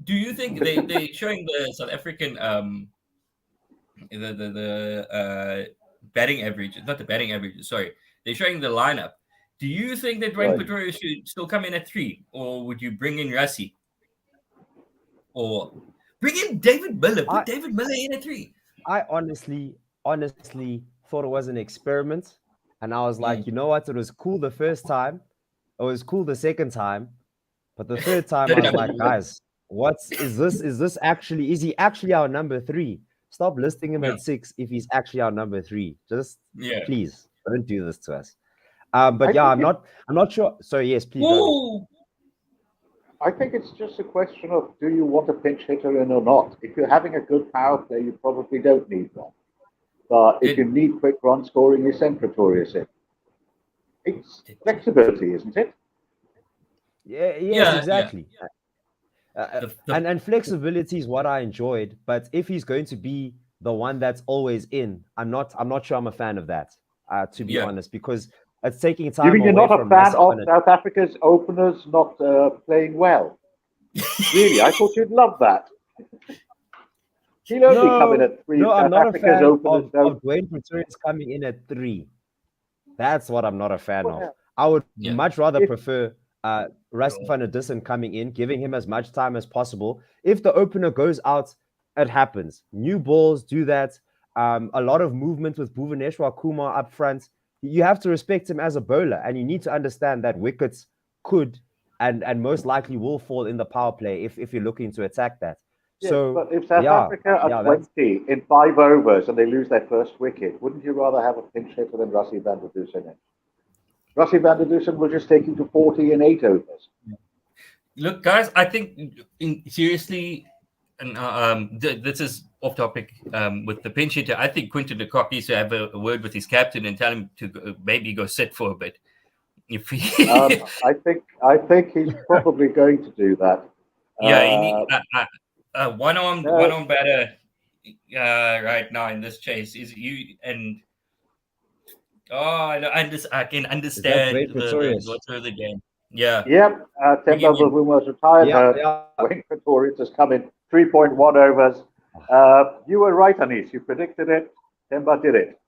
Do you think they're showing the South African the batting average, not the batting average, sorry, they're showing the lineup. Do you think that Dwayne Right. Pretorius should still come in at 3, or would you bring in Rassie, or bring in David Miller? Put David Miller in at 3. I honestly thought it was an experiment, and I was like, you know what? It was cool the first time, it was cool the second time, but the third time I was like, guys, is this? Is he actually our number 3? Stop listing him at 6 if he's actually our number 3. Just please don't do this to us. But yeah, I'm not sure. So yes, please. I think it's just a question of, do you want a pinch hitter in or not? If you're having a good power play, you probably don't need one. But if you need quick run scoring, you send Pretorius in. It's flexibility, isn't it? Yes, exactly. And flexibility is what I enjoyed. But if he's going to be the one that's always in, I'm not sure I'm a fan of that. To be honest, because it's taking time. You mean you're away not a from fan us of South Africa's openers not playing well? Really, I thought you'd love that. He'll only come in at 3. No, I'm South not Africa's a fan openers of Dwayne Pretorius coming in at 3. That's what I'm not a fan of. I would much rather prefer Rassie van der Dussen coming in, giving him as much time as possible. If the opener goes out, it happens. New balls do that. A lot of movement with Bhuvaneshwar Kumar up front. You have to respect him as a bowler, and you need to understand that wickets could and most likely will fall in the power play if you're looking to attack that. Yes, So, but if South Africa are 20 in 5 overs and they lose their first wicket, wouldn't you rather have a pinch hitter than Rassie van der Dussen in? Rassie van der Dussen will just take you to 40 in 8 overs. Look, guys, I think seriously, and this is off topic with the pinch hitter. I think Quinton de Kock needs to have a word with his captain and tell him to maybe go sit for a bit. If he I think he's probably going to do that. He need one arm batter right now in this chase is you and I can understand what's the game. Yeah. Yep. Temba Bavuma retired. Dwayne Pretorius has come in 3.1 overs. You were right, Anis. You predicted it. Temba did it.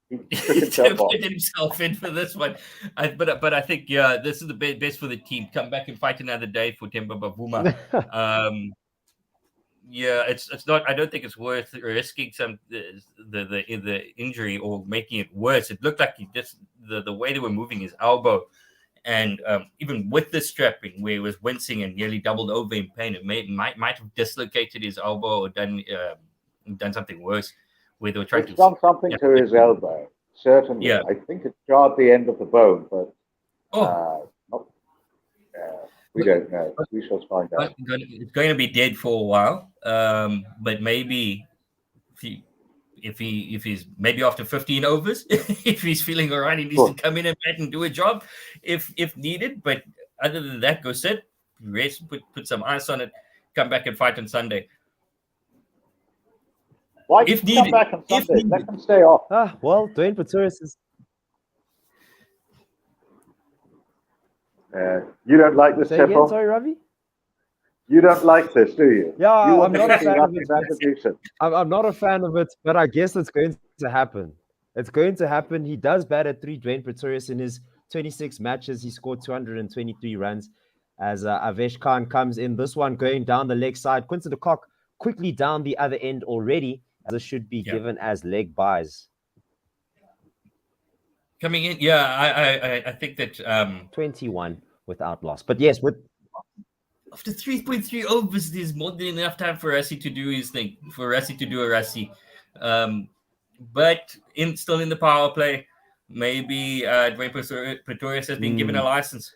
He put himself in for this one. But I think this is the best for the team. Come back and fight another day for Temba Bavuma. It's not. I don't think it's worth risking the injury or making it worse. It looked like he just the way they were moving his elbow, and even with the strapping, where he was wincing and nearly doubled over in pain, it might have dislocated his elbow or done something worse. Where they were trying to done something to his elbow. Certainly, yeah. I think it jarred the end of the bone, but we don't know. We shall find out. It's going to be dead for a while, but maybe if he's maybe after 15 overs, if he's feeling all right, he needs to come in and bat and do a job if needed. But other than that, go sit, rest, put some ice on it, come back and fight on Sunday. Why if needed, come back on Sunday? Let them stay off. Well, Dwayne Pretorius is. You don't like this, Temple? Sorry, Ravi? You don't like this, do you? Yeah, I'm not a fan of it. I'm not a fan of it, but I guess it's going to happen. It's going to happen. He does bat at 3. Dwayne Pretorius in his 26 matches, he scored 223 runs as Avesh Khan comes in. This one going down the leg side. Quinton de Kock quickly down the other end already. This should be given as leg buys. Coming in, I think that 21 without loss. But yes, after 3.3 overs, there's more than enough time for Rassie to do his thing. For Rassie to do a Rassie. but still in the power play. Maybe Dwayne Pretorius has been given a license.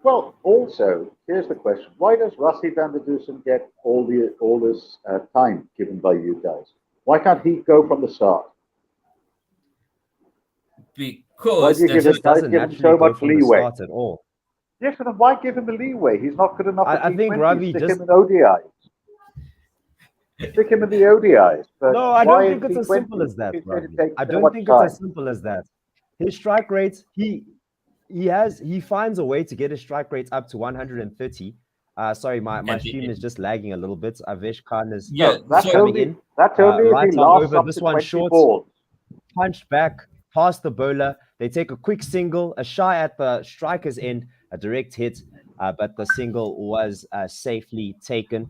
Well, also, here's the question: why does Rassie van der Dusen get all this time given by you guys? Why can't he go from the start? Why Because do you give Just doesn't him naturally so go much from the leeway? start at all. Yes, but then why give him the leeway? He's not good enough. I for think T20. Ravi Stick just him in ODIs. Stick him in the ODIs. But no, I why don't in think it's as T20 simple as that, if it's going to Ravi. take I so don't much think it's time? as simple as that. His strike rates, he finds a way to get his strike rates up to 130. Sorry, my stream is just lagging a little bit. Avesh Khan is That's coming only in. that's only if Right he arm lasts over. up This to one 20 short, balls. punched back past the bowler. They take a quick single, a shy at the striker's end, a direct hit, but the single was safely taken.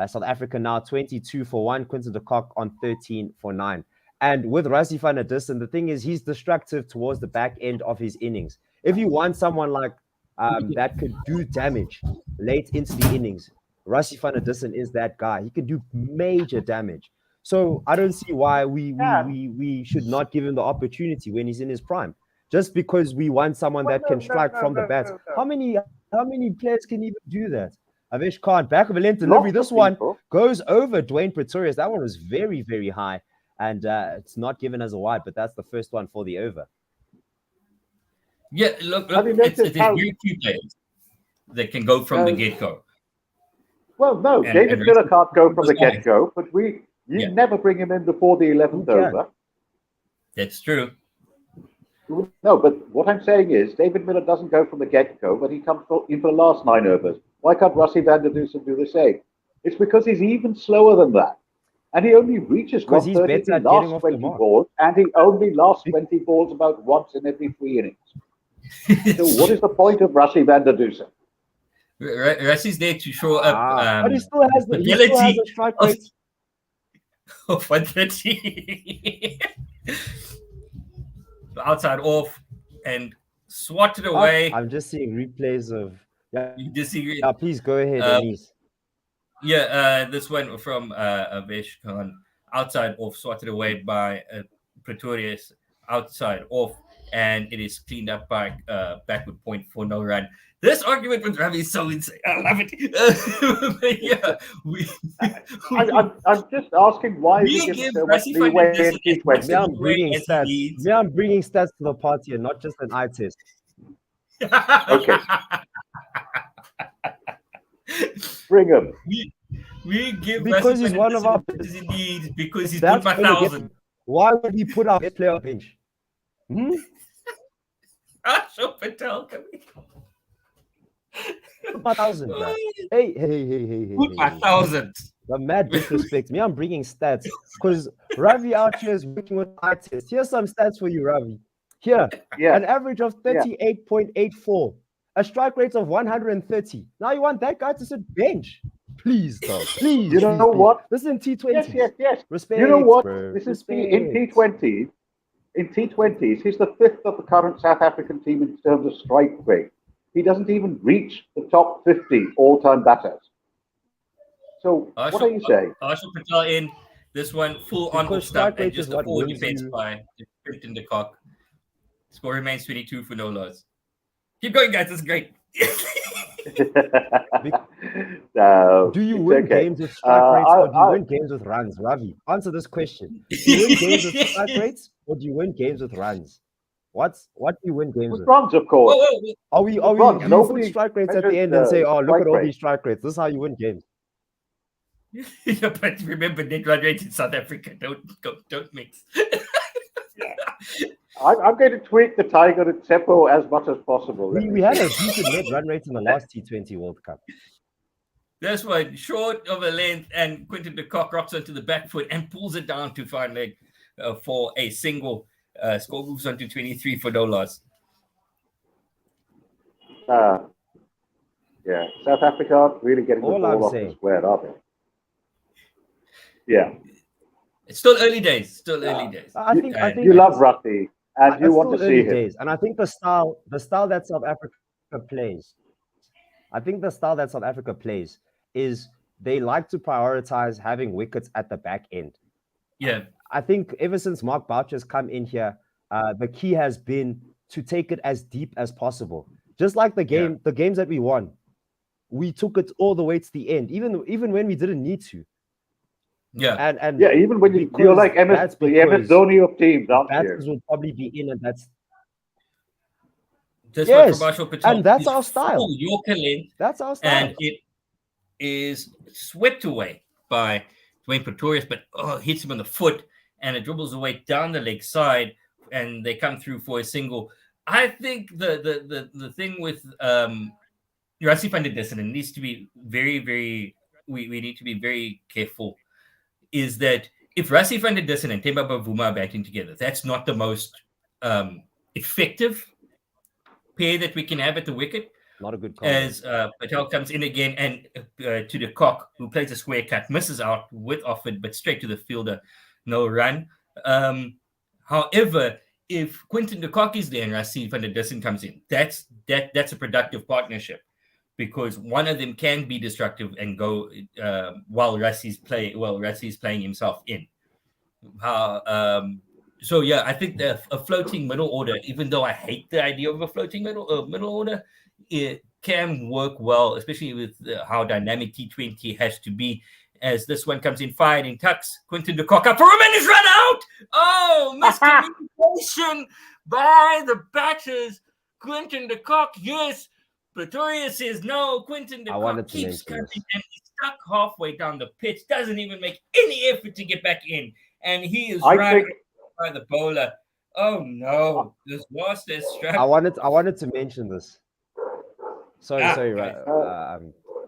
South Africa now 22 for 1, Quinton de Kock on 13 for 9. And with Rassie van der Dusen, the thing is he's destructive towards the back end of his innings. If you want someone like that could do damage late into the innings, Rassie van der Dusen is that guy. He can do major damage. So I don't see why we should not give him the opportunity when he's in his prime. Just because we want someone that can strike from the bat. How many players can even do that? Avesh Khan, back of a length delivery. This one goes over Dwayne Pretorius. That one was very, very high. And it's not given as a wide, but that's the first one for the over. Yeah, look it's very few players that can go from the get-go. Well, no, David Miller can't go from the get-go, but you never bring him in before the 11th over. That's true. No, but what I'm saying is David Miller doesn't go from the get-go, but he comes in for the last 9 overs. Why can't Rassie van der Dusen do the same? It's because he's even slower than that. And he only reaches 130 if he lasts 20 balls, and he only lasts 20 balls about once in every 3 innings. So what is the point of Rassie van der Dusen? Rassie's there to show up but he still has a strike rate of 130. Outside off and swatted away. I'm just seeing replays of. You disagree? Please go ahead, Elise. This one from Avesh Khan. Outside off, swatted away by Pretorius. Outside off, and it is cleaned up by backward point for no run. This argument with Ravi is so insane. I love it. I'm just asking why we give so much leeway in T20. I'm bringing stats to the party and not just an eye test. Okay. Bring him. We give because he's one of our indeed because he's put my 1,000. Why would he put our best player on bench? Ashok Patel coming. Put my 1,000, bro. Hey. Put my 1,000. The mad disrespect. Me, I'm bringing stats because Ravi out here is working with eye test. Here's some stats for you, Ravi. Here, an average of 38.84, a strike rate of 130. Now you want that guy to sit bench? Please, though. Please. You know what? This is in T20. Yes. Respect, you know what? bro. This is in T20. In T20s, he's the 5th of the current South African team in terms of strike rate. He doesn't even reach the top 50 all-time batters. So what are you saying? Ashok Patel in this one full on off stump and just a forward defense by Quinton de Kock. Score remains 22 for no loss. Keep going, guys. This is great. No, do you win games with strike rates or do you win games with runs, Ravi? Answer this question. Do you win games with strike rates or do you win games with runs? What do you win games with? Runs, of course. Are we do you put strike rates at the end and say, oh, look at all these strike rates. This is how you win games. Yeah, but remember, net run rate in South Africa. Don't mix. I'm going to tweak the Tiger and Tsepo as much as possible. We had a decent net run rate in the last T20 World Cup. That's one short of a length, and Quinton de Kock rocks onto the back foot and pulls it down to fine leg for a single. Score moves on to 23 for no loss. South Africa aren't really getting the ball off the square, are they? Yeah. It's still early days. I think you love Rassie and you want to see him. Days. And I think the style that South Africa plays, is they like to prioritize having wickets at the back end. Yeah. I think ever since Mark Boucher's come in here, the key has been to take it as deep as possible. Just like the games that we won, we took it all the way to the end, even when we didn't need to. Yeah. And Yeah, even when you're like the MS Dhoni of teams, aren't batters you? will probably be in, and that's That's yes, what Prabhashar Patel and that's is our style. full Yorker length, That's our style. and it is swept away by Dwayne Pretorius, but hits him on the foot, and it dribbles away down the leg side, and they come through for a single. I think the thing with Rassie van der Dussen needs to be very, very. We need to be very careful. Is that if Rassie van der Dussen and Themba Bavuma are batting together, that's not the most effective pair that we can have at the wicket. Not a good call. As Patel comes in again and to the cock, who plays a square cut, misses out with Offord, but straight to the fielder, no run. However, if Quinton de Kock is there and Rassie van der Dussen comes in, that's a productive partnership, because one of them can be destructive and go while Rassie's playing himself in. So yeah, I think a floating middle order, even though I hate the idea of a floating middle order, it can work well, especially with how dynamic T20 has to be. As this one comes in, fired in tucks, Quinton de Kock up for him and is run out. Oh, miscommunication by the batters. Quinton de Kock, yes. Pretoria says no. Quinton de Kock keeps coming and he's stuck halfway down the pitch. Doesn't even make any effort to get back in, and he is right by the bowler. Oh no, this lost their strap. I wanted to mention this. Sorry,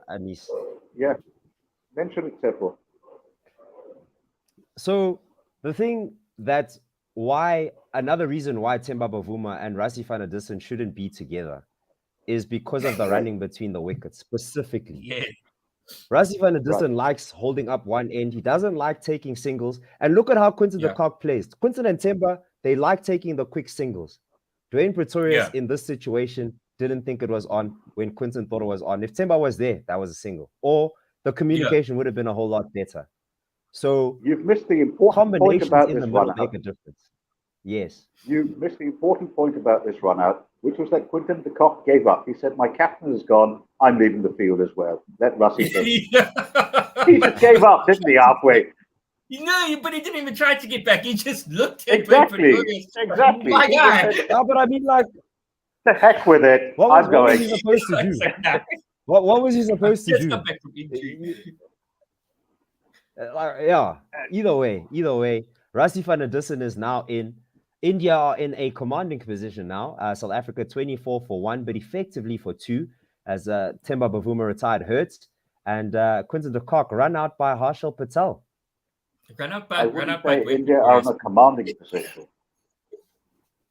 Anis. Yeah, mention it, Seppo. So the thing that another reason why Themba Bavuma and Rassie van der Dussen shouldn't be together is because of the running between the wickets, specifically. Yeah. Rassie van der Dussen likes holding up one end. He doesn't like taking singles. And look at how Quinton de Kock plays. Quinton and Themba, they like taking the quick singles. Dwayne Pretorius in this situation didn't think it was on when Quinton thought it was on. If Themba was there, that was a single. Or the communication would have been a whole lot better. So you've missed the important point about this run out. Make a difference. Yes. You missed the important point about this run out, which was that Quinton de Kock gave up. He said, "My captain is gone. I'm leaving the field as well. Let Rassie do it." He just gave up, didn't he, halfway? No, but he didn't even try to get back. He just looked at exactly. My guy. No, but I mean, like, the heck with it. I'm going. What was he supposed to do? What was he supposed to do? Come back from injury. Either way, Rassie van der Dussen is now in. India are in a commanding position now. South Africa 24 for 1, but effectively for 2, as Themba Bavuma retired hurt, and Quinton de Kock run out by Harshal Patel. I wouldn't say India are in a commanding position.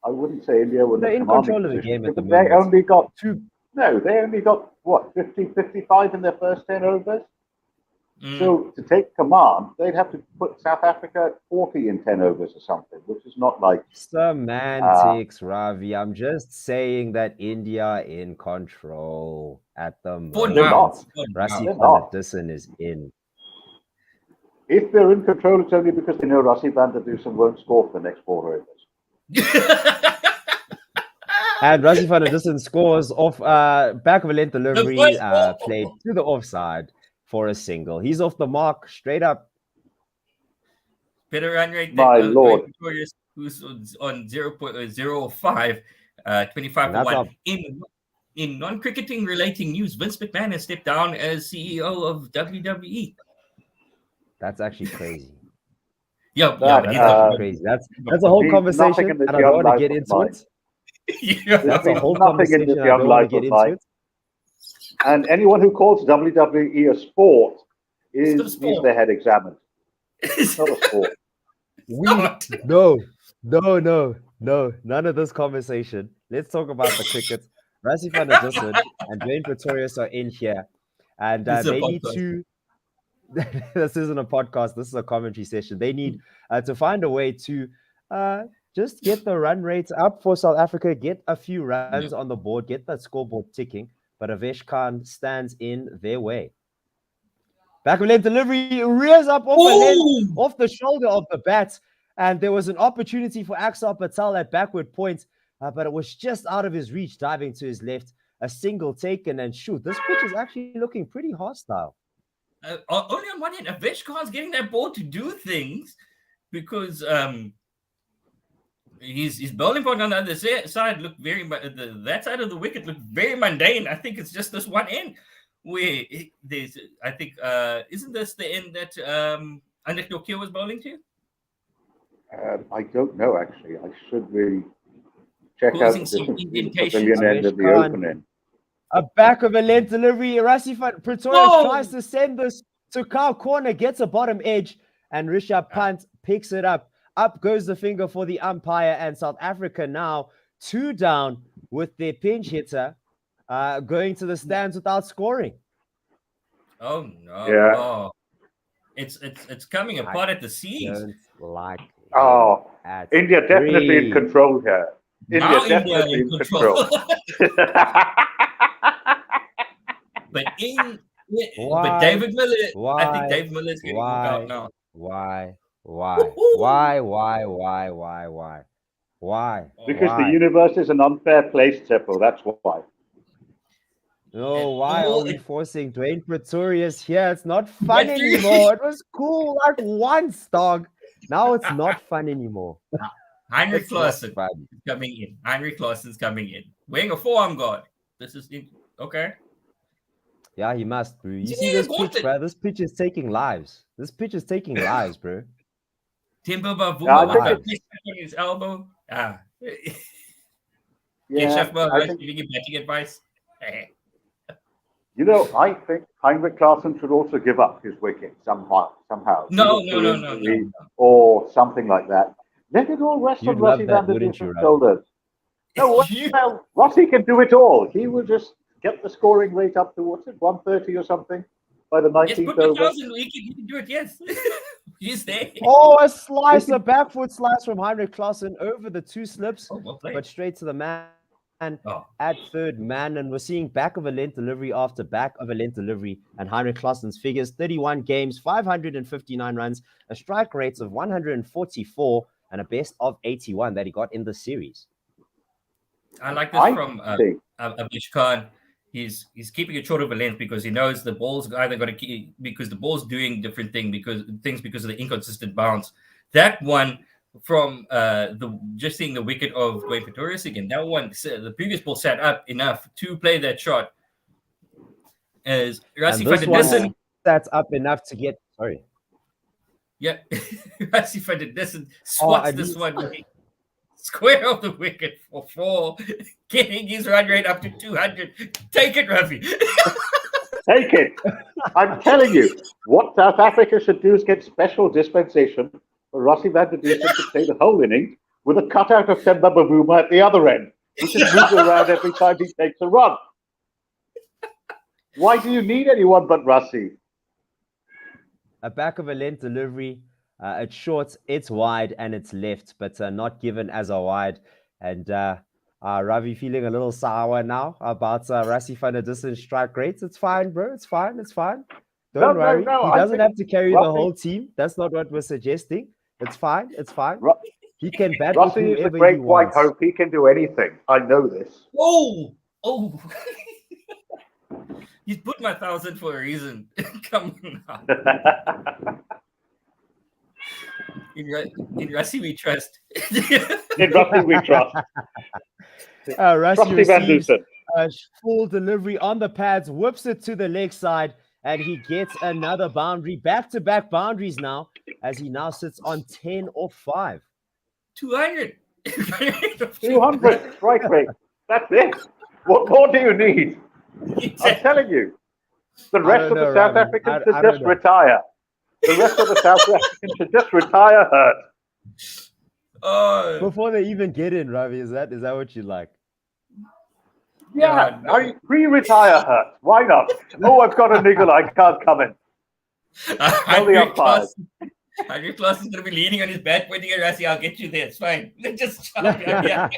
I wouldn't say India were in a commanding position. The game at the moment. They only got 2. No, they only got what, 50, 55 in their first 10 overs. So to take command, they'd have to put South Africa at 40 in 10 overs or something, which is not like semantics, Ravi. I'm just saying that India are in control at the moment. Rassie van der Dussen is in. If they're in control, it's only because they know Rassie van der Dussen won't score for the next 4 overs. And Rassie van der Dussen scores off back of a length delivery, played to the offside for a single. He's off the mark, straight up. Better run rate than My Lord. Who's on 0.05, 25 for 1. In non-cricketing relating news, Vince McMahon has stepped down as CEO of WWE. That's actually crazy. That's actually crazy. That's a whole conversation, and I don't want to get into it. That's a whole conversation, and I don't want to get into it. And anyone who calls WWE a sport needs their head examined. It's not a sport. No. None of this conversation. Let's talk about the cricket. Rassie van der Dussen and Dwayne Pretorius are in here, and they need to. This isn't a podcast. This is a commentary session. They need to find a way to just get the run rates up for South Africa, get a few runs on the board, get that scoreboard ticking. But Avesh Khan stands in their way. Back of length delivery, rears up off the shoulder of the bat. And there was an opportunity for Axel Patel at backward point, but it was just out of his reach, diving to his left. A single taken and shoot. This pitch is actually looking pretty hostile. Only on one end, Aveshkan's getting that ball to do things because his bowling point on the other side looked that side of the wicket looked very mundane. I think it's just this one end where there's, I think, isn't this the end that Anik Nokia was bowling to? I don't know, actually. I should really check out the Causing some difference between the indentations. pavilion end and the open end. A back of a length delivery. Rasifan Pretorius tries to send this to Kyle corner, gets a bottom edge, and Rishabh Pant picks it up. Up goes the finger for the umpire, and South Africa now 2 down with their pinch hitter going to the stands without scoring. Oh no! Yeah. Oh. It's coming apart at the seams. Don't like Oh, at India definitely in three. control here. Now India India definitely in in control. control. But Why? David Miller, I Why? think David Miller is getting moved out now. Why? Woohoo! Why? Because the Why? universe is an unfair place, Teppo. That's why. No, why Oh, are we forcing Dwayne Pretorius here? It's not fun anymore. It was cool like once, dog. Now it's not fun anymore. Heinrich It's not Klaassen fun. is coming in. Heinrich Klaassen's coming in. Wearing a forearm guard. This is okay. Yeah, he must, bro. You Yeah, see this got pitch, it. bro? This pitch is taking lives. This pitch is taking lives, bro. Timber Yeah, Bavuma I with think that pitch on his elbow. Yeah, Shafma I think, giving him batting advice. you know, I think Heinrich Klaassen should also give up his wicket somehow. No, Either no, through no, no, injury no. Or something like that. Let it all rest You'd on love Rossi that, van der wouldn't you, Dusen's Ravi? shoulders. No, well, Rossi can do it all. He will just get the scoring rate up to, what's it, 130 or something by the Yes, 19th put over. 1,000 wicket. You can do it. Yes, he's there. Oh, a slice, a back foot slice from Heinrich Klaassen over the 2 slips, Oh, well played. but straight to the man Oh. at third man. And we're seeing back of a length delivery after back of a length delivery. And Heinrich Klaassen's figures 31 games, 559 runs, a strike rate of 144, and a best of 81 that he got in the series. I like this I from think- Abish Khan. He's keeping it short of a length because he knows the ball's either going to keep because the ball's doing different because of the inconsistent bounce. That one from just seeing the wicket of Dwayne Pretorius again. That one, the previous ball sat up enough to play that shot. As Rassi And this van one der Dussen, that's up enough to get. Sorry. yeah, Rassi van der Dussen swats this one square of the wicket for 4, getting his run rate up to 200. Take it, Rafi. Take it. I'm telling you, what South Africa should do is get special dispensation for Rossi van der Dusen to play the whole inning with a cutout of Temba Bavuma at the other end. He just moves around every time he takes a run. Why do you need anyone but Rossi? A back of a length delivery. It's short, it's wide, and it's left, but not given as a wide. And Ravi feeling a little sour now about Rassi van der Dussen's strike rates. It's fine, bro. It's fine. Don't worry. No, he I doesn't think have to carry the Rossi- whole team. That's not what we're suggesting. It's fine. He can bat with Rossi is the whoever he great white wants. hope. He can do anything. I know this. Oh. He's put my 1,000 for a reason. Come on now. In Rassi we trust. In Rossi we trust. Rassi Rossi van receives Dusen. a full delivery on the pads, whips it to the leg side, and he gets another boundary. Back-to-back boundaries now, as he now sits on 10 or 5. 200. 200 strike rate. That's it. What more do you need? I'm telling you. The rest of the South Africans should just retire. The rest of the South Africans should just retire hurt. Before they even get in, Ravi, is that what you like? Yeah, I pre-retire hurt. Why not? Oh, I've got a niggle. I can't come in. Tell the umpires. Heinrich Klaassen is going to be leaning on his bat, pointing at Rassi. I'll get you there. It's fine. Just yeah.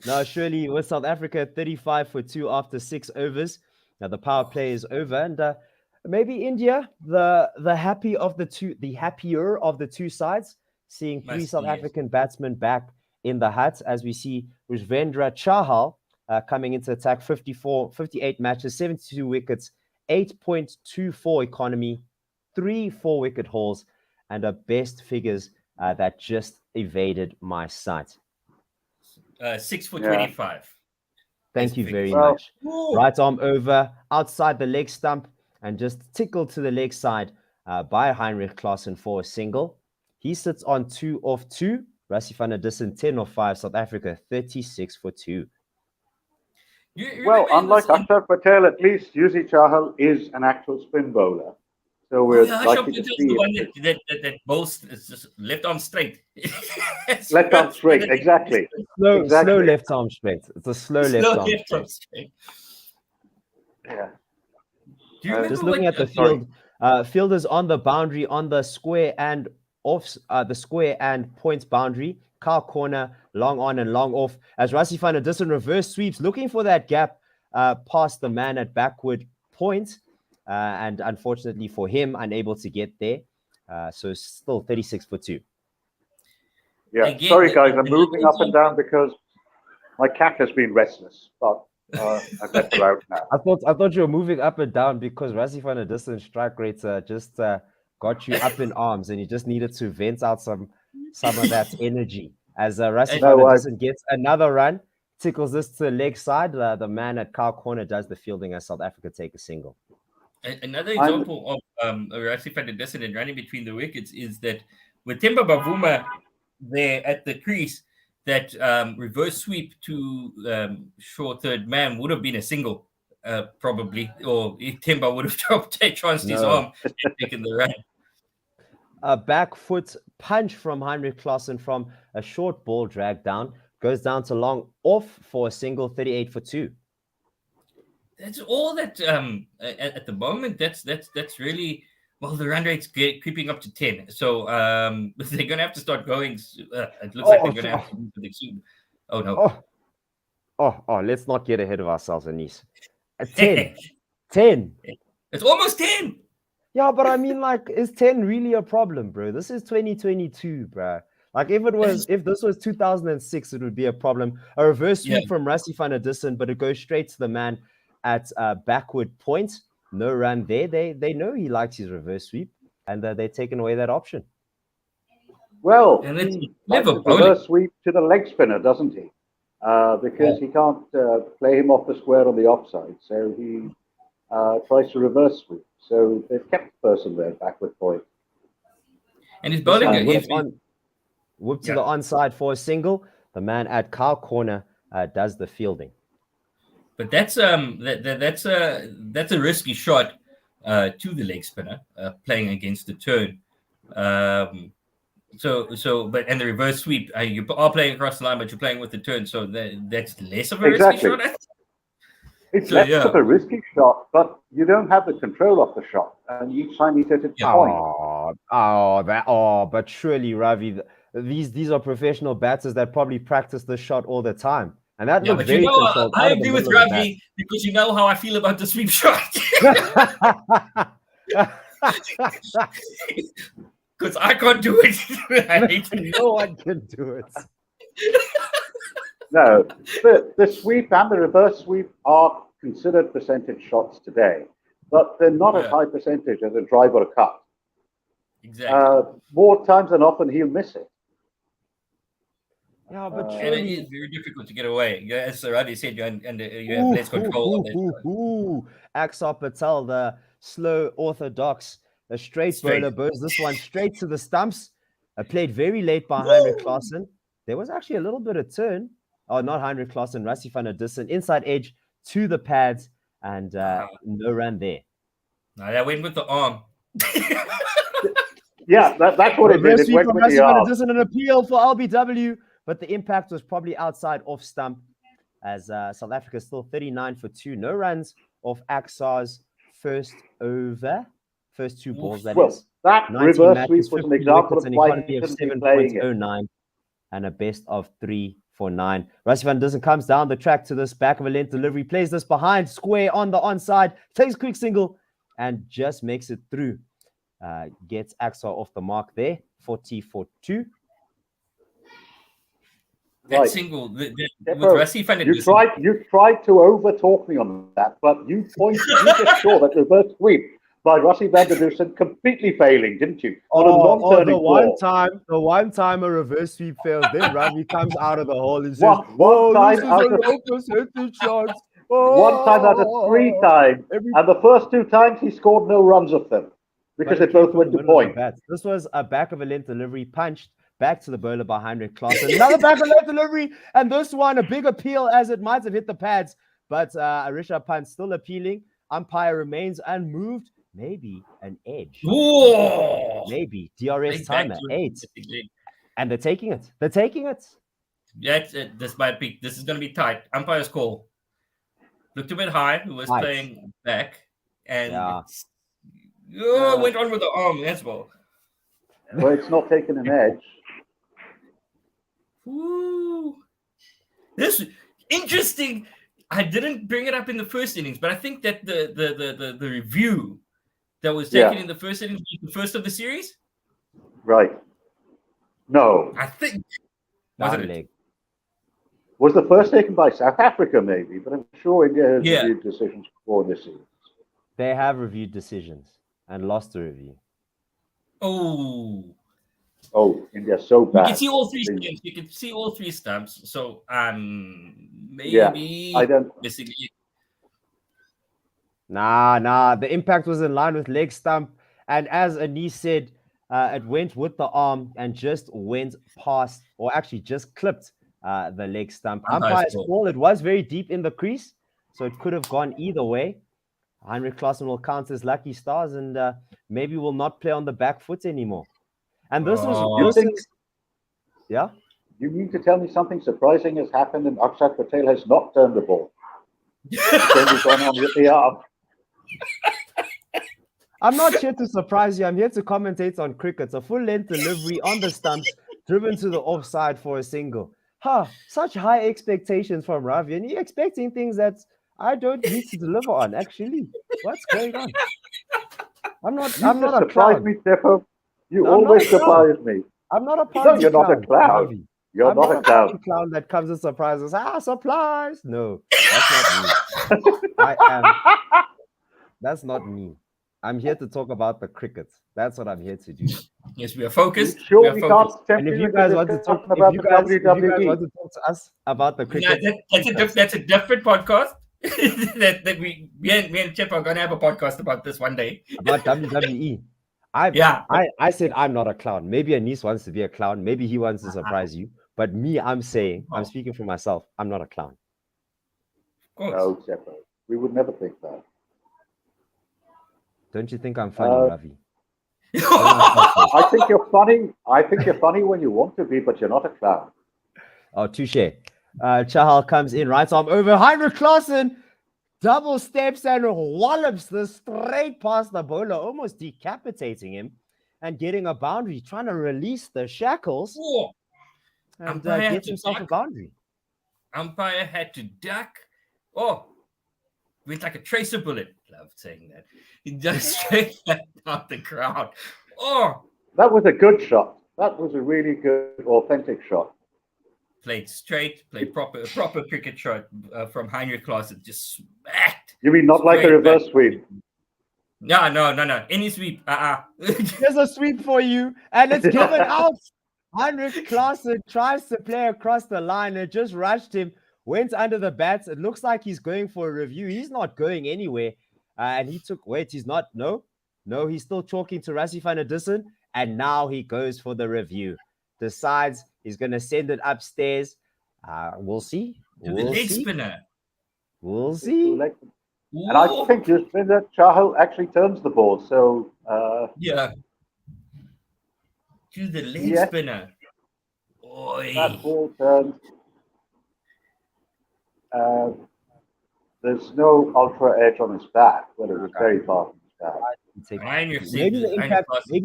Now, surely with South Africa 35 for 2 after 6 overs. Now the power play is over, and Maybe India, the happier of the two sides, seeing three Must South be, yes. African batsmen back in the hut, as we see Rajvendra Chahal coming into attack, 58 matches, 72 wickets, 8.24 economy, 3 4-wicket hauls, and a best figures that just evaded my sight. 6 for Yeah. 25. Thank Best you figures. very Well- much. Right arm over, outside the leg stump, and just tickled to the leg side by Heinrich Klaassen for a single. He sits on 2 off 2. Rassie van der Dussen, 10 off 5. South Africa, 36 for 2. You Well, remember in unlike this- Akshar Patel, at least Yuzi Chahal is an actual spin bowler. So Oh, we're yeah, Ashok likely to Patel's see the one it. that bowls just left arm straight. Left arm straight, exactly. Slow Exactly. left arm straight. It's a slow left Slow arm left arm straight. straight. Yeah. Do you remember Just looking what, at the sorry. field, fielders on the boundary, on the square and off the square and points boundary. Car corner, long on and long off. As Rassie van der Dussen reverse sweeps, looking for that gap past the man at backward point. And unfortunately for him, unable to get there. So still 36 for 2. Yeah. Again, Sorry, guys. I'm the moving up and example- down because my cat has been restless, but I've let her out now. I thought you were moving up and down because Rassie van der Dussen strike rates just got you up in arms, and you just needed to vent out some of that energy. As Rassie van der Dussen gets another run, tickles this to the leg side. The man at car corner does the fielding as South Africa take a single. Another example of Rassie van der Dussen and running between the wickets is that with Themba Bavuma there at the crease, that reverse sweep to short third man would have been a single, probably, or if Themba would have chanced his arm and taken the run. A back foot punch from Heinrich Klaassen from a short ball drag down, goes down to long off for a single, 38 for 2. That's all that at the moment. That's really, well, the run rate's creeping up to 10. So they're going to have to start going. It looks like they're going to have to do something soon. Oh, no. Oh, let's not get ahead of ourselves, Anis. 10. 10. It's almost 10. Yeah, but I mean, like, is 10 really a problem, bro? This is 2022, bro. Like, if this was 2006, it would be a problem. A reverse sweep from Rassie van der Dussen, but it goes straight to the man at backward point. No run there. They know he likes his reverse sweep, and they're taking away that option. Well, And it's he never likes his reverse sweep to the leg spinner, doesn't he? Because he can't play him off the square on the offside, so he tries to reverse sweep. So they've kept the person there, backward point. And his bowling Whip to the onside for a single. The man at car corner does the fielding. But that's a risky shot to the leg spinner playing against the turn. But the reverse sweep, you are playing across the line, but you're playing with the turn, so that's less of a risky shot. It's less of a risky shot, but you don't have the control of the shot, and each time he hits it point. But surely, Ravi, these are professional batters that probably practice this shot all the time. And that looks very controlled. I agree with Ravi because you know how I feel about the sweep shot. Because I can't do it. No one can do it. No, the sweep and the reverse sweep are considered percentage shots today, but they're not as high percentage as a drive or a cut. Exactly. More times than often, he'll miss it. Yeah, but and it is very difficult to get away. As Ravi said, you have less control. Akshar Patel, the slow orthodox, the straight bowler, bows this one straight to the stumps. Played very late by Heinrich Klaassen. There was actually a little bit of turn. Oh, not Heinrich Klaassen, Rassie van der Dussen, inside edge to the pads, and no run there. No, that went with the arm. Yeah, that's what it did. It went with the arm. This is an appeal for LBW, but the impact was probably outside off stump, as South Africa still 39 for 2. No runs off Aksar's first over, first 2 balls. That reverse sweep was an example of why he of shouldn't be playing it. 7.09 and a best of 3 for 9. Rassie van der Dussen comes down the track to this back of a length delivery, plays this behind square on the onside, takes a quick single, and just makes it through. Gets Axar off the mark there, 40-2. That Right. single with Defo, Rassie van der you Dussen. tried to overtalk me on that, but you just saw that reverse sweep by Rassie van der Dussen completely failing, didn't you? On a non-turning the one time a reverse sweep fails, then Ravi comes out of the hole and says, One time this is out a of- low percentage shot. one time out of 3 times, and the first 2 times he scored no runs of them because they both went to point. This was a back of a length delivery punched back to the bowler by Heinrich Klaassen. Another back of length delivery, and this one a big appeal as it might have hit the pads, but Rishabh Pant still appealing. Umpire remains unmoved. Maybe an edge. Whoa! Maybe DRS Big back timer to 8, it. and they're taking it. They're taking it. That's it. This might be. This is going to be tight. Umpire's call. Looked a bit high. Who was Tight. playing back, and Yeah. went on with the arm as well. Well, it's not taking an edge. Ooh. This interesting. I didn't bring it up in the first innings, but I think that the review that was taken in the first innings was the first of the series. Right. No. I think. Down Wasn't it? leg. Was the first taken by South Africa, maybe, but I'm sure India has Yeah. reviewed decisions before this season. They have reviewed decisions and lost the review. Oh. Oh, India's so You bad. can see all 3 They- stamps. You can see all 3 stamps. So maybe I don't. missing it. Nah. The impact was in line with leg stump. And as Anis said, it went with the arm and just went past, or actually just clipped the leg stump. Umpire's call, it was very deep in the crease, so it could have gone either way. Heinrich Klaassen will count his lucky stars and maybe will not play on the back foot anymore. And this was... Yeah? You mean to tell me something surprising has happened and Akshat Patel has not turned the ball? It's only gone on with the arm. I'm not here to surprise you. I'm here to commentate on cricket. A full-length delivery on the stumps, driven to the offside for a single. Such high expectations from Ravi. And you're expecting things that I don't need to deliver on, actually. What's going on? I'm not a surprise clown. me, Defo. You No, I'm not always a clown. surprise me. I'm not a No, party you're not a clown. Ravi. You're I'm not a clown. party clown that comes and surprises. Surprise! No, that's not me. That's not me. I'm here to talk about the cricket. That's what I'm here to do. Yes, we are focused. Sure, we are we focused. can't step And if in you with guys the want to talk, discussion about the WWE. want to talk to us about the No, cricket, that's a different podcast. that me and Chip are gonna have a podcast about this one day. about WWE. I said I'm not a clown. Maybe Anis wants to be a clown. Maybe he wants to surprise you. But me, I'm saying, I'm speaking for myself. I'm not a clown. Of course. No, Defo. We would never think that. Don't you think I'm funny, Ravi? I think you're funny. I think you're funny when you want to be, but you're not a clown. Oh, touche. Chahal comes in, right arm over. Heinrich Klaassen double steps and wallops this straight past the bowler, almost decapitating him and getting a boundary, trying to release the shackles Whoa. and Umpire had get to himself a duck. boundary. Umpire had to duck. Oh, went like a tracer bullet. Love saying that. He just straight down the ground. Oh, That was a good shot. That was a really good, authentic shot. played straight, played proper cricket shot from Heinrich Klaassen. Just smacked. You mean not like a Straight reverse back. sweep? No. Any sweep. There's a sweep for you, and it's given out. Heinrich Klaassen tries to play across the line. It just rushed him, went under the bats. It looks like he's going for a review. He's not going anywhere. And he took, he's not. No, he's still talking to Rassie van der Dussen. And now he goes for the review. Decides he's going to send it upstairs. We'll see. To the leg spinner. We'll see. And I think you spin that Chahal actually turns the ball. So yeah. To the leg spinner. Oi. That ball turns. There's no ultra edge on his back, but it was very far from his back. Maybe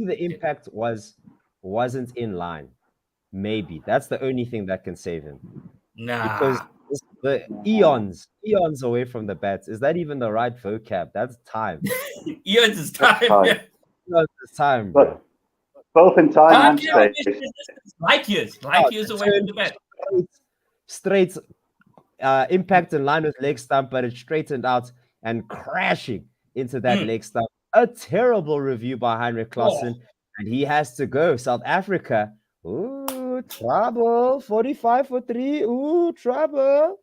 the impact wasn't in line. Maybe that's the only thing that can save him. Nah. Because the eons away from the bats. Is that even the right vocab? That's time. Years is time. time. Yeah. Not this time, bro. But both in time and space. Light years away from the bat. Straight impact in line with leg stump, but it straightened out and crashing into that leg stump. A terrible review by Heinrich Klaassen, and he has to go. South Africa. Ooh, trouble. 45 for 3. Ooh, trouble.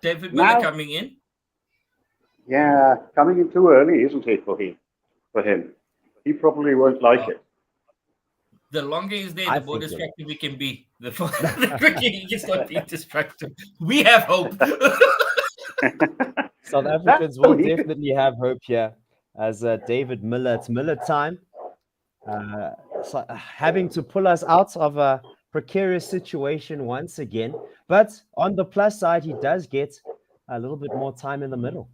David Miller coming in. Yeah, coming in too early, isn't it, for him? He probably won't like it. The longer he's there, the more distracted we can be. The quicker he gets not be distracted. We have hope. South Africans will definitely have hope here. As David Miller, it's Miller time. So having to pull us out of a precarious situation once again. But on the plus side, he does get a little bit more time in the middle.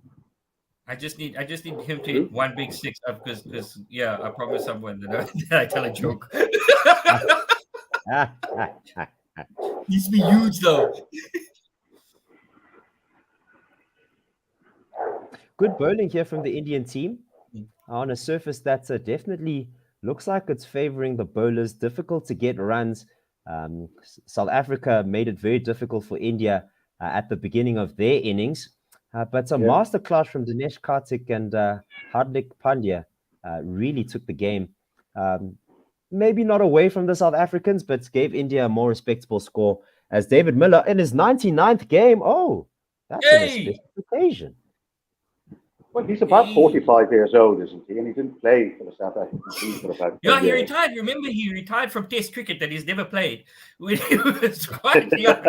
I just need him to hit one big six up because I promised someone that I tell a joke. Needs to be huge though. Good bowling here from the Indian team on a surface that definitely looks like it's favoring the bowlers. Difficult to get runs. South Africa made it very difficult for India at the beginning of their innings. But a masterclass from Dinesh Karthik and Hardik Pandya really took the game. Maybe not away from the South Africans, but gave India a more respectable score as David Miller in his 99th game. Oh, that's a special occasion. Well, he's about 45 years old, isn't he? And he didn't play for the South African team for about 10 he years. retired. Remember, he retired from Test cricket that he's never played. When he was quite young.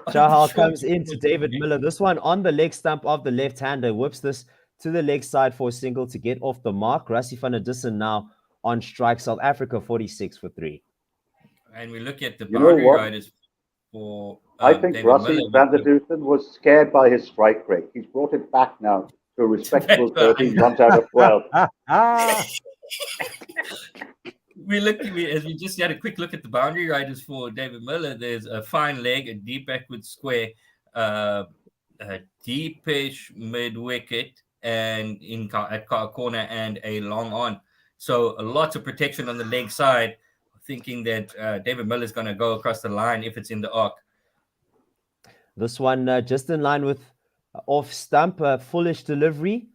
Chahal comes into David Miller. This one on the leg stump of the left-hander. Whips this to the leg side for a single to get off the mark. Rassie van der Dussen now on strike. South Africa 46 for 3. And we look at the boundary riders for I think Rassie van der Dussen was scared by his strike rate. He's brought it back now to a respectable 13 runs out of 12. As we just had a quick look at the boundary riders for David Miller, there's a fine leg, a deep backward square, a deepish mid wicket, and at corner, and a long on. So lots of protection on the leg side, thinking that David Miller is going to go across the line if it's in the arc. This one just in line with off stump, foolish delivery,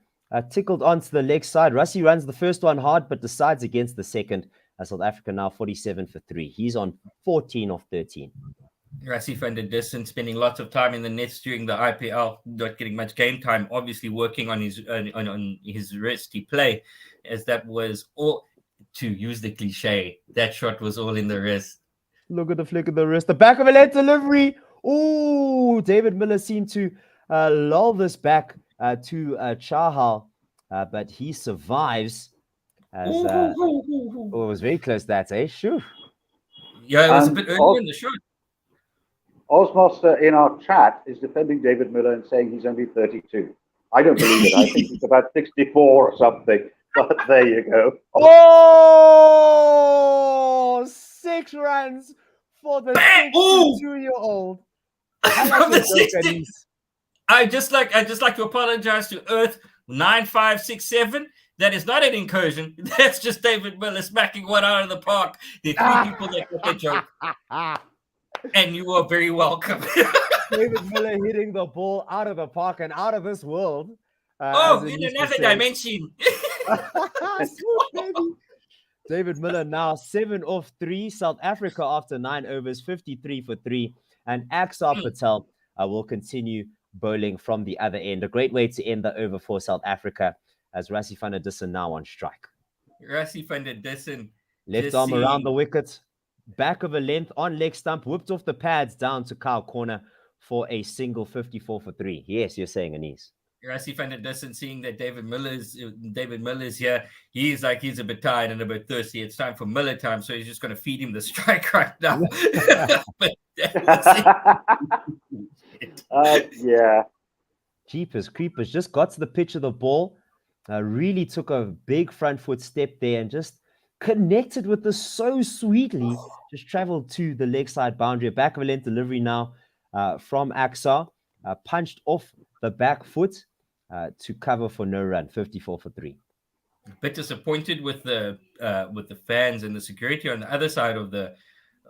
tickled onto the leg side. Rassie runs the first one hard, but decides against the second. South Africa now 47 for 3. He's on 14 of 13. Rassie van der Dussen spending lots of time in the nets during the IPL, not getting much game time. Obviously working on his wristy play, as that was all. To use the cliche, that shot was all in the wrist. Look at the flick of the wrist. The back of a left delivery. Oh, David Miller seemed to lull this back to Chahal, but he survives. As, it was very close that, eh? Sure. Yeah, it was a bit early in the shot. Osmaster in our chat is defending David Miller and saying he's only 32. I don't believe it. I think he's about 64 or something. But there you go. Oh, 6 runs for the 62-year-old. I just like to apologize to Earth 9567. That is not an incursion. That's just David Miller smacking one out of the park. There are 3 people that got the joke. And you are very welcome. David Miller hitting the ball out of the park and out of this world. In another dimension. David Miller now 7 off 3. South Africa after 9 overs, 53 for 3. And Axar Patel will continue bowling from the other end. A great way to end the over for South Africa as Rassie van der Dussen now on strike. Rassie van der Dussen. Left arm around the wicket. Back of a length on leg stump. Whipped off the pads down to Kyle corner for a single 54 for 3. Yes, you're saying, Anis. Rassie van der Dussen seeing that David Miller's here. He's a bit tired and a bit thirsty. It's time for Miller time, so he's just going to feed him the strike right now. Yeah. Jeepers creepers, just got to the pitch of the ball. Really took a big front foot step there and just connected with this so sweetly. Just traveled to the leg side boundary. A back of a length delivery now from Axar. Punched off the back foot. to cover for no run, 54 for 3. A bit disappointed with the fans and the security on the other side of the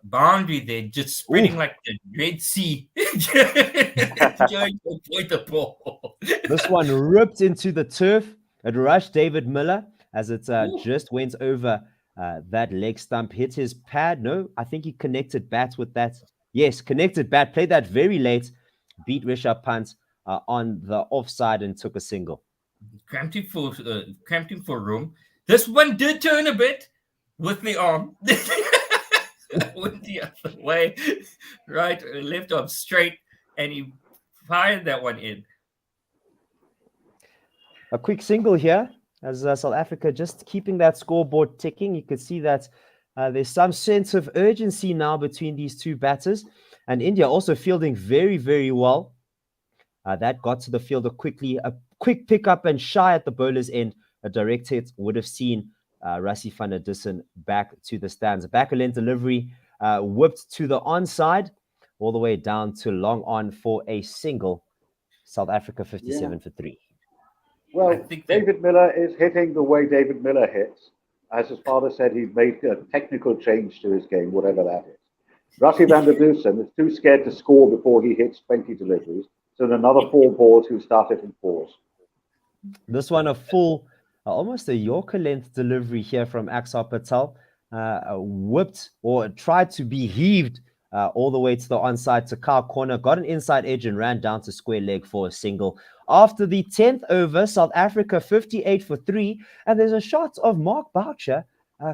boundary. They're just spreading like the Red Sea. Trying to avoid the ball. This one ripped into the turf. It rushed David Miller as it just went over that leg stump, hit his pad. No, I think he connected bat with that. Yes, connected bat, played that very late, beat Rishabh Pant on the offside and took a single. Cramped him for room. This one did turn a bit with the arm. Went the other way, right, left arm straight, and he fired that one in. A quick single here as South Africa just keeping that scoreboard ticking. You can see that there's some sense of urgency now between these two batters, and India also fielding very, very well. That got to the fielder quickly. A quick pickup and shy at the bowler's end. A direct hit would have seen Rassie van der Dussen back to the stands. A back-length delivery whipped to the onside, all the way down to long on for a single. South Africa 57 for 3. Well, David Miller is hitting the way David Miller hits. As his father said, he'd made a technical change to his game, whatever that is. Rassie van der Dussen is too scared to score before he hits 20 deliveries. So another 4 balls who started in 4s. This one a full, almost a Yorker length delivery here from Axar Patel. Whipped or tried to be heaved all the way to the onside to Kyle corner, got an inside edge and ran down to square leg for a single. After the 10th over, South Africa 58 for 3, and there's a shot of Mark Boucher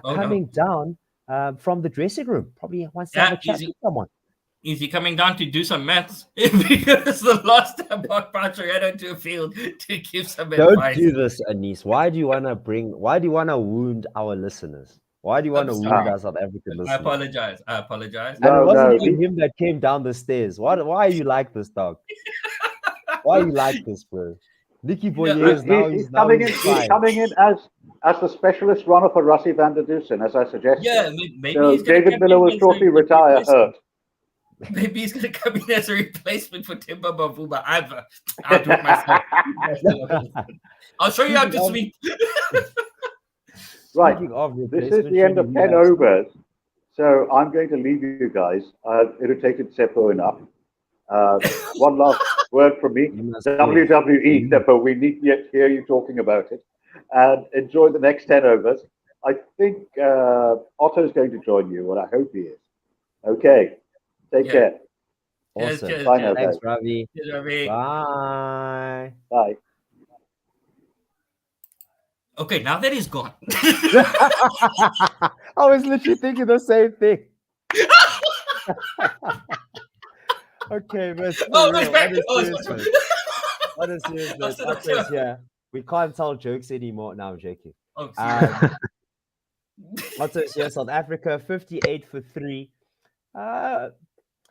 coming down from the dressing room. Probably wants to have a chat with someone. Is he coming down to do some maths? Because the last time Mark Boucher had onto a field to give some advice. Don't do this, Anis. Why do you want to wound our listeners? Why do you want to wound our South African listeners? I apologize. And it wasn't even him that came down the stairs. Why are you like this, dog? Why are you like this, bro? Nicky Boyer is now he's coming in as the specialist runner for Rassie van der Dussen, as I suggested. Yeah, maybe so David Miller will shortly retire hurt. Maybe he's going to come in as a replacement for Timba Bavuma. I'll do it myself. I'll show you how to sweep. Right. This is the end of 10 overs. So I'm going to leave you guys. I've irritated Seppo enough. One last word from me. WWE, Seppo, we need to hear you talking about it. And enjoy the next 10 overs. I think Otto's going to join you, and I hope he is. Okay. Take care. Awesome. Cheers, Bye now, Thanks, guys. Ravi. Cheers, Ravi. Bye. Bye. Okay, now that he's gone. I was literally thinking the same thing. Okay, but what is serious? Yeah, we can't tell jokes anymore. No, I'm joking. Otto's here, South Africa 58 for 3.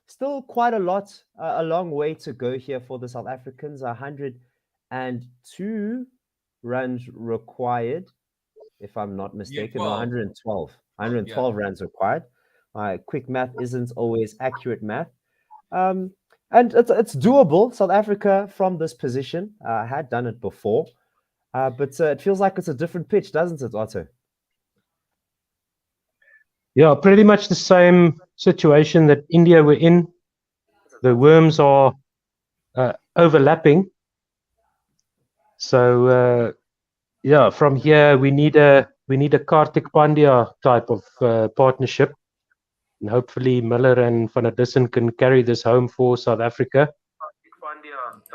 Still quite a long way to go here for the South Africans. 102 runs required, if I'm not mistaken. 112 runs required. Quick math isn't always accurate math. And it's doable. South Africa from this position had done it before, but it feels like it's a different pitch, doesn't it, Otto? Yeah, pretty much the same situation that India were in. The worms are overlapping. So yeah, from here we need a Kartik Pandya type of partnership, and hopefully Miller and Van der Dussen can carry this home for South Africa.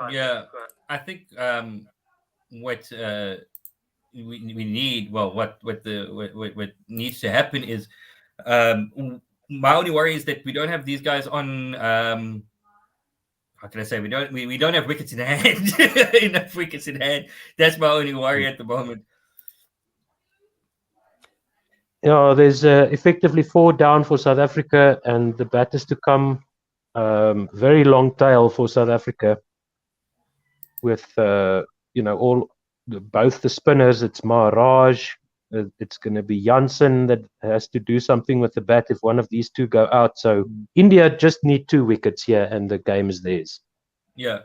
Yeah, I think what we need, well, what needs to happen is. My only worry is that we don't have these guys on. How can I say? We don't have wickets in hand. Enough wickets in hand. That's my only worry at the moment. Yeah, there's effectively 4 down for South Africa, and the batters to come. Very long tail for South Africa. With both the spinners. It's Maharaj. It's going to be Janssen that has to do something with the bat if one of these two go out. So India just need 2 wickets here, and the game is theirs. Yeah.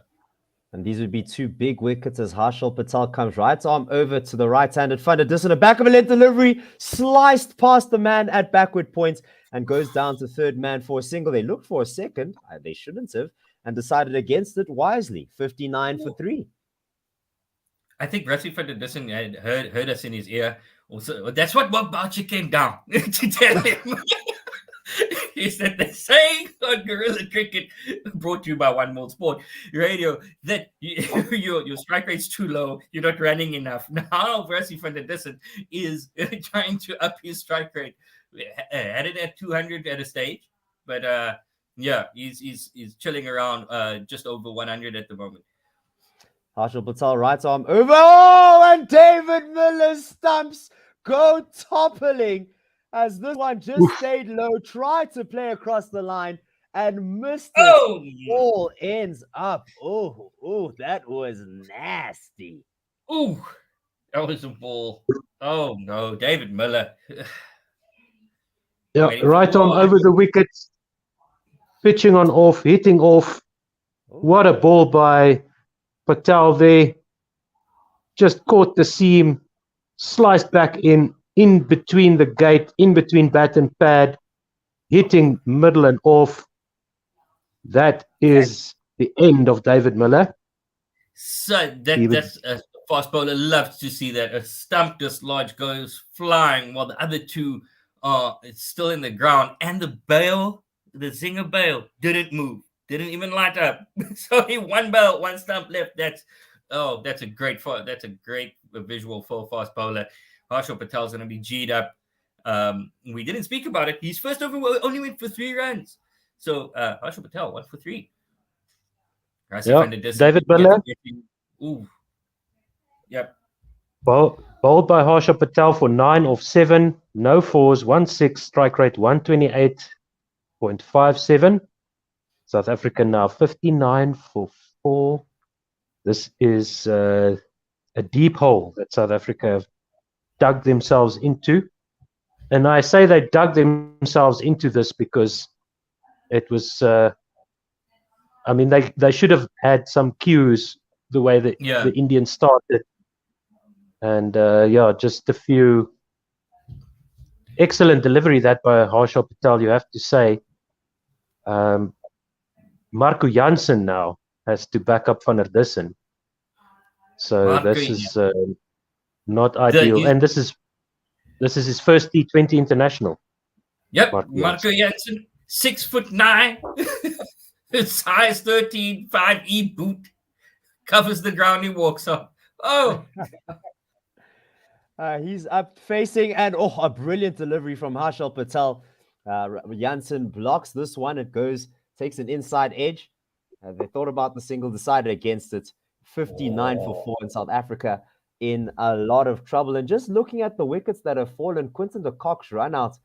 And these would be two big wickets as Harshal Patel comes right arm over to the right-handed Van der Dussen. A back of a length delivery, sliced past the man at backward points and goes down to third man for a single. They looked for a second. They shouldn't have, and decided against it wisely. 59 for 3. I think Rassie van der Dussen had heard us in his ear. Also, that's what Bob Boucher came down to tell him. Is that they're saying on Guerrilla Cricket, brought to you by One World Sport Radio, that your strike rate's too low, you're not running enough. Now Rassie van der Dussen is trying to up his strike rate. Had it at 200 at a stage, but he's chilling around just over 100 at the moment. Harshal Patel right arm over. Oh, and David Miller stumps go toppling as this one just stayed low, tried to play across the line and missed it. Oh, Ball ends up. Oh, that was nasty. Oh, that was a ball. Oh no, David Miller. Yeah, right arm over the wicket, pitching on off, hitting off. What a ball by Patel there. Just caught the seam, sliced back in between the gate, in between bat and pad, hitting middle and off. That is the end of David Miller. So that's a fast bowler loves to see that. A stump dislodge goes flying while the other two are still in the ground, and the Zinger bail didn't move, didn't even light up. So he one bail, one stump left. That's a great visual for a fast bowler. Harshal Patel's going to be G'd up. We didn't speak about it. His first over only went for 3 runs. So Harshal Patel 1 for 3. David Miller. Ooh. Yep. Bowled by Harshal Patel for 9 off 7, no fours, 1-6, strike rate 128.57. South Africa now 59 for 4. This is a deep hole that South Africa have dug themselves into. And I say they dug themselves into this because it was, they should have had some cues the way that the Indians started. And just a few excellent delivery that by Harshal Patel, you have to say. Marco Jansen now has to back up Van der Dussen. So this is not ideal. And this is his first T20 International. Yep, Marco Jansen, 6'9", size 13, 5E boot, covers the ground he walks on. Oh. He's up facing, and a brilliant delivery from Harshal Patel. Jansen blocks this one. It takes an inside edge. They thought about the single, decided against it. 59 for 4 in South Africa, in a lot of trouble. And just looking at the wickets that have fallen, Quinton de Kock's run out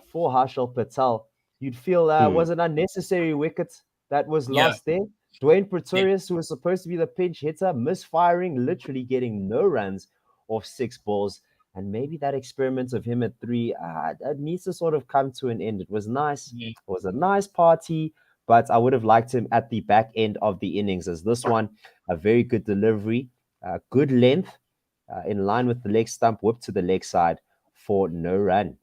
for Harshal Patel, you'd feel was an unnecessary wicket that was lost there. Dwayne Pretorius, who was supposed to be the pinch hitter, misfiring, literally getting no runs off 6 balls. And maybe that experiment of him at 3 it needs to sort of come to an end. It was nice. It was a nice party, but I would have liked him at the back end of the innings, as this one, a very good delivery, good length, in line with the leg stump, whip to the leg side for no run.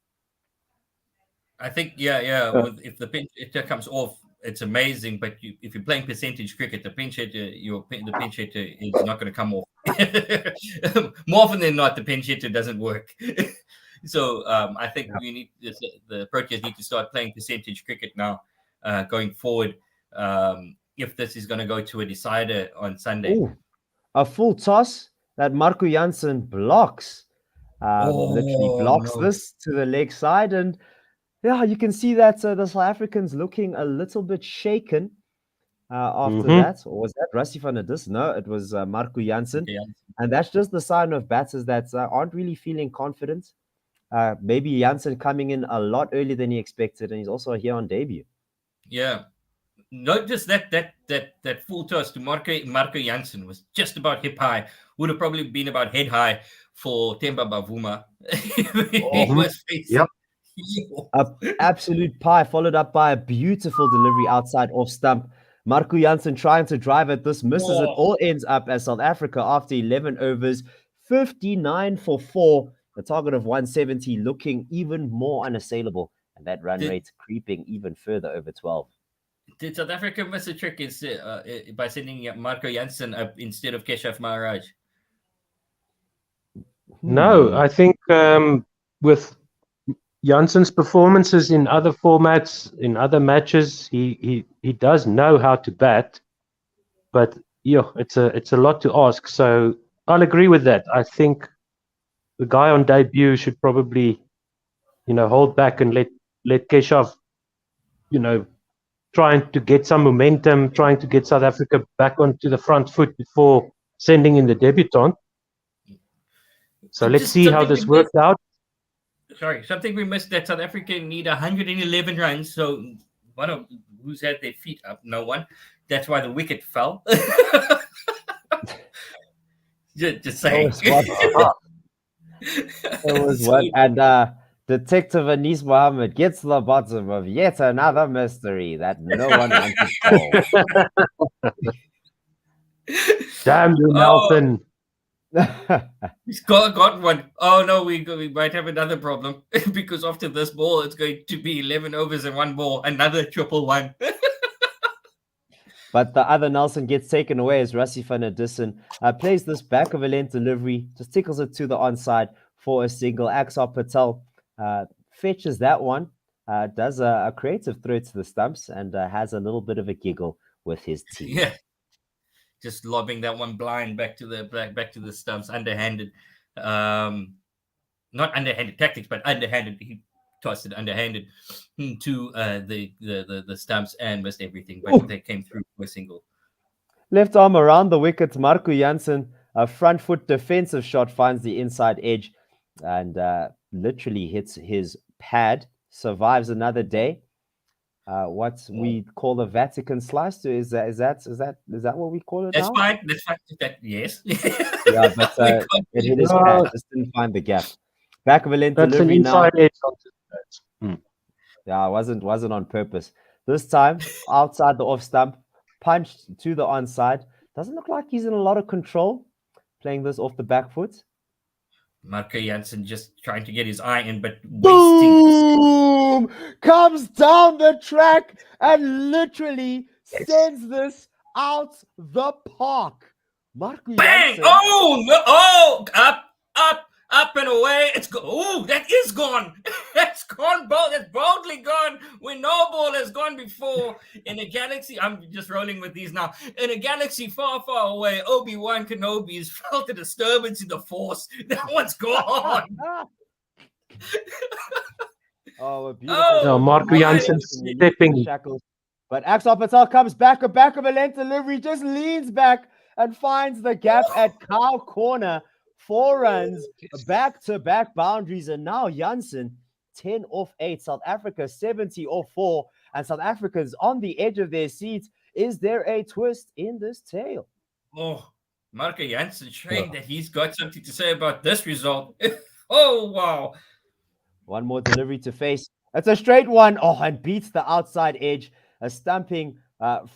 I think, if the pinch hitter comes off, it's amazing. But if you're playing percentage cricket, the pinch hitter is not going to come off. More often than not, the pinch hitter doesn't work. So I think the Proteas need to start playing percentage cricket now, going forward. If this is going to go to a decider on Sunday. Ooh, a full toss that Marco Jansen blocks. Literally blocks this to the leg side. And you can see that the South Africans looking a little bit shaken after that. Or was that Rassie van der Dussen? No, it was Marco Jansen. And that's just the sign of batters that aren't really feeling confident. Maybe Jansen coming in a lot earlier than he expected, and he's also here on debut. Yeah. Notice that full toss to Marco Jansen was just about hip high. Would have probably been about head high for Themba Bavuma. He was facing. Yep. Absolute pie, followed up by a beautiful delivery outside off stump Marco Jansen trying to drive it. This misses it. Oh. All ends up as South Africa after 11 overs, 59 for 4. The target of 170 looking even more unassailable. And that run rate creeping even further over 12. Did South Africa miss a trick by sending Marco Jansen up instead of Keshav Maharaj? No, I think with Jansen's performances in other formats, in other matches, he does know how to bat, but it's a lot to ask. So I'll agree with that. I think the guy on debut should probably, hold back and let Keshav, trying to get some momentum, trying to get South Africa back onto the front foot before sending in the debutant. So let's see how this worked out. Sorry, something we missed, that South Africa need 111 runs. So who's had their feet up? No one. That's why the wicket fell. just saying. It was what? And Detective Anis Mohammed gets to the bottom of yet another mystery that no one wants to solve. Damn you, Nelson. He's got one. Oh no, we might have another problem because after this ball, it's going to be 11 overs and 1 ball, another 111. But the other Nelson gets taken away as Rassie van der Dussen plays this back of a length delivery, just tickles it to the onside for a single. Axar Patel fetches that one, does a creative throw to the stumps, and has a little bit of a giggle with his team. Yeah. Just lobbing that one blind back to the stumps, underhanded. Not underhanded tactics, but underhanded. He tossed it underhanded to the stumps and missed everything, but they came through for a single. Left arm around the wicket, Marco Jansen, a front foot defensive shot finds the inside edge and literally hits his pad. Survives another day. What we call the Vatican slice. Is that what we call it? That's now? fine. That's fine. Yes. Yeah, but it hit his pad. Just didn't find the gap. Back of a length delivery now. Yeah, it wasn't on purpose. This time, outside the off stump, punched to the onside. Doesn't look like he's in a lot of control, playing this off the back foot. Marco Jansen just trying to get his eye in, but wasting. Boom! Comes down the track and literally sends this out the park. Marco Bang! Jansen. Oh no! Oh, up and away. It's oh, that is gone. That's gone. That's boldly gone. When no ball has gone before in a galaxy. I'm just rolling with these now. In a galaxy far, far away, Obi-Wan Kenobi's felt a disturbance in the Force. That one's gone. Oh, a beautiful. No, Marco Jansen stepping. But Axar Patel comes back, a back of a length delivery, just leans back and finds the gap at cow corner. 4 runs, back-to-back boundaries, and now Jansen 10 off 8. South Africa 70 off 4, and South Africans on the edge of their seats. Is there a twist in this tale? Oh, Marco Jansen showing that he's got something to say about this result. Oh, wow. One more delivery to face. It's a straight one. Oh, and beats the outside edge. A stumping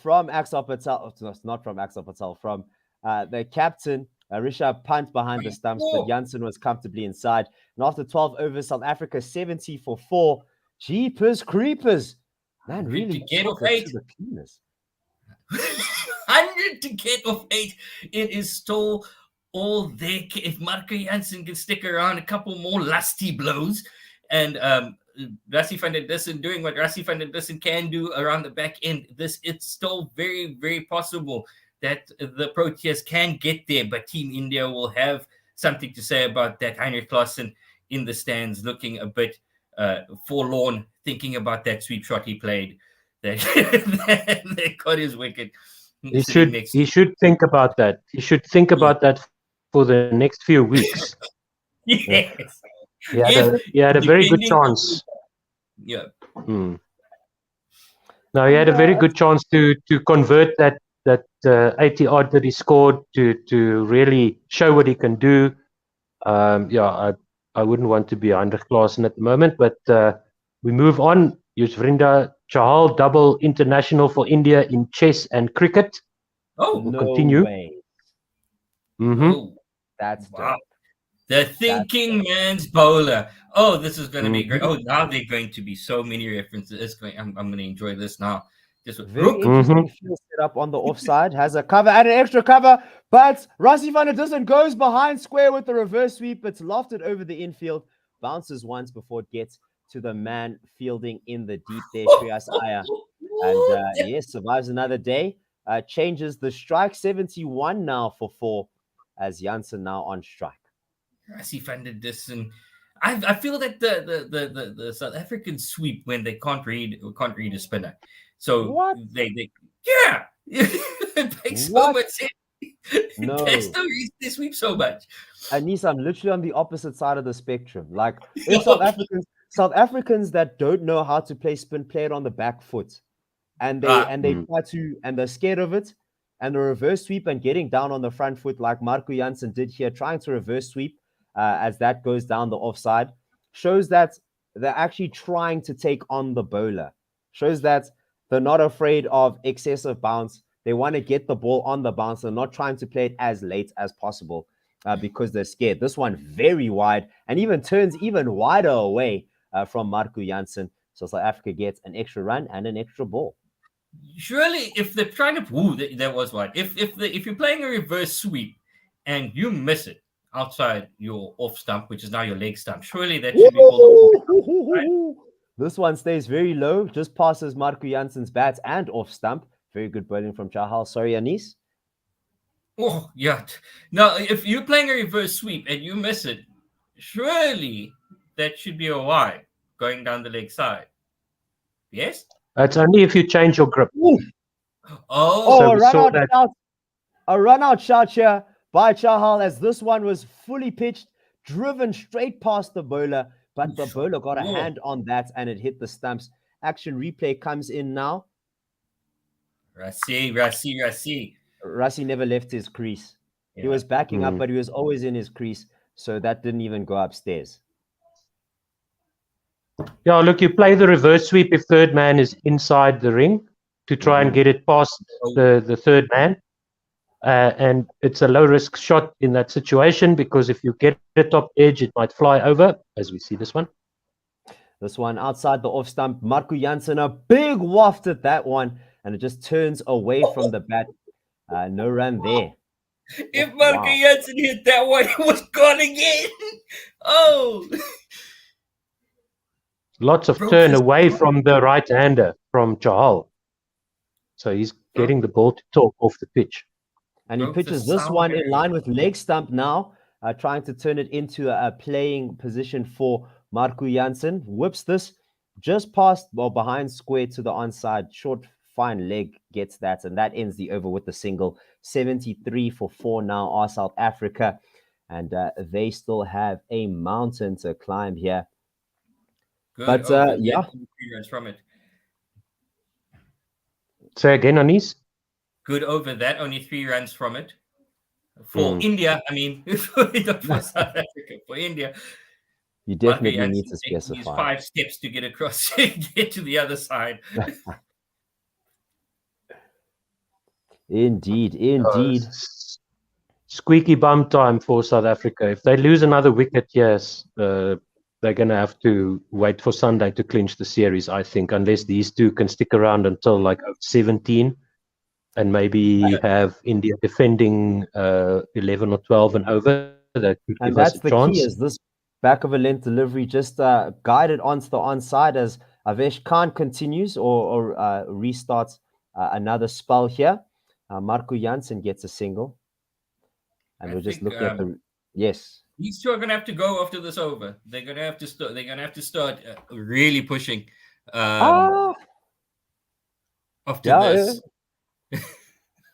from Axar Patel. No, not from Axar Patel, from the captain. Rishabh Pant behind the stumps, but Jansen was comfortably inside. And after 12 overs, South Africa 70 for 4. Jeepers creepers. Man, really to get off 8. To the cleaners. 100 to get off 8. It is still all there. If Marco Jansen can stick around, a couple more lusty blows, and Rassie van der Dussen doing what Rassie van der Dussen can do around the back end, it's still very, very possible that the Proteas can get there, but Team India will have something to say about that. Heinrich Klaassen in the stands looking a bit forlorn, thinking about that sweep shot he played that got his wicket. He should think about that. He should think about that for the next few weeks. Yes. He had a very good chance. Yeah. No, he had a very good chance to convert that 80 odd that he scored to really show what he can do. I wouldn't want to be Heinrich Klaassen at the moment, but we move on. Yusvrinda Chahal double international for India in chess and cricket. Oh, We'll No continue. way. Mhm. oh, That's wow. dope. The thinking man's bowler. Oh, this is going to be great. Mhm. Oh, now there are going to be so many references. I'm going to enjoy this now. Just Very Rook. interesting field set up on the offside. Has a cover and an extra cover, but Rassie van der Dussen goes behind square with the reverse sweep. It's lofted over the infield, bounces once before it gets to the man fielding in the deep there, Shreyas Iyer. And yes, survives another day. Changes the strike 71 now for 4 as Janssen now on strike. Rassie van der Dussen. I feel that the South African sweep when they can't read a spinner, so What? they yeah, it makes so What? much sense. No. That's the reason they sweep so much. Anissa, I'm literally on the opposite side of the spectrum. Like if South Africans that don't know how to play spin play it on the back foot, and they try to and they're scared of it, and the reverse sweep and getting down on the front foot like Marco Janssen did here, trying to reverse sweep as that goes down the offside, shows that they're actually trying to take on the bowler. Shows that they're not afraid of excessive bounce. They want to get the ball on the bounce. They're not trying to play it as late as possible because they're scared. This one very wide and even turns even wider away from Marco Janssen. So South Africa gets an extra run and an extra ball. Surely, if they're trying to, that was one. If you're playing a reverse sweep and you miss it outside your off stump, which is now your leg stump, surely that should be called. Right? This one stays very low, just passes Marco Janssen's bat and off stump. Very good bowling from Chahal. Sorry, Anis. Oh, yeah. Now, if you're playing a reverse sweep and you miss it, surely that should be a wide going down the leg side. Yes? It's only if you change your grip. Oh, So a we run saw out that. shout. A run out shot here by Chahal as this one was fully pitched, driven straight past the bowler, but the bowler got a hand on that and it hit the stumps. Action replay comes in now. Rassie. Rassie never left his crease. He was backing up, but he was always in his crease, so that didn't even go upstairs. Yeah, look, you play the reverse sweep if third man is inside the ring to try and get it past the third man. And it's a low risk shot in that situation because if you get a top edge, it might fly over, as we see this one. This one outside the off stump. Marco Janssen, a big waft at that one, and it just turns away from the bat. No run there. If Marco Janssen hit that one, it was gone again. Oh. Lots of turn away from the right-hander from Chahal. So he's getting the ball to talk off the pitch. And he pitches this one in line with leg stump now, trying to turn it into a playing position for Marco Janssen. Whips this just past or behind square to the onside. Short, fine leg gets that, and that ends the over with the single. 73 for 4 now are South Africa, and they still have a mountain to climb here. Good. But yeah, 3 runs from it. Say again, Anis. Good over that. Only 3 runs from it. For India, I mean, not for South Africa. For India, you definitely need to specify. Use 5 steps to get across, get to the other side. Indeed. Squeaky bum time for South Africa. If they lose another wicket, yes, they're going to have to wait for Sunday to clinch the series, I think, unless these two can stick around until like 17 and maybe have India defending 11 or 12 and over. That could and give us that's a the chance. key, is this back of a length delivery just guided onto the onside as Avesh Khan continues or restarts another spell here. Marco Janssen gets a single. And we're just looking at the... Yes. These two are going to have to go after this over. They're going to have to start. They're going to have to start really pushing after this.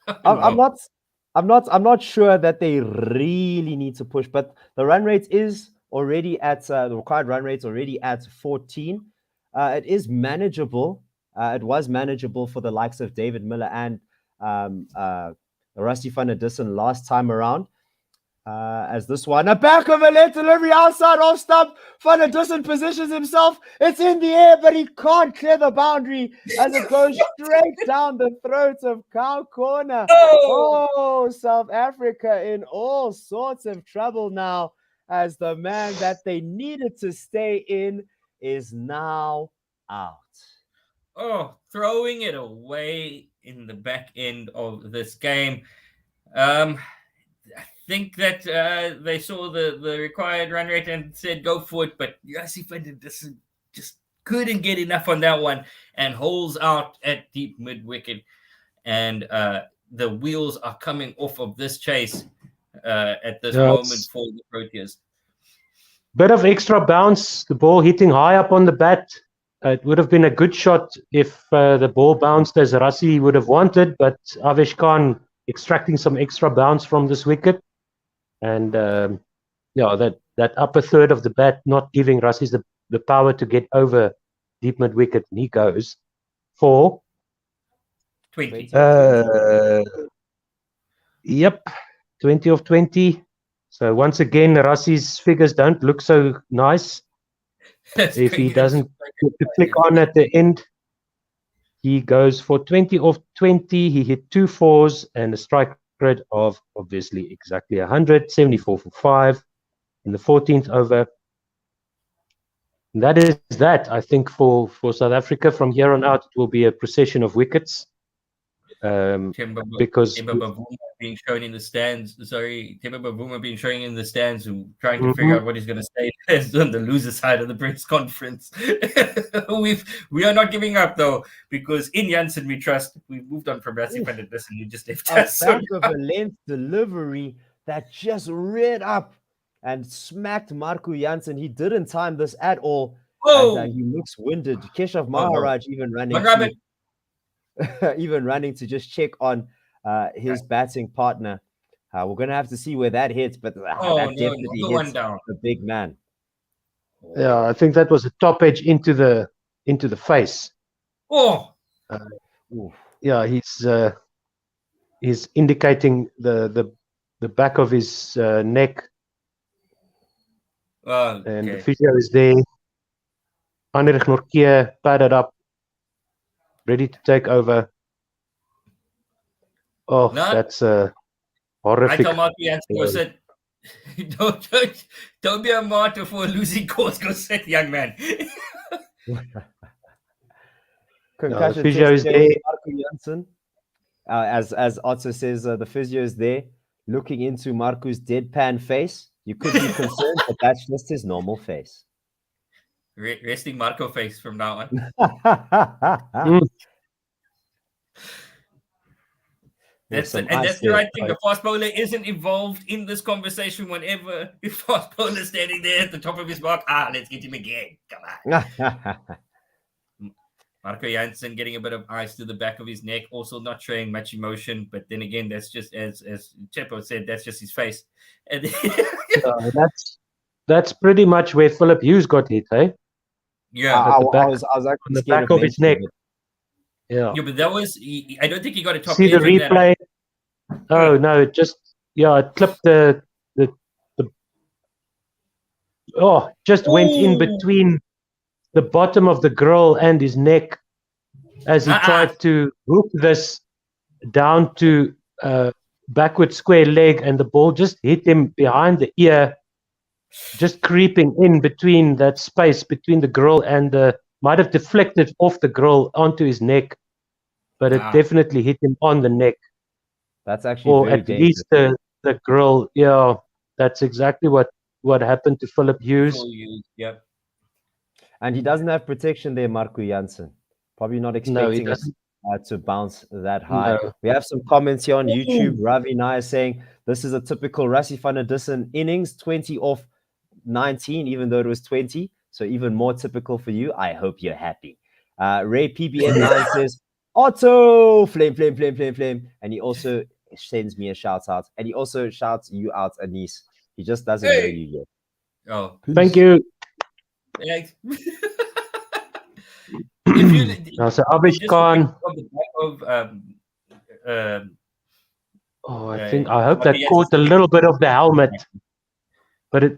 I'm not sure that they really need to push, but the run rate is already at the required run rate's already at 14. It is manageable. It was manageable for the likes of David Miller and Rassie van der Dussen last time around. As this one, a back of a late delivery outside off stump. Van der Dussen positions himself. It's in the air, but he can't clear the boundary as it goes straight down the throat of Cow Corner. Oh, South Africa in all sorts of trouble now, as the man that they needed to stay in is now out. Oh, throwing it away in the back end of this game. I think that they saw the required run rate and said go for it, but Yossi van der Dussen just couldn't get enough on that one and holds out at deep mid wicket. And the wheels are coming off of this chase at this moment for the Proteas. Bit of extra bounce, the ball hitting high up on the bat. It would have been a good shot if the ball bounced as Rassie would have wanted, but Avesh Khan extracting some extra bounce from this wicket. And that upper third of the bat not giving Rassie the power to get over deep mid wicket. And he goes for 20. 20 of 20. So once again, Rassie's figures don't look so nice. If he doesn't get to click on at the end, he goes for 20 of 20. He hit 2 fours and a strike rate of obviously exactly 100, 74 for 5 in the 14th over. And that is that. I think for South Africa from here on out, it will be a procession of wickets. Because Timber Bavuma being shown in the stands. Timber Bavuma being shown in the stands, and trying to figure out what he's going to say on the loser side of the press conference. We are not giving up though, because in Janssen we trust. We've moved on from Rassie van der Dussen. You just left us. Back of a length delivery that just reared up and smacked Marco Janssen. He didn't time this at all. Oh, and, he looks winded. Keshav Maharaj even running. Even running to just check on his batting partner. We're going to have to see where that hits, but that definitely hits the big man. Yeah, I think that was a top edge into the face. Oh, yeah, he's indicating the back of his neck, and the physio is there. Heinrich Nortje padded up, ready to take over. Oh, that's horrific. I tell Marty Jansen, go sit. Don't be a martyr for a losing cause. Go sit, young man. Concussion physio is there. Marco Jansen. As Otto says, the physio is there, looking into Marco's deadpan face. You could be concerned, but that's just his normal face. Resting Marco face from now on. That's the right thing. The fast bowler isn't involved in this conversation whenever the fast bowler is standing there at the top of his mark. Let's get him again. Come on. Marco Jansen getting a bit of ice to the back of his neck, also not showing much emotion. But then again, that's just, as Chepo said, that's just his face. And that's pretty much where Philip Hughes got hit, eh? Yeah, I was actually on the back of his neck. Yeah, but that was. I don't think he got a top. See the replay? Oh no! It just it clipped the went in between the bottom of the grill and his neck as he tried to hook this down to backward square leg, and the ball just hit him behind the ear, just creeping in between that space between the grill and the. Might have deflected off the grill onto his neck, but it definitely hit him on the neck. That's actually or very at least the grill. Yeah, that's exactly what happened to Philip Hughes. Yep. And he doesn't have protection there, Marco Jansen. Probably not expecting us to bounce that high. No. We have some comments here on YouTube. Ravi Naya saying this is a typical Rassie van der Dussen innings, 20 off 19, even though it was 20. So even more typical for you. I hope you're happy. Ray PBN9 says, Otto, flame. And he also sends me a shout out. And he also shouts you out, Anis. He just doesn't know you yet. Oh, thank you. Thanks. So Abish Khan. Oh, I Uh, hope that Marco caught a Jansen's little bit of the helmet, but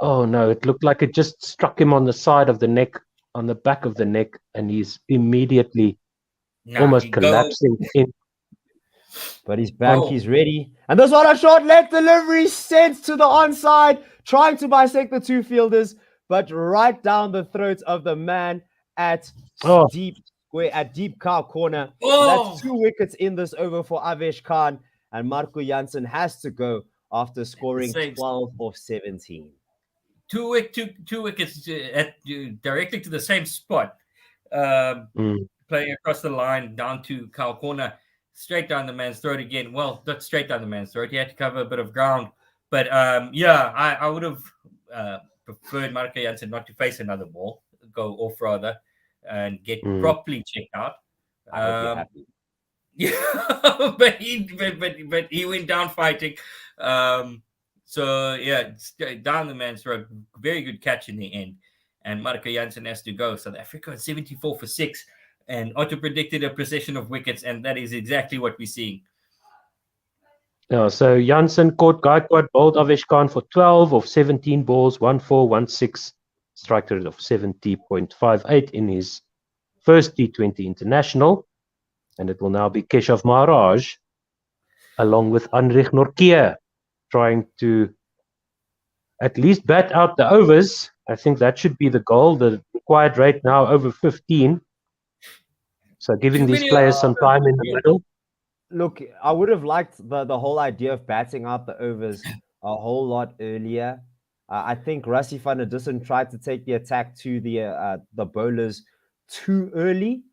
oh no, it looked like it just struck him on the side of the neck, on the back of the neck, and he's immediately almost he collapsing in. But he's back, Oh. he's ready. And this one a short leg delivery sent to the onside, trying to bisect the two fielders, but right down the throat of the man at deep cow corner. Oh. That's 2 wickets in this over for Avesh Khan, and Marco Jansen has to go after scoring 12 of 17. Two wickets directly to the same spot. Playing across the line down to cow corner. Straight down the man's throat again. Well, not straight down the man's throat. He had to cover a bit of ground. But I would have preferred Marco Jansen not to face another ball, go off rather, and get properly checked out. I hope you're happy. Yeah, but he went down fighting. So yeah, down the man's throat. Very good catch in the end. And Marco Jansen has to go. South Africa at 74 for 6. And Otto predicted a procession of wickets, and that is exactly what we're seeing. Yeah, so Jansen caught Gaikwad, bowled Avesh Khan for 12 of 17 balls, 1-4-1-6, strike rate of 70.58 in his first T20 International. And it will now be Keshav Maharaj, along with Heinrich Nortje, trying to at least bat out the overs. I think that should be the goal. The required rate now over 15. So giving these players some time in the middle. Look, I would have liked the whole idea of batting out the overs a whole lot earlier. I think Rassie van der Dussen tried to take the attack to the bowlers too early,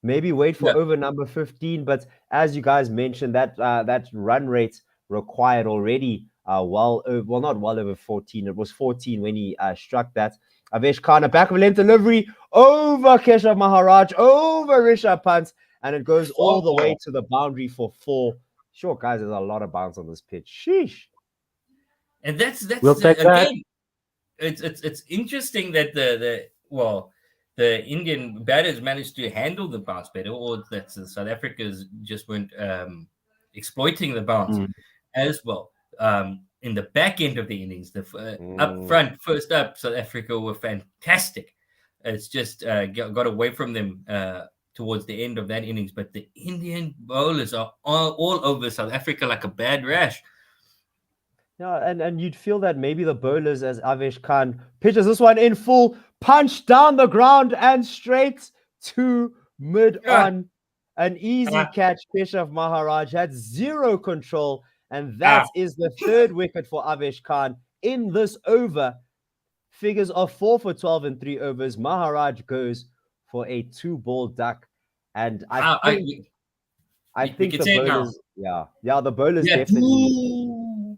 maybe wait for over number 15. But as you guys mentioned, that run rate required already not well over 14. It was 14 when he struck that. Avesh Khan, a back of length delivery over Keshav Maharaj, over Rishabh Pant, and it goes all the way to the boundary for 4. Sure, guys, there's a lot of bounce on this pitch. Sheesh. And that's we'll take again, it's interesting that the Indian batters managed to handle the bounce better, or that the South Africans just weren't exploiting the bounce as well. In the back end of the innings, up front, first up, South Africa were fantastic. It's just got away from them towards the end of that innings. But the Indian bowlers are all over South Africa like a bad rash. Yeah, and you'd feel that maybe the bowlers, as Avesh Khan pitches this one in full, punch down the ground and straight to mid-on. An easy catch. Keshav Maharaj had zero control. And that is the 3rd wicket for Avesh Khan in this over. Figures of 4 for 12 in 3 overs. Maharaj goes for a 2-ball duck. And I think the bowlers, the bowlers definitely.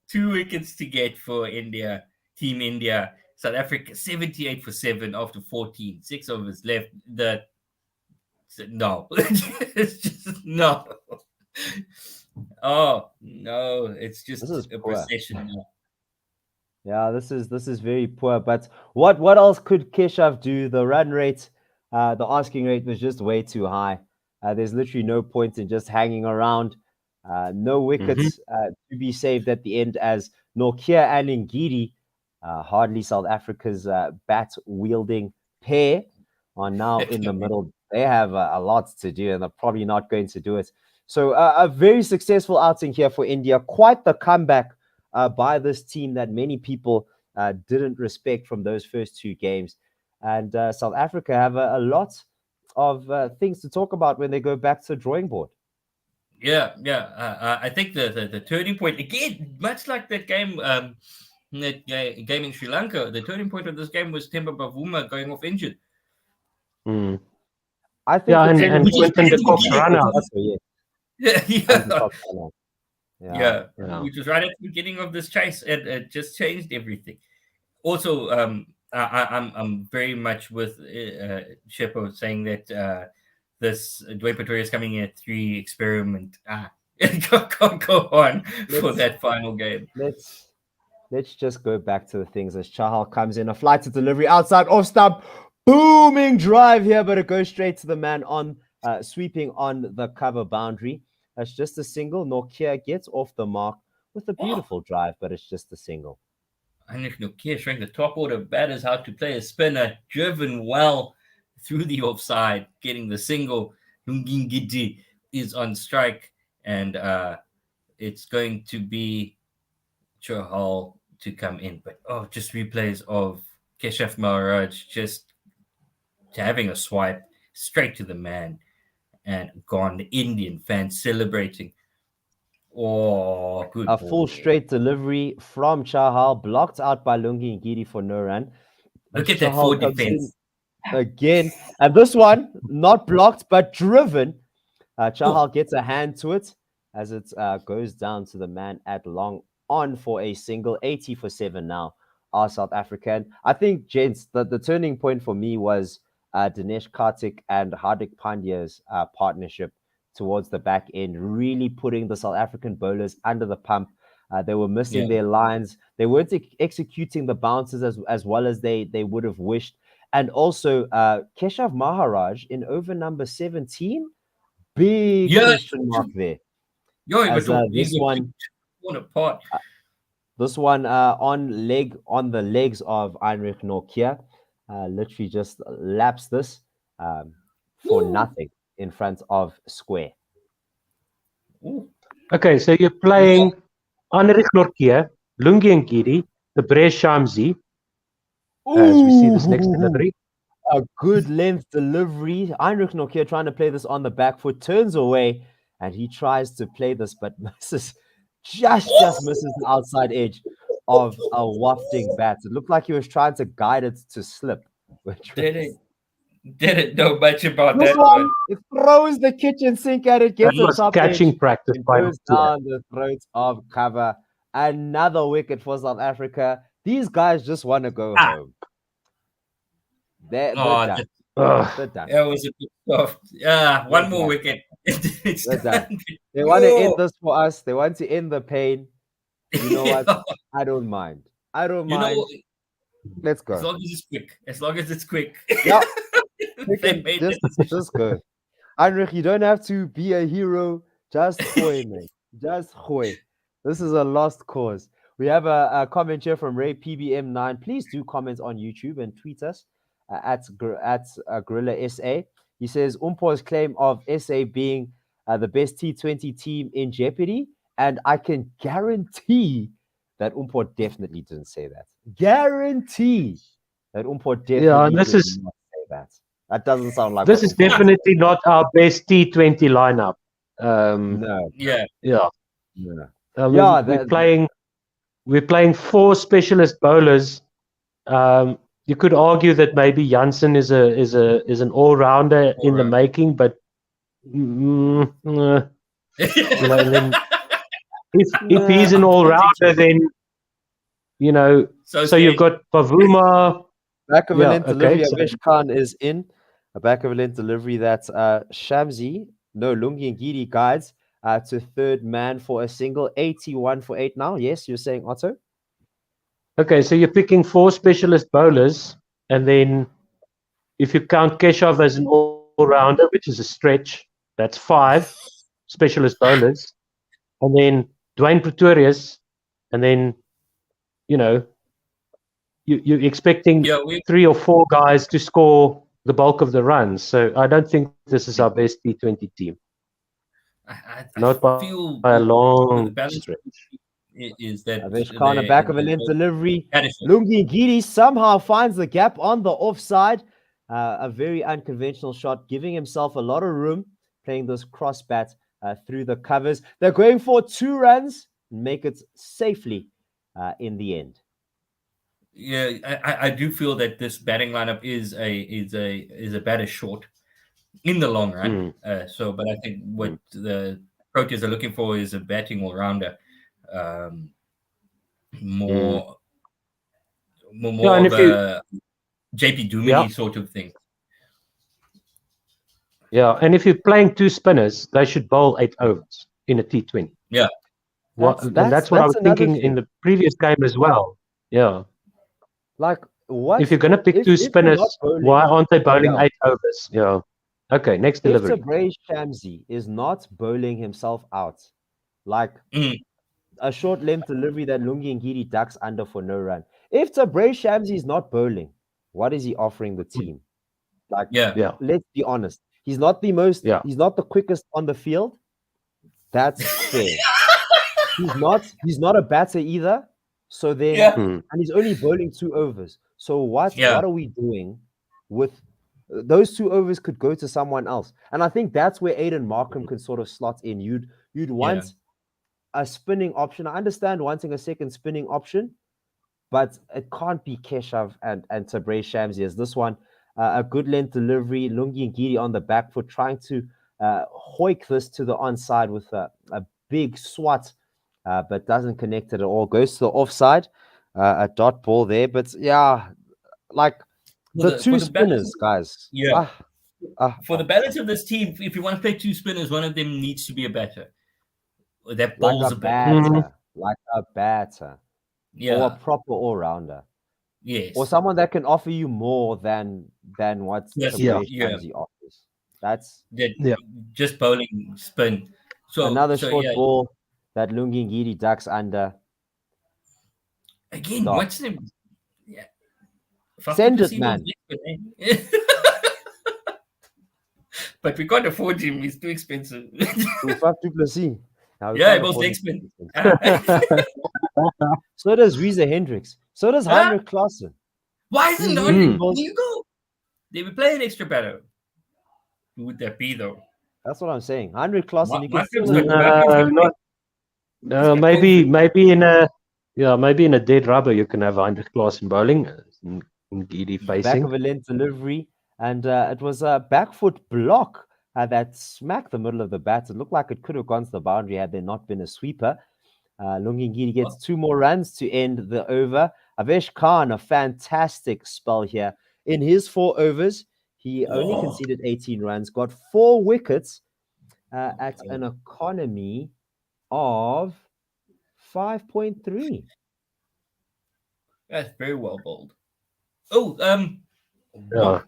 Two wickets to get for India, Team India. South Africa 78 for 7 after 14. 6 overs left. No. It's just no. Oh no, it's just a procession now. Yeah, this is very poor. But what else could Keshav do? The run rate, the asking rate was just way too high. There's literally no point in just hanging around. No wickets to be saved at the end, as Nortje and Ngidi, hardly South Africa's bat-wielding pair, are now in the middle. They have a lot to do, and they're probably not going to do it. So a very successful outing here for India. Quite the comeback by this team that many people didn't respect from those first 2 games. And South Africa have a lot of things to talk about when they go back to the drawing board. Yeah. I think the turning point, again, much like that game in Sri Lanka, the turning point of this game was Themba Bavuma going off injured. I think and Quinton de Kock's run out. Yeah, which was right at the beginning of this chase. It just changed everything. Also, I'm very much with Shepo saying that this Dwayne Pretoria is coming in at 3 experiment. Can't go on for that final game. let's just go back to the things as Chahal comes in. A flight to delivery outside off stump. Booming drive here, but it goes straight to the man on sweeping on the cover boundary. That's just a single. Nokia gets off the mark with a beautiful drive, but it's just a single. Heinrich Nokia showing the top order batters how to play a spinner, driven well through the offside, getting the single. Lungingidi is on strike, and it's going to be Chahal to come in. But just replays of Keshav Maharaj just having a swipe straight to the man and gone. The Indian fans celebrating. Oh, good. A full straight delivery from Chahal, blocked out by Lungi Ngidi for no run. Look at that forward defense. Again, and this one not blocked but driven. Chahal gets a hand to it as it goes down to the man at long on for a single. 80 for 7 now are South African. I think, gents, the turning point for me was Dinesh Karthik and Hardik Pandya's partnership towards the back end, really putting the South African bowlers under the pump. They were missing their lines. They weren't executing the bounces as well as they would have wished. And also, Keshav Maharaj in over number 17, big question mark there. This one on the legs of Heinrich Nokia, literally just laps this for nothing in front of square. Okay, so you're playing Heinrich Nokia, Lungi Ngidi, the Bre Shamsi, as we see this next delivery. A good length delivery. Heinrich Nokia trying to play this on the back foot, turns away, and he tries to play this, but misses, just misses the outside edge of a wafting bat. It looked like he was trying to guide it to slip. Didn't know much about this that one. It throws the kitchen sink at it, gets the top catching edge, practice and goes down the throat of cover. Another wicket for South Africa. These guys just want to go home. They're done. They're done. That was a bit soft. One more wicket. They're done. They want to end this for us. They want to end the pain. You know what? I don't mind. Let's go. As long as it's quick. As long as it's quick. Yeah. Just go. Heinrich, you don't have to be a hero. Just gooi, mate. Just gooi. This is a lost cause. We have a comment here from Ray PBM9. Please do comment on YouTube and tweet us at Gorilla SA. He says Umpo's claim of SA being the best T20 team in jeopardy, and I can guarantee that Umpo definitely didn't say that. Guarantee that Umpo definitely didn't say that. That doesn't sound like this is definitely not our best T20 lineup. No. We're playing 4 specialist bowlers. You could argue that maybe Janssen is an all-rounder in the making, but and then if he's an all-rounder, then so you've got Pavuma. Back of a length delivery. Avesh Khan is in. A back of a length delivery that Lungi Ngidi guides to third man for a single. 81 for 8 now. Yes, you're saying Otto? Okay, so you're picking 4 specialist bowlers, and then if you count Keshav as an all-rounder, which is a stretch, that's 5 specialist bowlers, and then Dwayne Pretorius, and then you're expecting 3 or 4 guys to score the bulk of the runs. So I don't think this is our best T20 team. Not by a long stretch. Is that Avesh Khan, a back of a length delivery. Lungi Ngidi somehow finds the gap on the offside. A very unconventional shot, giving himself a lot of room, playing this cross bat through the covers. They're going for 2 runs, make it safely in the end. Yeah, I do feel that this batting lineup is a batter short in the long run. But I think what the Proteas are looking for is a batting all rounder, more of a JP Dumini sort of thing. Yeah, and if you're playing 2 spinners, they should bowl 8 overs in a T20. Yeah. And that's what I was another thinking in thing. the previous game as well. Yeah. Like, what If you're going to pick two if you're not spinners, bowling? why aren't they bowling Yeah. 8 overs? Yeah. Okay, next If delivery. Tabraiz Shamsi is not bowling himself out, like Mm. a short length delivery that Lungi Ngidi ducks under for no run. If Tabraiz Shamsi is not bowling, what is he offering the team? Like, Yeah. Yeah. let's be honest. He's not the most. Yeah. He's not the quickest on the field. That's fair. He's not a batter either. So then, Yeah. and he's only bowling 2 overs. So what Yeah. are we doing with those 2 overs? Could go to someone else. And I think that's where Aiden Markham can sort of slot in. You'd want a spinning option. I understand wanting a second spinning option, but it can't be Keshav and Tabraiz Shamsi as this one. A good length delivery, Lungi Ngidi on the back foot, trying to hoik this to the onside with a big swat, but doesn't connect it at all. Goes to the offside, a dot ball there. But yeah, like the two spinners, guys. Yeah. For the ah. balance of this team, if you want to play 2 spinners, one of them needs to be a batter. That bowls a bit. Like a batter. Yeah. Or a proper all-rounder. Yes. Or someone that can offer you more than what Tabraiz Shamsi offers. That's just bowling spin. So another short ball that Lungi Ngidi ducks under. Again, what's the Send it, man. But we can't afford him. He's too expensive. Faf du Plessis. Yeah, it was expensive. So does Wiese Hendricks. So does Heinrich Klaassen. Why isn't Heinrich Hugo? They will play an extra batter. Who would that be, though? That's what I'm saying. Heinrich Klaassen. No, maybe in a dead rubber you can have Heinrich Klaassen bowling and Ngidi facing. Back of a length delivery, and it was a back foot block that smacked the middle of the bat. It looked like it could have gone to the boundary had there not been a sweeper. Lungi Ngidi gets 2 more runs to end the over. Avesh Khan, a fantastic spell here. In his 4 overs, he only conceded 18 runs, got 4 wickets at an economy of 5.3. That's very well bowled. Oh,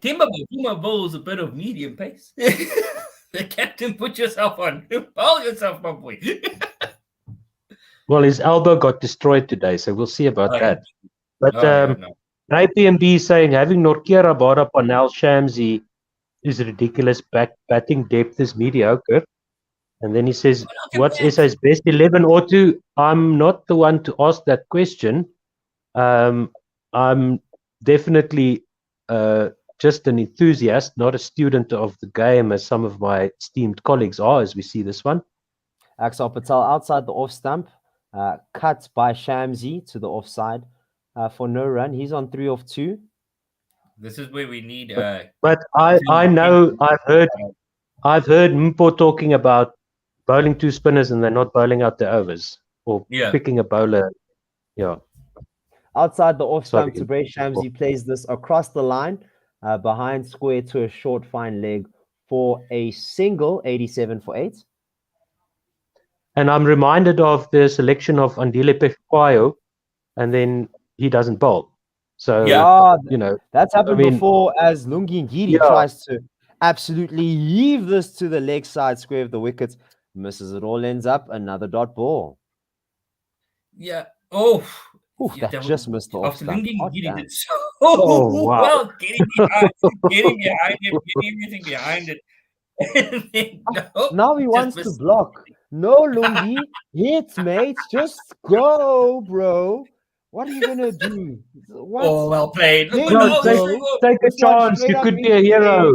Timber Bavuma bowls a bit of medium pace. The captain, put yourself on. Bowl yourself, my boy. Well, his elbow got destroyed today, so we'll see about that. But IPMB is saying having Nortje Rabada, Parnell, Shamsi is ridiculous. Batting depth is mediocre. And then he says, what's SA's best 11 or 2? I'm not the one to ask that question. I'm definitely just an enthusiast, not a student of the game, as some of my esteemed colleagues are, as we see this one. Axel Patel outside the off stump, cut by Shamsi to the offside for no run. He's on 3 off 2. This is where we need. But I know I've heard Mpo talking about bowling 2 spinners and they're not bowling out the overs or picking a bowler. Yeah. Outside the off stump, Tabraiz Shamsi plays this across the line behind square to a short fine leg for a single, 87 for 8. And I'm reminded of the selection of Andile Pekwayo, and then he doesn't bowl. So, that's happened before as Lungi Ngidi tries to absolutely heave this to the leg side square of the wicket. Misses it all, ends up another dot ball. Yeah. That just missed the off stump. Well, getting behind him, getting everything behind it. Now he wants to block. No, Lungi, hit, mate. Just go, bro. What are you gonna do? Well played. Take a chance. You could be a hero.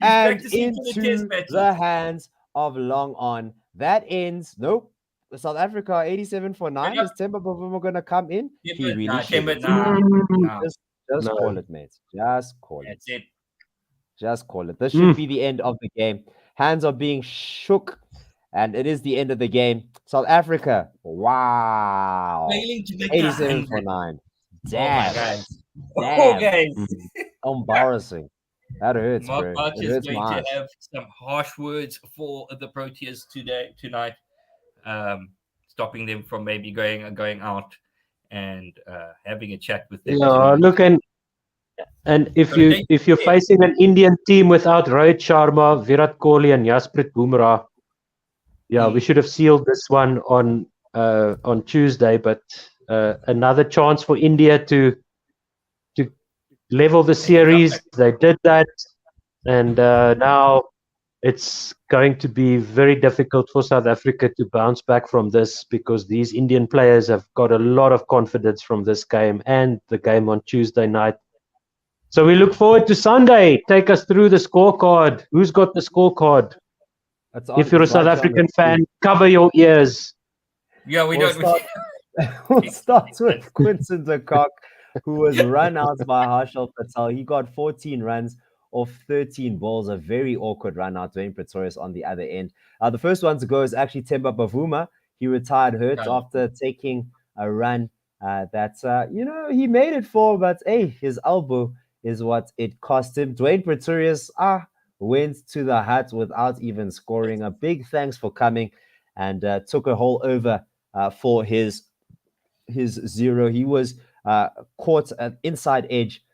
And into the hands of Long On. That ends. Nope. South Africa 87 for 9. Is Temba Bavuma gonna come in? He really should. Just call it, mate. Just call it. That's it. Just call it. This should be the end of the game. Hands are being shook, and it is the end of the game. South Africa, wow. 87 for 9. Damn. Oh, guys. Embarrassing. That hurts, Mark bro. Arch is going to have some harsh words for the Proteas tonight. stopping them from maybe going out and having a chat with them. Yeah, look, and if you're facing an Indian team without Rohit Sharma, Virat Kohli, and Jasprit Bumrah, yeah, we should have sealed this one on Tuesday. But another chance for India to level the series. They did that, and now it's going to be very difficult for South Africa to bounce back from this, because these Indian players have got a lot of confidence from this game and the game on Tuesday night. So we look forward to Sunday. Take us through the scorecard. Who's got the scorecard? If you're a South African fan, cover your ears. Yeah, We'll start with Quinton de Kock, who was run out by Harshal Patel. He got 14 runs off 13 balls, a very awkward run out. Dwayne Pretorius on the other end. The first one to go is actually Themba Bavuma. He retired hurt after taking a run that, he made it for, but hey, his elbow is what it cost him. Dwayne Pretorius went to the hut without even scoring. A big thanks for coming, and took a whole over for his zero. He was caught at inside edge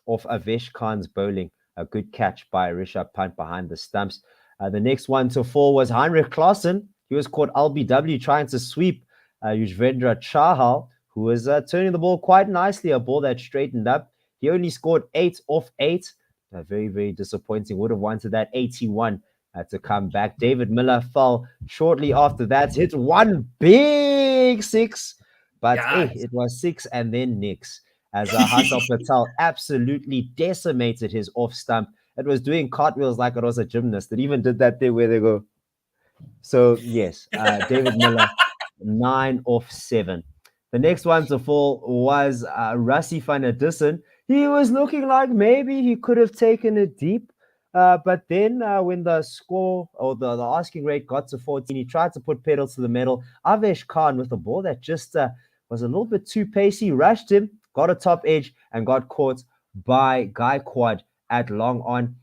off Avesh Khan's bowling. A good catch by Rishabh Pant behind the stumps. The next one to fall was Heinrich Klaassen. He was caught LBW trying to sweep Yuzvendra Chahal, who was turning the ball quite nicely, a ball that straightened up. He only scored 8 off 8. Very, very disappointing. Would have wanted that 81 to come back. David Miller fell shortly after that. Hit one big 6, but it was 6 and then nix. As Harshal Patel absolutely decimated his off stump. It was doing cartwheels like it was a gymnast. It even did that there where they go. So, yes, David Miller, 9 off 7. The next one to fall was Rassie van der Dussen. He was looking like maybe he could have taken it deep. But then when the score or the asking rate got to 14, he tried to put pedal to the metal. Avesh Khan with a ball that just was a little bit too pacey, rushed him, got a top edge, and got caught by Gaikwad at long on.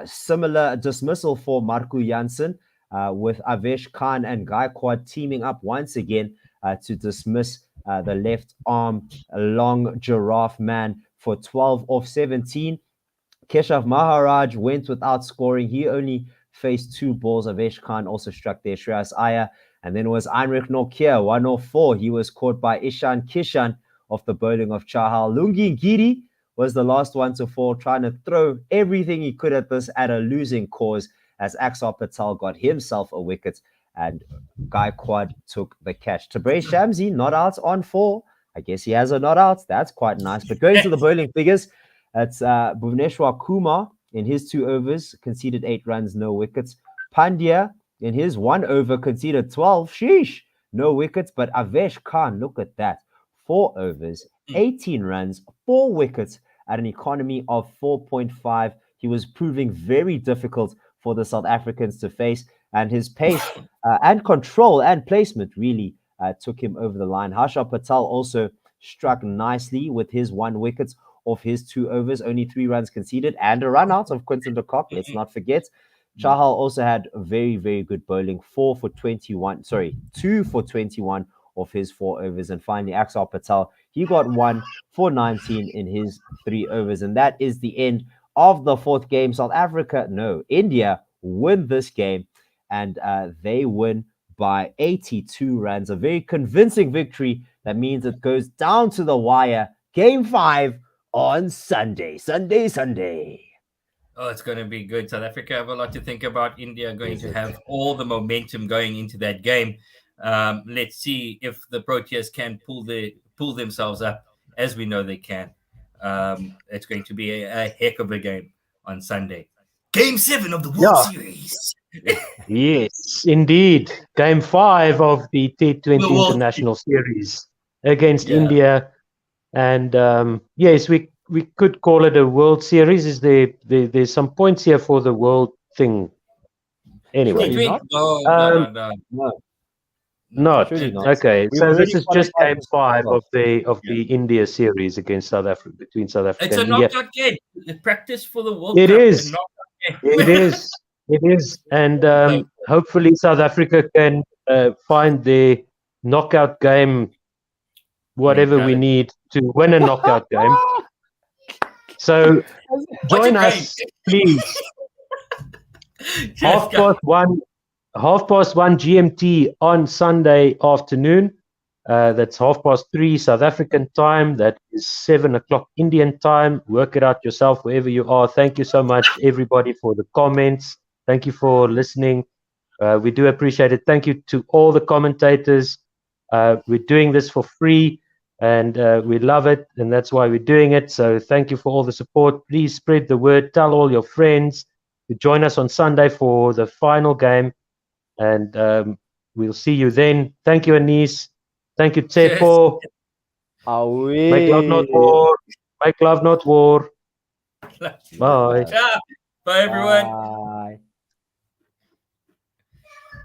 Similar dismissal for Marco Jansen with Avesh Khan and Gaikwad teaming up once again to dismiss the left arm long giraffe man for 12 off 17. Keshav Maharaj went without scoring. He only faced 2 balls. Avesh Khan also struck there. Shreyas Iyer. And then it was Heinrich Nokia, 104. He was caught by Ishan Kishan off the bowling of Chahal. Lungi Ngidi was the last one to fall, trying to throw everything he could at this at a losing cause, as Axar Patel got himself a wicket and Gaikwad took the catch. Tabraiz Shamsi not out on 4. I guess he has a not out. That's quite nice. But going to the bowling figures, that's Bhuvneshwar Kumar in his 2 overs, conceded 8 runs, no wickets. Pandya in his 1 over conceded 12. Sheesh, no wickets. But Avesh Khan, look at that. 4 overs, 18 runs, 4 wickets at an economy of 4.5. He was proving very difficult for the South Africans to face, and his pace and control and placement really took him over the line. Harshal Patel also struck nicely with his 1 wicket off his 2 overs, only 3 runs conceded, and a run out of Quinton de Kock, let's not forget. Chahal also had very, very good bowling, 2 for 21 of his 4 overs. And finally, Axar Patel, he got 1 for 19 in his 3 overs. And that is the end of the 4th game. India win this game, and they win by 82 runs. A very convincing victory. That means it goes down to the wire. Game 5 on Sunday. Oh, it's going to be good. South Africa have a lot to think about. India are going to have all the momentum going into that game. Let's see if the Proteas can pull themselves up, as we know they can. It's going to be a heck of a game on Sunday. Game 7 of the World Series. Yes, indeed. Game 5 of the T20 International Series against India. And yes, we could call it a World Series. Is there's some points here for the world thing? Anyway, No. Not okay. So this is just game 5 of the India series against South Africa, between South Africa It's and a India. knockout game. The practice for the World It Cup. is. It is. It is. And hopefully South Africa can find their knockout game, whatever we Mentality. need to win a knockout game. So What's join your game? us, please. Just go. Half past one GMT on Sunday afternoon. That's 3:30 South African time. That is 7 o'clock Indian time. Work it out yourself wherever you are. Thank you so much, everybody, for the comments. Thank you for listening. We do appreciate it. Thank you to all the commentators. We're doing this for free, and we love it, and that's why we're doing it. So thank you for all the support. Please spread the word. Tell all your friends to join us on Sunday for the final game, and we'll see you then. Thank you, Anis. Thank you, Tsepo. Make love, not war. Make love, not war. Bye. Ciao. Bye, everyone. Bye.